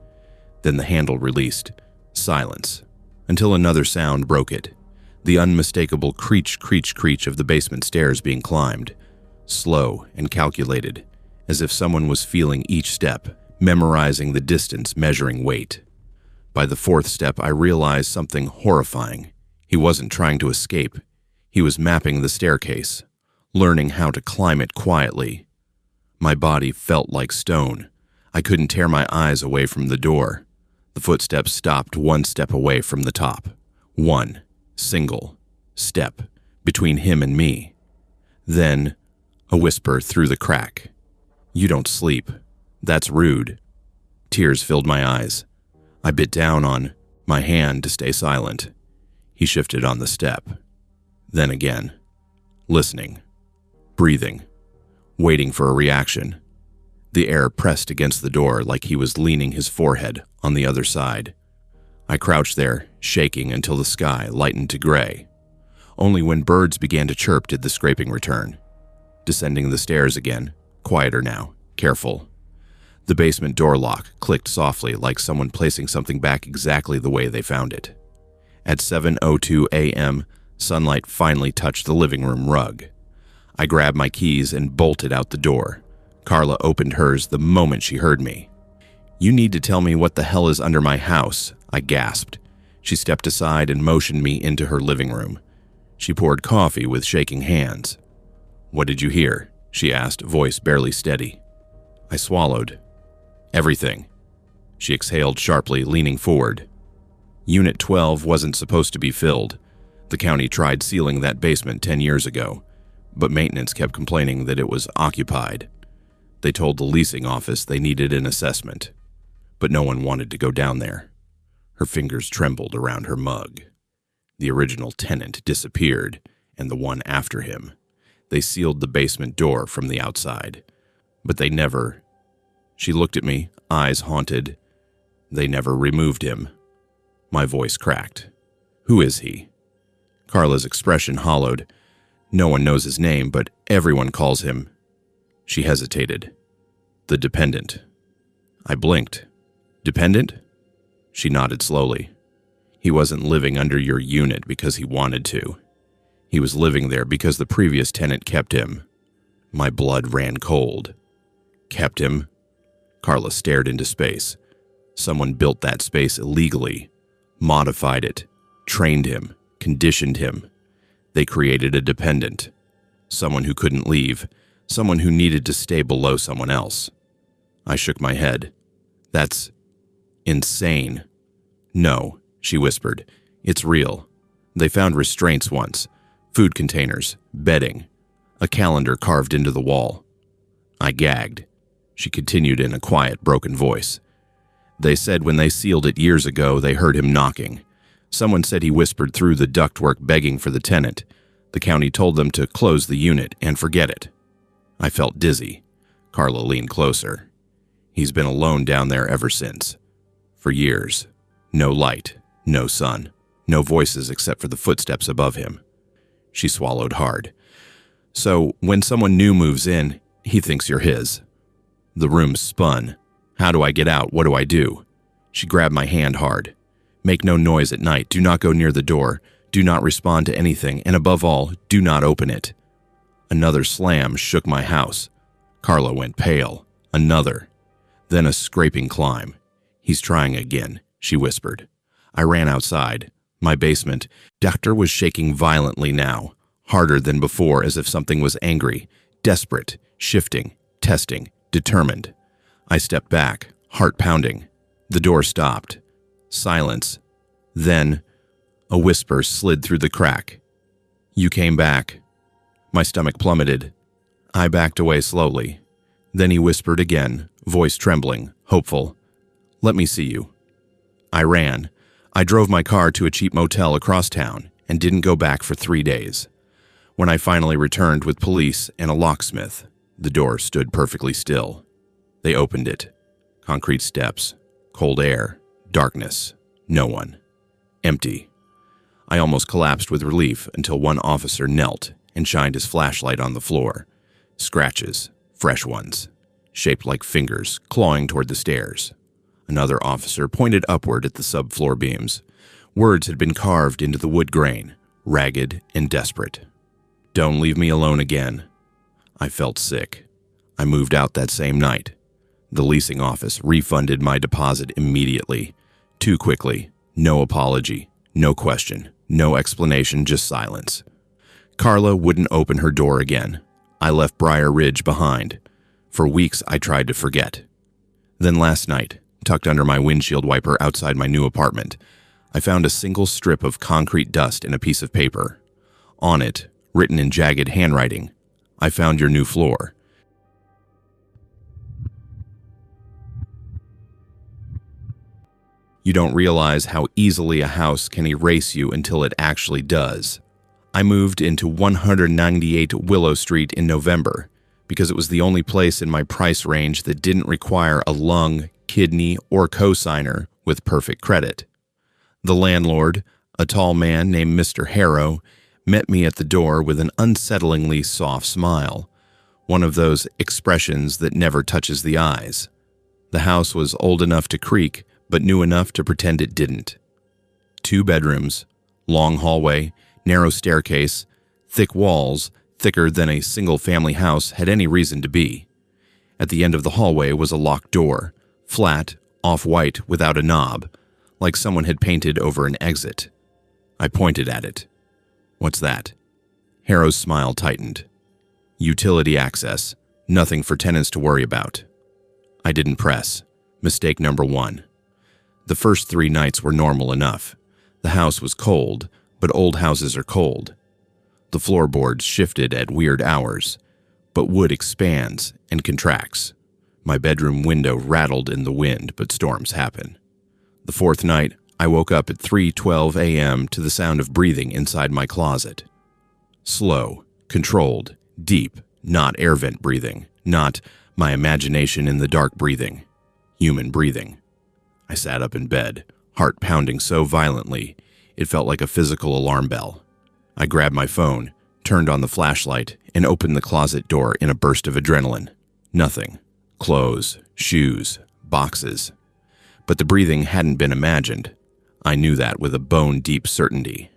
Then the handle released. Silence. Until another sound broke it. The unmistakable creach, creach, creach of the basement stairs being climbed. Slow and calculated, as if someone was feeling each step, memorizing the distance, measuring weight. By the fourth step, I realized something horrifying. He wasn't trying to escape. He was mapping the staircase, learning how to climb it quietly. My body felt like stone. I couldn't tear my eyes away from the door. The footsteps stopped 1 step away from the top. 1 single step between him and me. Then, a whisper through the crack. "You don't sleep. That's rude." Tears filled my eyes. I bit down on my hand to stay silent. He shifted on the step. Then again. Listening. Breathing. Waiting for a reaction. The air pressed against the door like he was leaning his forehead on the other side. I crouched there, shaking until the sky lightened to gray. Only when birds began to chirp did the scraping return. Descending the stairs again, quieter now, careful. The basement door lock clicked softly like someone placing something back exactly the way they found it. At 7:02 a.m., sunlight finally touched the living room rug. I grabbed my keys and bolted out the door, Carla opened hers the moment she heard me. "You need to tell me what the hell is under my house," I gasped. She stepped aside and motioned me into her living room. She poured coffee with shaking hands. "What did you hear?" she asked, voice barely steady. I swallowed. "Everything." She exhaled sharply, leaning forward. Unit 12 wasn't supposed to be filled. The county tried sealing that basement 10 years ago, but maintenance kept complaining that it was occupied. They told the leasing office they needed an assessment, but no one wanted to go down there. Her fingers trembled around her mug. The original tenant disappeared, and the one after him. They sealed the basement door from the outside, but they never... She looked at me, eyes haunted. They never removed him. My voice cracked. "Who is he?" Carla's expression hollowed. "No one knows his name, but everyone calls him..." She hesitated. "The dependent." I blinked. "Dependent?" She nodded slowly. "He wasn't living under your unit because he wanted to. He was living there because the previous tenant kept him." My blood ran cold. "Kept him?" Carla stared into space. Someone built that space illegally, modified it, trained him, conditioned him. They created a dependent. Someone who couldn't leave, someone who needed to stay below someone else. I shook my head. "That's insane." "No," she whispered. "It's real. They found restraints once, food containers, bedding, a calendar carved into the wall." I gagged. She continued in a quiet, broken voice. "They said when they sealed it years ago, they heard him knocking. Someone said he whispered through the ductwork begging for the tenant. The county told them to close the unit and forget it." I felt dizzy. Carla leaned closer. "He's been alone down there ever since. For years. No light, no sun, no voices except for the footsteps above him." She swallowed hard. "So, when someone new moves in, he thinks you're his." The room spun. "How do I get out? What do I do?" She grabbed my hand hard. "Make no noise at night. Do not go near the door. Do not respond to anything. And above all, do not open it." Another slam shook my house. Carla went pale. Another. Then a scraping climb. "He's trying again," she whispered. I ran outside. My basement. Doctor was shaking violently now, harder than before, as if something was angry, desperate, shifting, testing, determined. I stepped back, heart pounding. The door stopped. Silence. Then, a whisper slid through the crack. "You came back." My stomach plummeted. I backed away slowly. Then he whispered again, voice trembling, hopeful. "Let me see you." I ran. I drove my car to a cheap motel across town and didn't go back for 3 days. When I finally returned with police and a locksmith, the door stood perfectly still. They opened it. Concrete steps, cold air, darkness, no one. Empty. I almost collapsed with relief until one officer knelt and shined his flashlight on the floor. Scratches, fresh ones, shaped like fingers, clawing toward the stairs. Another officer pointed upward at the subfloor beams. Words had been carved into the wood grain, ragged and desperate. "Don't leave me alone again." I felt sick. I moved out that same night. The leasing office refunded my deposit immediately. Too quickly. No apology. No question. No explanation, just silence. Carla wouldn't open her door again. I left Briar Ridge behind. For weeks I tried to forget. Then last night, tucked under my windshield wiper outside my new apartment, I found a single strip of concrete dust and a piece of paper. On it, written in jagged handwriting, "I found your new floor." You don't realize how easily a house can erase you until it actually does. I moved into 198 Willow Street in November because it was the only place in my price range that didn't require a lung, kidney, or cosigner with perfect credit. The landlord, a tall man named Mr. Harrow, met me at the door with an unsettlingly soft smile, one of those expressions that never touches the eyes. The house was old enough to creak, but new enough to pretend it didn't. 2 bedrooms, long hallway, narrow staircase, thick walls, thicker than a single-family house had any reason to be. At the end of the hallway was a locked door, flat, off-white without a knob, like someone had painted over an exit. I pointed at it. "What's that?" Harrow's smile tightened. "Utility access. Nothing for tenants to worry about." I didn't press. Mistake number 1. The first 3 nights were normal enough. The house was cold, but old houses are cold. The floorboards shifted at weird hours, but wood expands and contracts. My bedroom window rattled in the wind, but storms happen. The 4th night, I woke up at 3:12 a.m. to the sound of breathing inside my closet. Slow, controlled, deep, not air vent breathing, not my imagination in the dark breathing, human breathing. I sat up in bed, heart pounding so violently, it felt like a physical alarm bell. I grabbed my phone, turned on the flashlight, and opened the closet door in a burst of adrenaline. Nothing. Clothes, shoes, boxes. But the breathing hadn't been imagined. I knew that with a bone-deep certainty.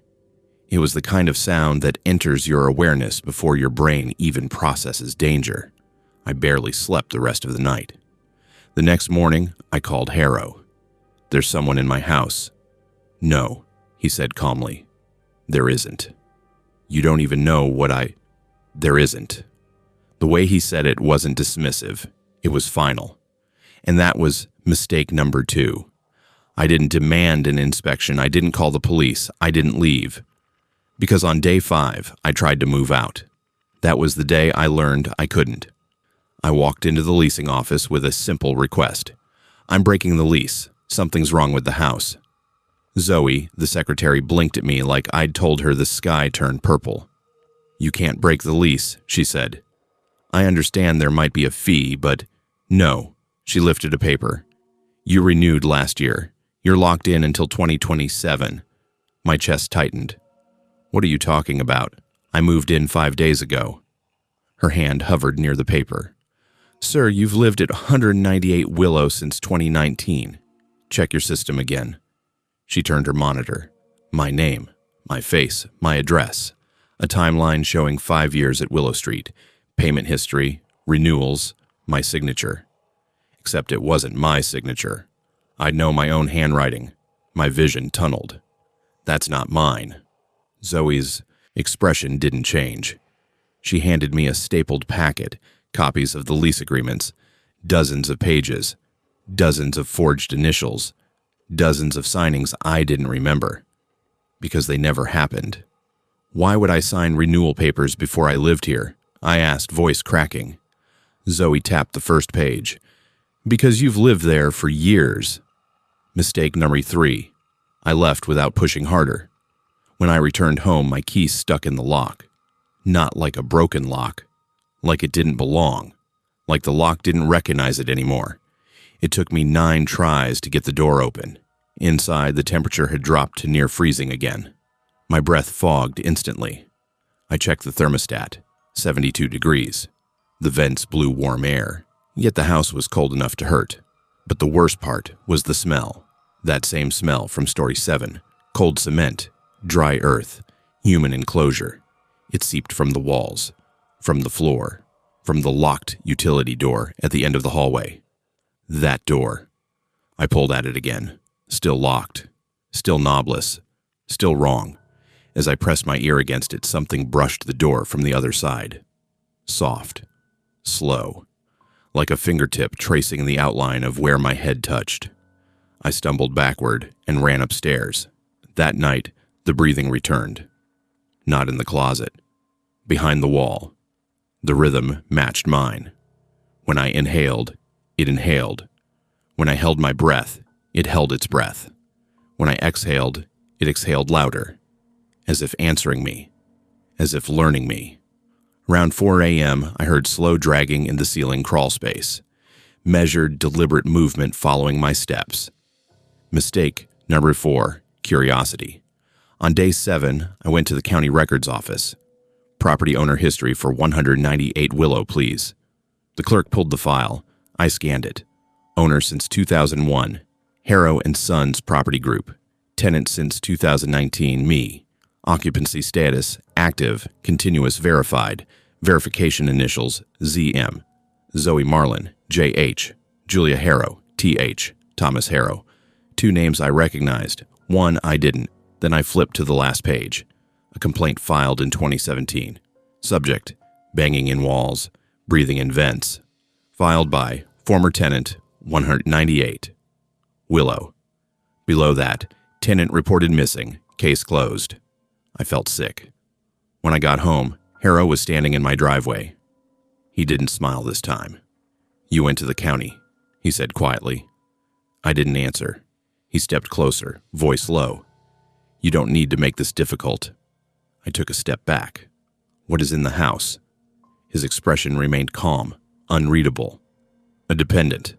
It was the kind of sound that enters your awareness before your brain even processes danger. I barely slept the rest of the night. The next morning, I called Harrow. "There's someone in my house." "No," he said calmly. "There isn't. You don't even know what There isn't." The way he said it wasn't dismissive. It was final. And that was mistake number 2. I didn't demand an inspection. I didn't call the police. I didn't leave. Because on day 5, I tried to move out. That was the day I learned I couldn't. I walked into the leasing office with a simple request. "I'm breaking the lease. Something's wrong with the house." Zoe, the secretary, blinked at me like I'd told her the sky turned purple. "You can't break the lease," she said. "I understand there might be a fee, but no." She lifted a paper. "You renewed last year. You're locked in until 2027. My chest tightened. "What are you talking about? I moved in 5 days ago." Her hand hovered near the paper. "Sir, you've lived at 198 Willow since 2019. Check your system again." She turned her monitor. My name, my face, my address. A timeline showing 5 years at Willow Street. Payment history, renewals, my signature. Except it wasn't my signature. I'd know my own handwriting. My vision tunneled. "That's not mine." Zoe's expression didn't change. She handed me a stapled packet, copies of the lease agreements, dozens of pages, dozens of forged initials, dozens of signings I didn't remember, because they never happened. "Why would I sign renewal papers before I lived here?" I asked, voice cracking. Zoe tapped the first page. "Because you've lived there for years." Mistake number 3. I left without pushing harder. When I returned home, my key stuck in the lock. Not like a broken lock. Like it didn't belong. Like the lock didn't recognize it anymore. It took me 9 tries to get the door open. Inside, the temperature had dropped to near freezing again. My breath fogged instantly. I checked the thermostat. 72 degrees. The vents blew warm air, yet the house was cold enough to hurt. But the worst part was the smell. That same smell from Story 7. Cold cement, dry earth, human enclosure. It seeped from the walls, from the floor, from the locked utility door at the end of the hallway. That door. I pulled at it again. Still locked. Still knobless. Still wrong. As I pressed my ear against it, something brushed the door from the other side. Soft. Slow. Like a fingertip tracing the outline of where my head touched. I stumbled backward and ran upstairs. That night, the breathing returned. Not in the closet. Behind the wall. The rhythm matched mine. When I inhaled, it inhaled. When I held my breath, it held its breath. When I exhaled, it exhaled louder. As if answering me. As if learning me. Around 4 a.m., I heard slow dragging in the ceiling crawl space. Measured, deliberate movement following my steps. Mistake number 4, curiosity. On day 7, I went to the county records office. Property owner history for 198 Willow, please. The clerk pulled the file. I scanned it. Owner since 2001. Harrow and Sons Property Group. Tenant since 2019, me. Occupancy status, active, continuous verified. Verification initials, ZM. Zoe Marlin, J.H., Julia Harrow, T.H., Thomas Harrow. 2 names I recognized, 1 I didn't. Then I flipped to the last page. A complaint filed in 2017. Subject, banging in walls, breathing in vents. Filed by former tenant, 198. Willow. Below that, tenant reported missing, case closed. I felt sick. When I got home, Harrow was standing in my driveway. He didn't smile this time. "You went to the county," he said quietly. I didn't answer. He stepped closer, voice low. "You don't need to make this difficult." I took a step back. "What is in the house?" His expression remained calm, unreadable. "A dependent."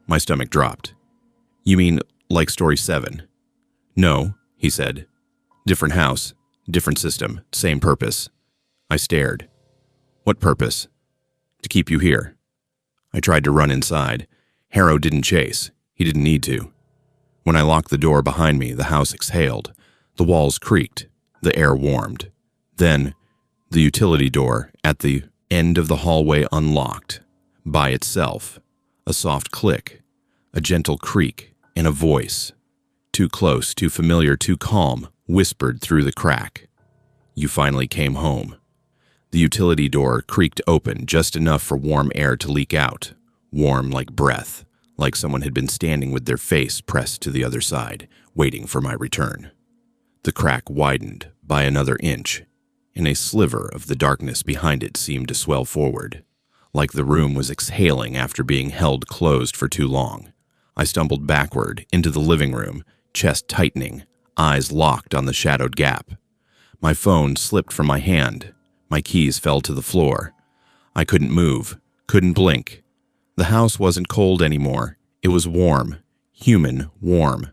My stomach dropped. "You mean like story 7? "No," he said. "Different house, different system, same purpose." I stared. "What purpose?" "To keep you here." I tried to run inside. Harrow didn't chase. He didn't need to. When I locked the door behind me, the house exhaled. The walls creaked. The air warmed. Then, the utility door at the end of the hallway unlocked. By itself. A soft click. A gentle creak. And a voice. Too close, too familiar, too calm, whispered through the crack. "You finally came home." The utility door creaked open just enough for warm air to leak out. Warm like breath. Like someone had been standing with their face pressed to the other side, waiting for my return. The crack widened by another inch, and a sliver of the darkness behind it seemed to swell forward, like the room was exhaling after being held closed for too long. I stumbled backward into the living room, chest tightening, eyes locked on the shadowed gap. My phone slipped from my hand. My keys fell to the floor. I couldn't move, couldn't blink. The house wasn't cold anymore. It was warm, human warm.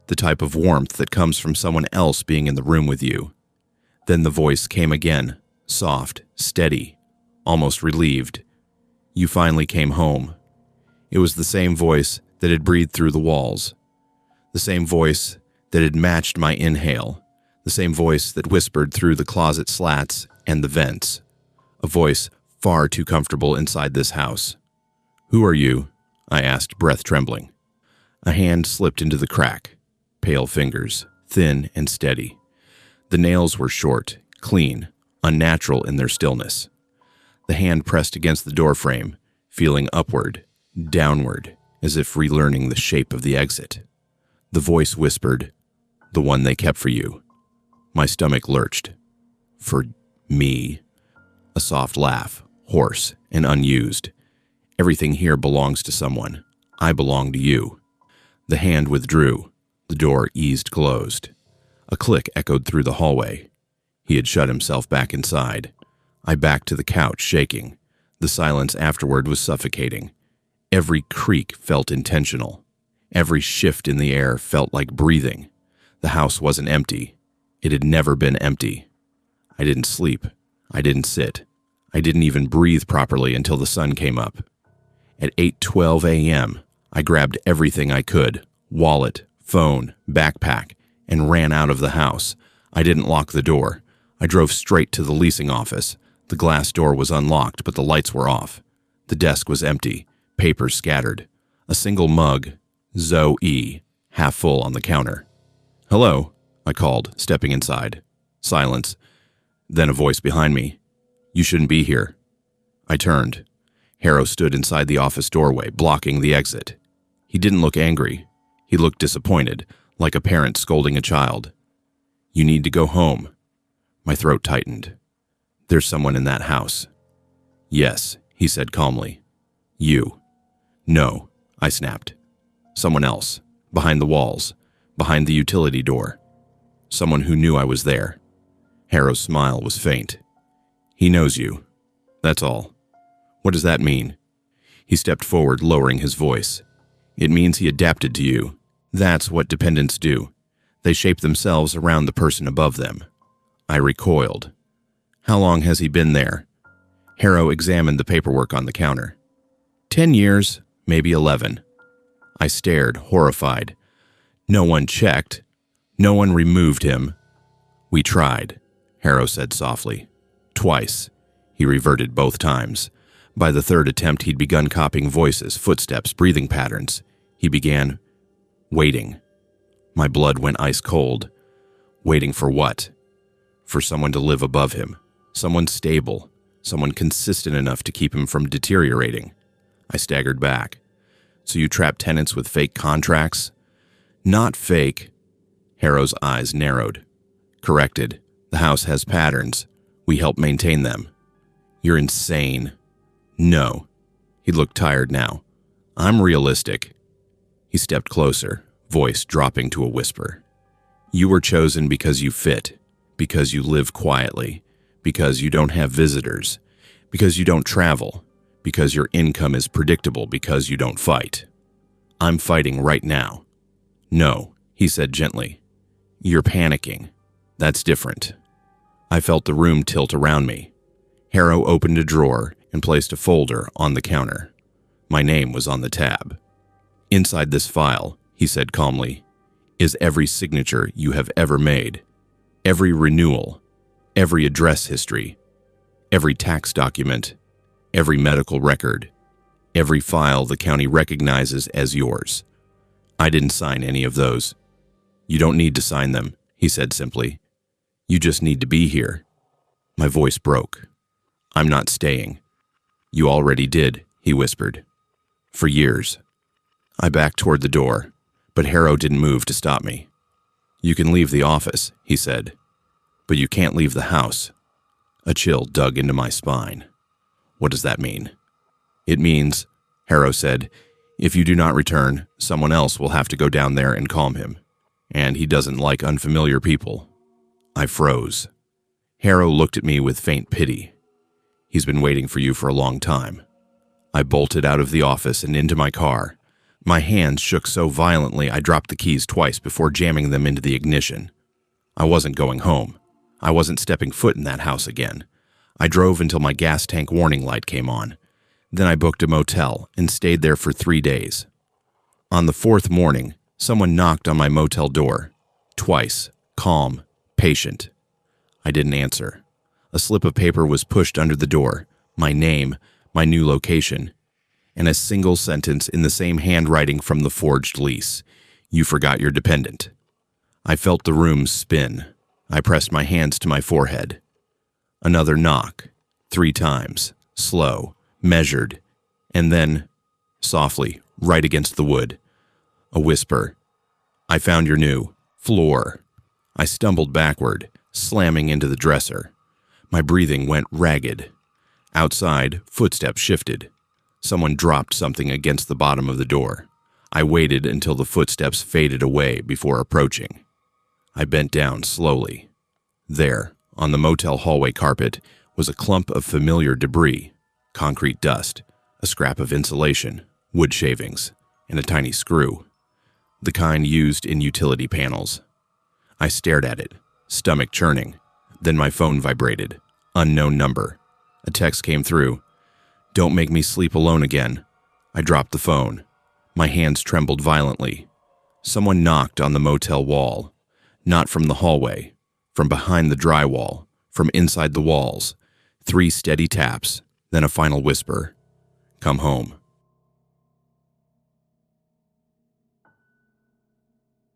The type of warmth that comes from someone else being in the room with you. Then the voice came again, soft, steady, almost relieved. "You finally came home." It was the same voice that had breathed through the walls. The same voice that had matched my inhale. The same voice that whispered through the closet slats and the vents. A voice far too comfortable inside this house. "Who are you?" I asked, breath trembling. A hand slipped into the crack. Pale fingers, thin and steady. The nails were short, clean, unnatural in their stillness. The hand pressed against the doorframe, feeling upward, downward, as if relearning the shape of the exit. The voice whispered, "The one they kept for you." My stomach lurched. "For me?" A soft laugh, hoarse and unused. "Everything here belongs to someone. I belong to you." The hand withdrew. The door eased closed. A click echoed through the hallway. He had shut himself back inside. I backed to the couch, shaking. The silence afterward was suffocating. Every creak felt intentional. Every shift in the air felt like breathing. The house wasn't empty. It had never been empty. I didn't sleep. I didn't sit. I didn't even breathe properly until the sun came up. At 8:12 a.m., I grabbed everything I could, wallet, phone, backpack, and ran out of the house. I didn't lock the door. I drove straight to the leasing office. The glass door was unlocked, but the lights were off. The desk was empty, papers scattered. A single mug, Zoe, half full on the counter. "Hello," I called, stepping inside. Silence. Then a voice behind me. "You shouldn't be here." I turned. Harrow stood inside the office doorway, blocking the exit. He didn't look angry. He looked disappointed, like a parent scolding a child. "You need to go home." My throat tightened. "There's someone in that house." "Yes," he said calmly. "You." "No," I snapped. "Someone else. Behind the walls. Behind the utility door. Someone who knew I was there." Harrow's smile was faint. "He knows you. That's all." "What does that mean?" He stepped forward, lowering his voice. "It means he adapted to you. That's what dependents do. They shape themselves around the person above them." I recoiled. "How long has he been there?" Harrow examined the paperwork on the counter. 10 years, maybe 11. I stared, horrified. No one checked. No one removed him. "We tried," Harrow said softly. "Twice." He reverted both times. By the third attempt, he'd begun copying voices, footsteps, breathing patterns. He began waiting. My blood went ice cold. Waiting for what? For someone to live above him. Someone stable. Someone consistent enough to keep him from deteriorating. I staggered back. So you trap tenants with fake contracts? Not fake. Harrow's eyes narrowed. Corrected. The house has patterns. We help maintain them. You're insane. No. He looked tired now. I'm realistic. He stepped closer, voice dropping to a whisper. You were chosen because you fit, because you live quietly, because you don't have visitors, because you don't travel, because your income is predictable, because you don't fight. I'm fighting right now. No, he said gently. You're panicking. That's different. I felt the room tilt around me. Harrow opened a drawer and placed a folder on the counter. My name was on the tab. Inside this file, he said calmly, is every signature you have ever made, every renewal, every address history, every tax document, every medical record, every file the county recognizes as yours. I didn't sign any of those. You don't need to sign them, he said simply. You just need to be here. My voice broke. I'm not staying. You already did, he whispered. For years. I backed toward the door, but Harrow didn't move to stop me. You can leave the office, he said, but you can't leave the house. A chill dug into my spine. What does that mean? It means, Harrow said, if you do not return, someone else will have to go down there and calm him, and he doesn't like unfamiliar people. I froze. Harrow looked at me with faint pity. He's been waiting for you for a long time. I bolted out of the office and into my car. My hands shook so violently I dropped the keys twice before jamming them into the ignition. I wasn't going home. I wasn't stepping foot in that house again. I drove until my gas tank warning light came on. Then I booked a motel and stayed there for 3 days. On the 4th morning, someone knocked on my motel door. Twice, calm, patient. I didn't answer. A slip of paper was pushed under the door, my name, my new location, and a single sentence in the same handwriting from the forged lease. You forgot your dependent. I felt the room spin. I pressed my hands to my forehead. Another knock, 3 times, slow, measured, and then, softly, right against the wood, a whisper. I found your new floor. I stumbled backward, slamming into the dresser. My breathing went ragged. Outside, footsteps shifted. Someone dropped something against the bottom of the door. I waited until the footsteps faded away before approaching. I bent down slowly. There, on the motel hallway carpet, was a clump of familiar debris, concrete dust, a scrap of insulation, wood shavings, and a tiny screw, the kind used in utility panels. I stared at it, stomach churning. Then my phone vibrated. Unknown number. A text came through. Don't make me sleep alone again. I dropped the phone. My hands trembled violently. Someone knocked on the motel wall. Not from the hallway. From behind the drywall. From inside the walls. 3 steady taps, then a final whisper. Come home.